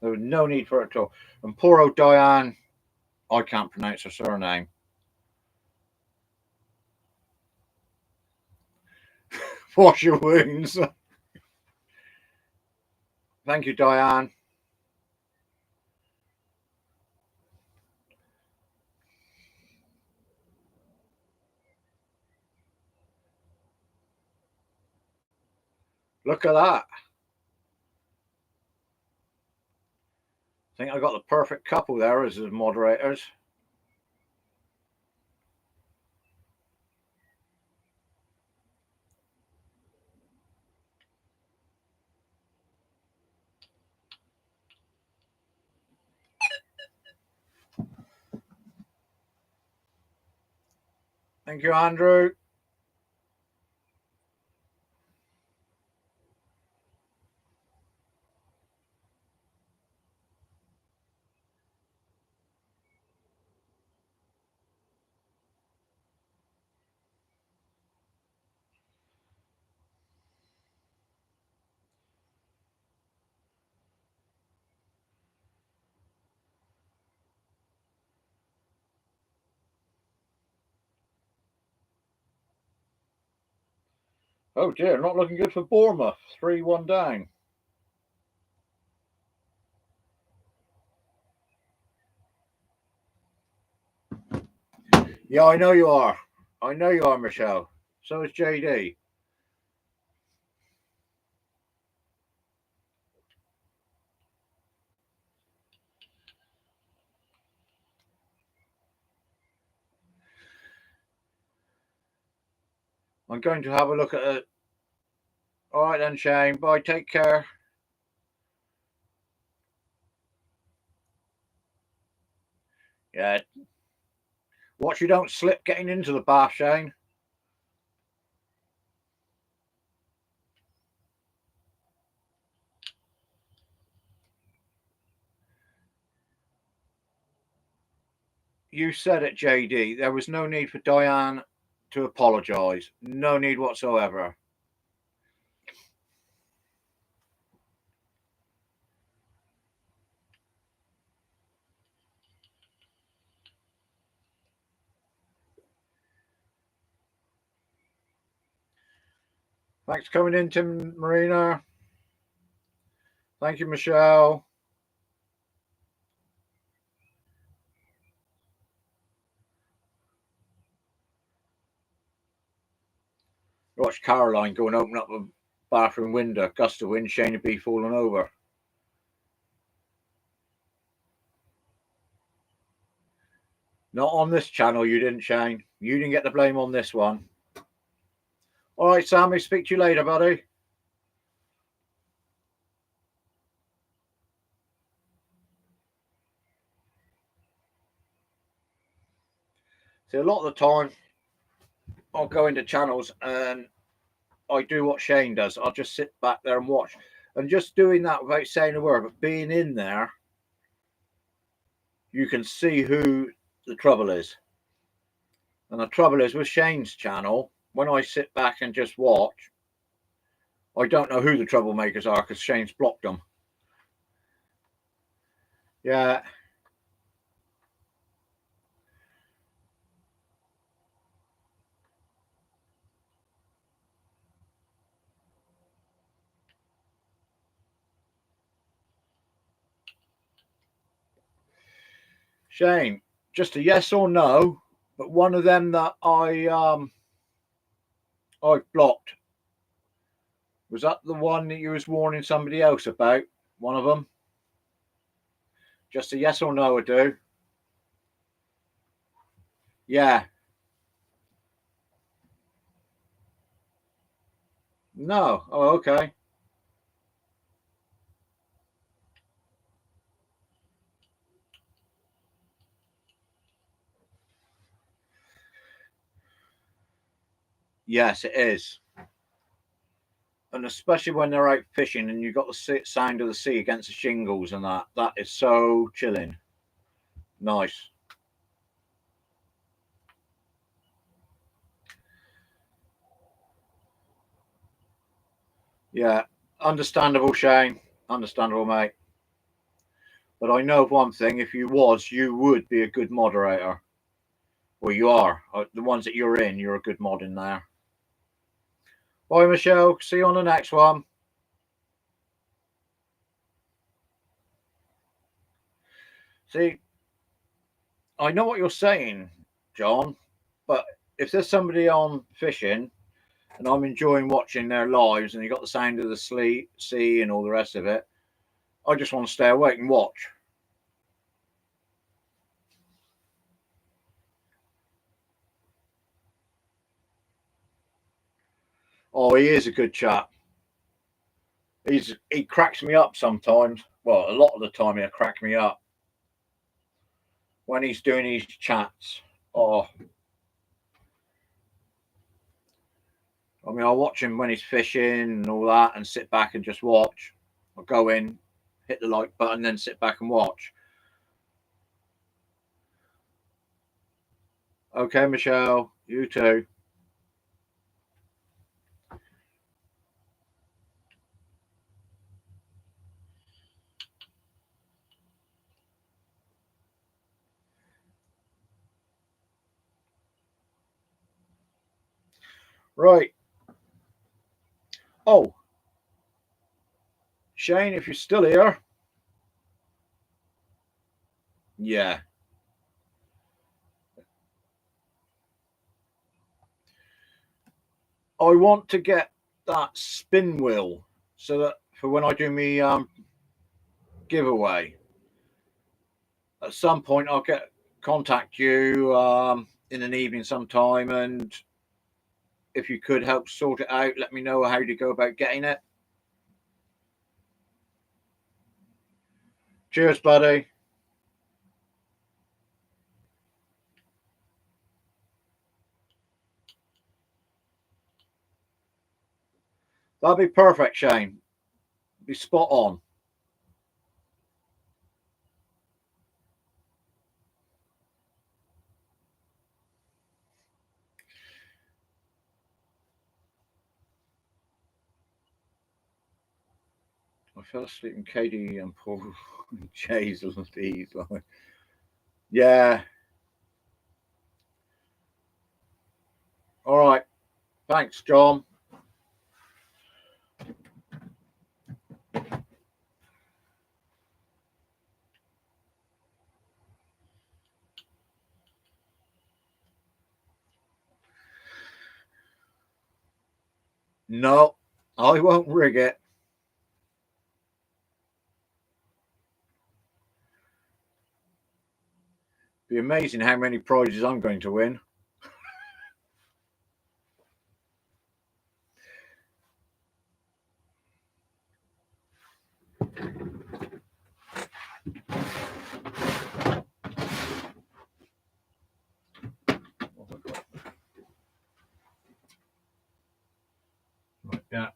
There was no need for it at all. And poor old Diane, I can't pronounce her surname. Wash your wounds. Thank you, Diane. Look at that. I think I got the perfect couple there as the moderators. Thank you, Andrew. Oh dear, not looking good for Bournemouth. 3-1 down. Yeah, I know you are. I know you are, Michelle. So is JD. I'm going to have a look at it. All right then, Shane. Bye. Take care. Yeah. Watch you don't slip getting into the bath, Shane. You said it, JD. There was no need for Diane to apologise. No need whatsoever. Thanks for coming in, Tim Marina. Thank you, Michelle. Watch Caroline go and open up a bathroom window. Gust of wind, Shane would be falling over. Not on this channel, you didn't, Shane. You didn't get the blame on this one. All right, Sammy, speak to you later, buddy. See, a lot of the time, I'll go into channels and I do what Shane does. I'll just sit back there and watch. And just doing that without saying a word, but being in there, you can see who the trouble is. And the trouble is with Shane's channel, when I sit back and just watch, I don't know who the troublemakers are because Shane's blocked them. Yeah. Shane, just a yes or no, but one of them that I've blocked, was that the one that you was warning somebody else about? One of them? Just a yes or no would do. Yeah. No. Oh, okay. Yes, it is. And especially when they're out fishing and you've got the sound of the sea against the shingles and that is so chilling. Nice. Yeah, understandable, Shane. Understandable, mate. But I know one thing: if you was, you would be a good moderator. Well, you are. The ones that you're in, you're a good mod in there. Bye, Michelle. See you on the next one. See, I know what you're saying, John, but if there's somebody on fishing and I'm enjoying watching their lives and you got the sound of the sea and all the rest of it, I just want to stay awake and watch. Oh, he is a good chap. He cracks me up sometimes. Well, a lot of the time he'll crack me up when he's doing his chats. Oh, I mean, I'll watch him when he's fishing and all that, and sit back and just watch. I'll go in, hit the like button, then sit back and watch. Okay, Michelle, you too. Right. Oh, Shane, if you're still here, yeah, I want to get that spin wheel so that for when I do me giveaway, at some point I'll contact you in an evening sometime, and if you could help sort it out, let me know how to go about getting it. Cheers, buddy. That'd be perfect, Shane. Be spot on. I fell asleep in Katie and Paul Jay's these. Yeah. All right. Thanks, John. No, I won't rig it. Be amazing how many prizes I'm going to win. Right, yeah.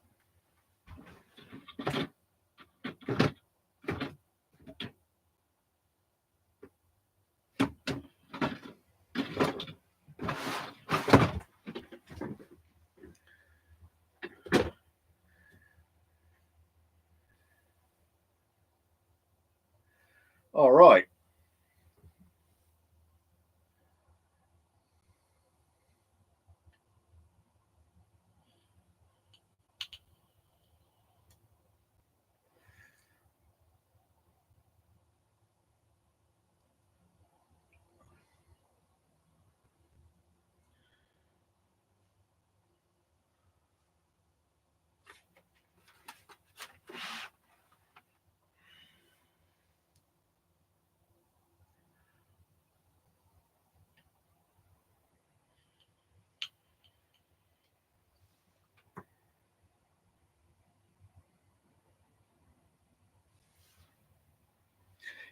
All right.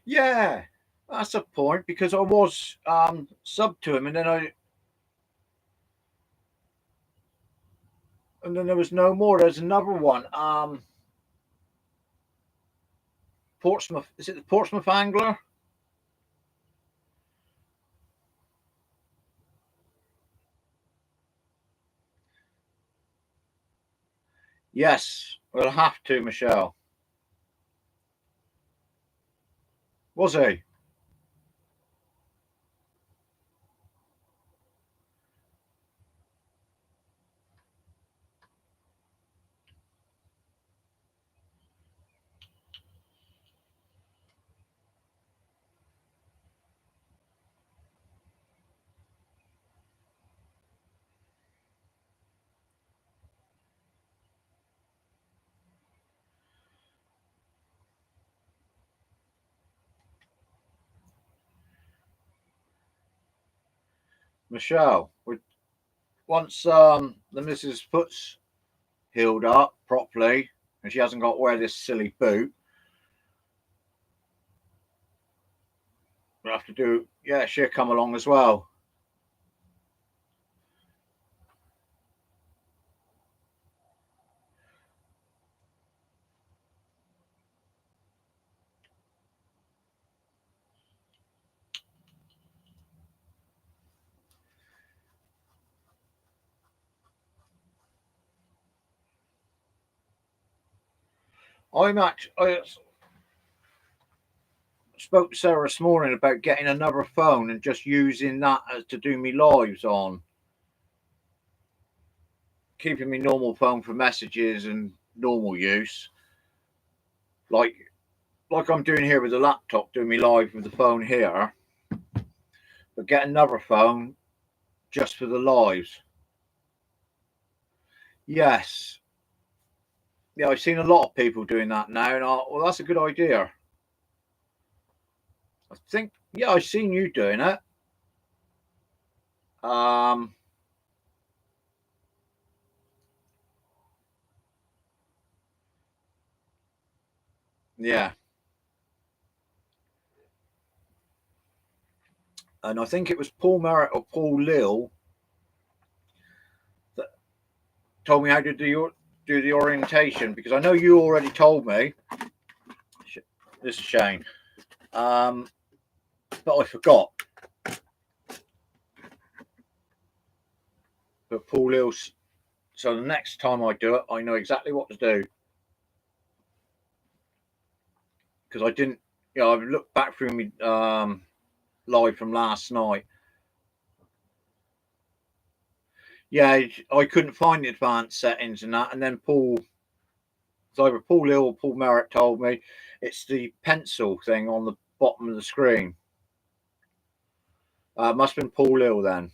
Yeah, that's a point because I was sub to him, and then there was no more. There's another one. Portsmouth. Is it the Portsmouth Angler? Yes. We'll have to, Michelle. Was he? Michelle, once the missus puts healed up properly and she hasn't got to wear this silly boot, we'll have to do, yeah, she'll come along as well. I spoke to Sarah this morning about getting another phone and just using that as to do me lives on, keeping me normal phone for messages and normal use, like I'm doing here with the laptop, doing me live with the phone here, but get another phone just for the lives. Yes, yeah, I've seen a lot of people doing that now, and well, that's a good idea. I think, yeah, I've seen you doing it. Um, yeah, and I think it was Paul Merritt or Paul Lill that told me how to do the orientation, because I know you already told me. This is Shane, but I forgot. But Paul Lill's, so the next time I do it, I know exactly what to do, because I didn't. You know, I've looked back through me live from last night. Yeah, I couldn't find the advanced settings and that, and then it's either Paul Hill or Paul Merritt told me it's the pencil thing on the bottom of the screen. Must have been Paul Hill then.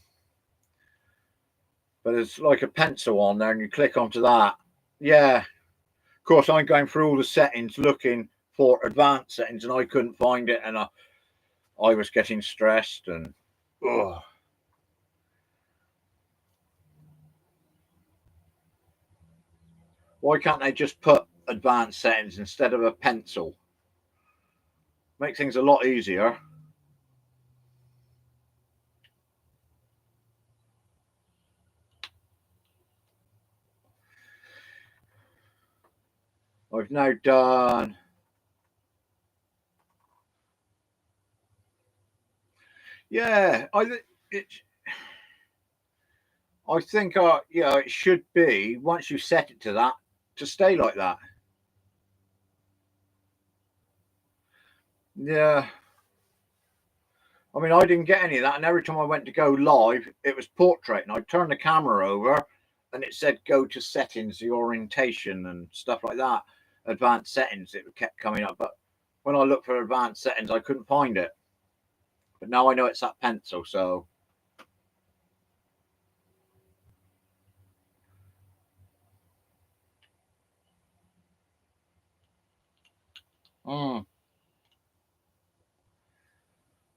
But there's like a pencil on there, and you click onto that. Yeah. Of course, I'm going through all the settings looking for advanced settings, and I couldn't find it, and I was getting stressed and. Ugh. Why can't they just put advanced settings instead of a pencil? Make things a lot easier. I've now done. Yeah, it. I think, yeah, it should be once you set it to that to stay like that. Yeah. I mean, I didn't get any of that, and every time I went to go live, it was portrait, and I turned the camera over, and it said go to settings, the orientation, and stuff like that, advanced settings. It kept coming up, but when I looked for advanced settings, I couldn't find it. But now I know it's that pencil, so.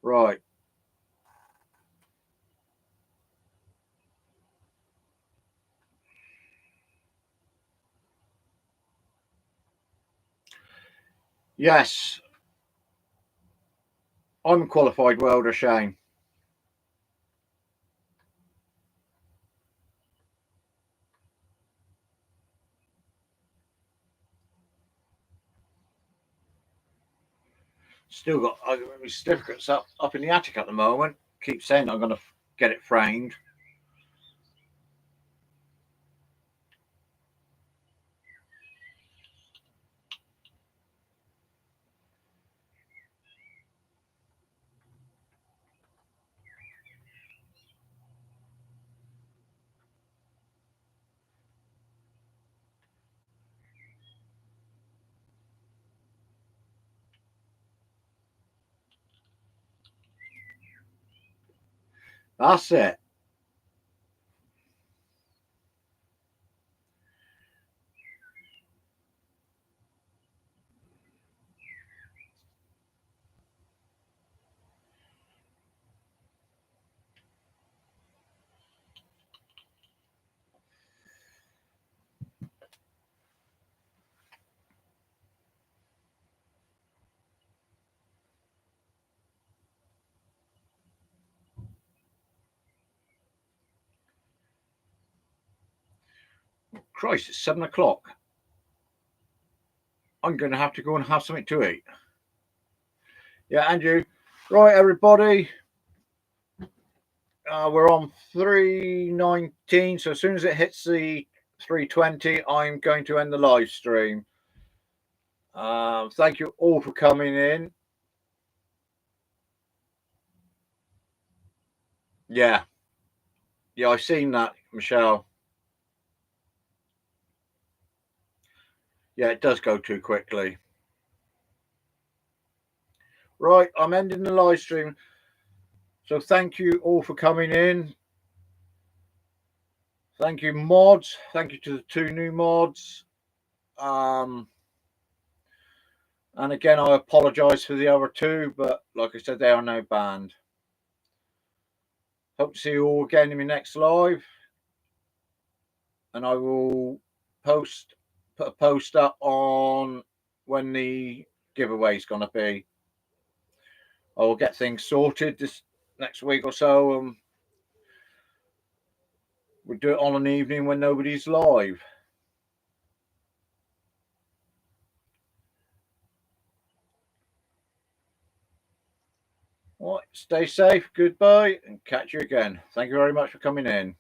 Right. Yes, I'm a qualified welder, Shane. Still got my certificates up in the attic at the moment. Keep saying I'm going to get it framed. That's it. Christ, it's 7 o'clock. I'm going to have to go and have something to eat. Yeah, Andrew. Right, everybody. We're on 3:19. So as soon as it hits the 3:20, I'm going to end the live stream. Thank you all for coming in. Yeah. Yeah, I've seen that, Michelle. Yeah, it does go too quickly. Right, I'm ending the live stream. So thank you all for coming in. Thank you, mods. Thank you to the 2 new mods. And again, I apologise for the other 2, but like I said, they are now banned. Hope to see you all again in my next live. And I will put a post up on when the giveaway is going to be. I will get things sorted this next week or so. We'll do it on an evening when nobody's live. All right, stay safe, goodbye, and catch you again. Thank you very much for coming in.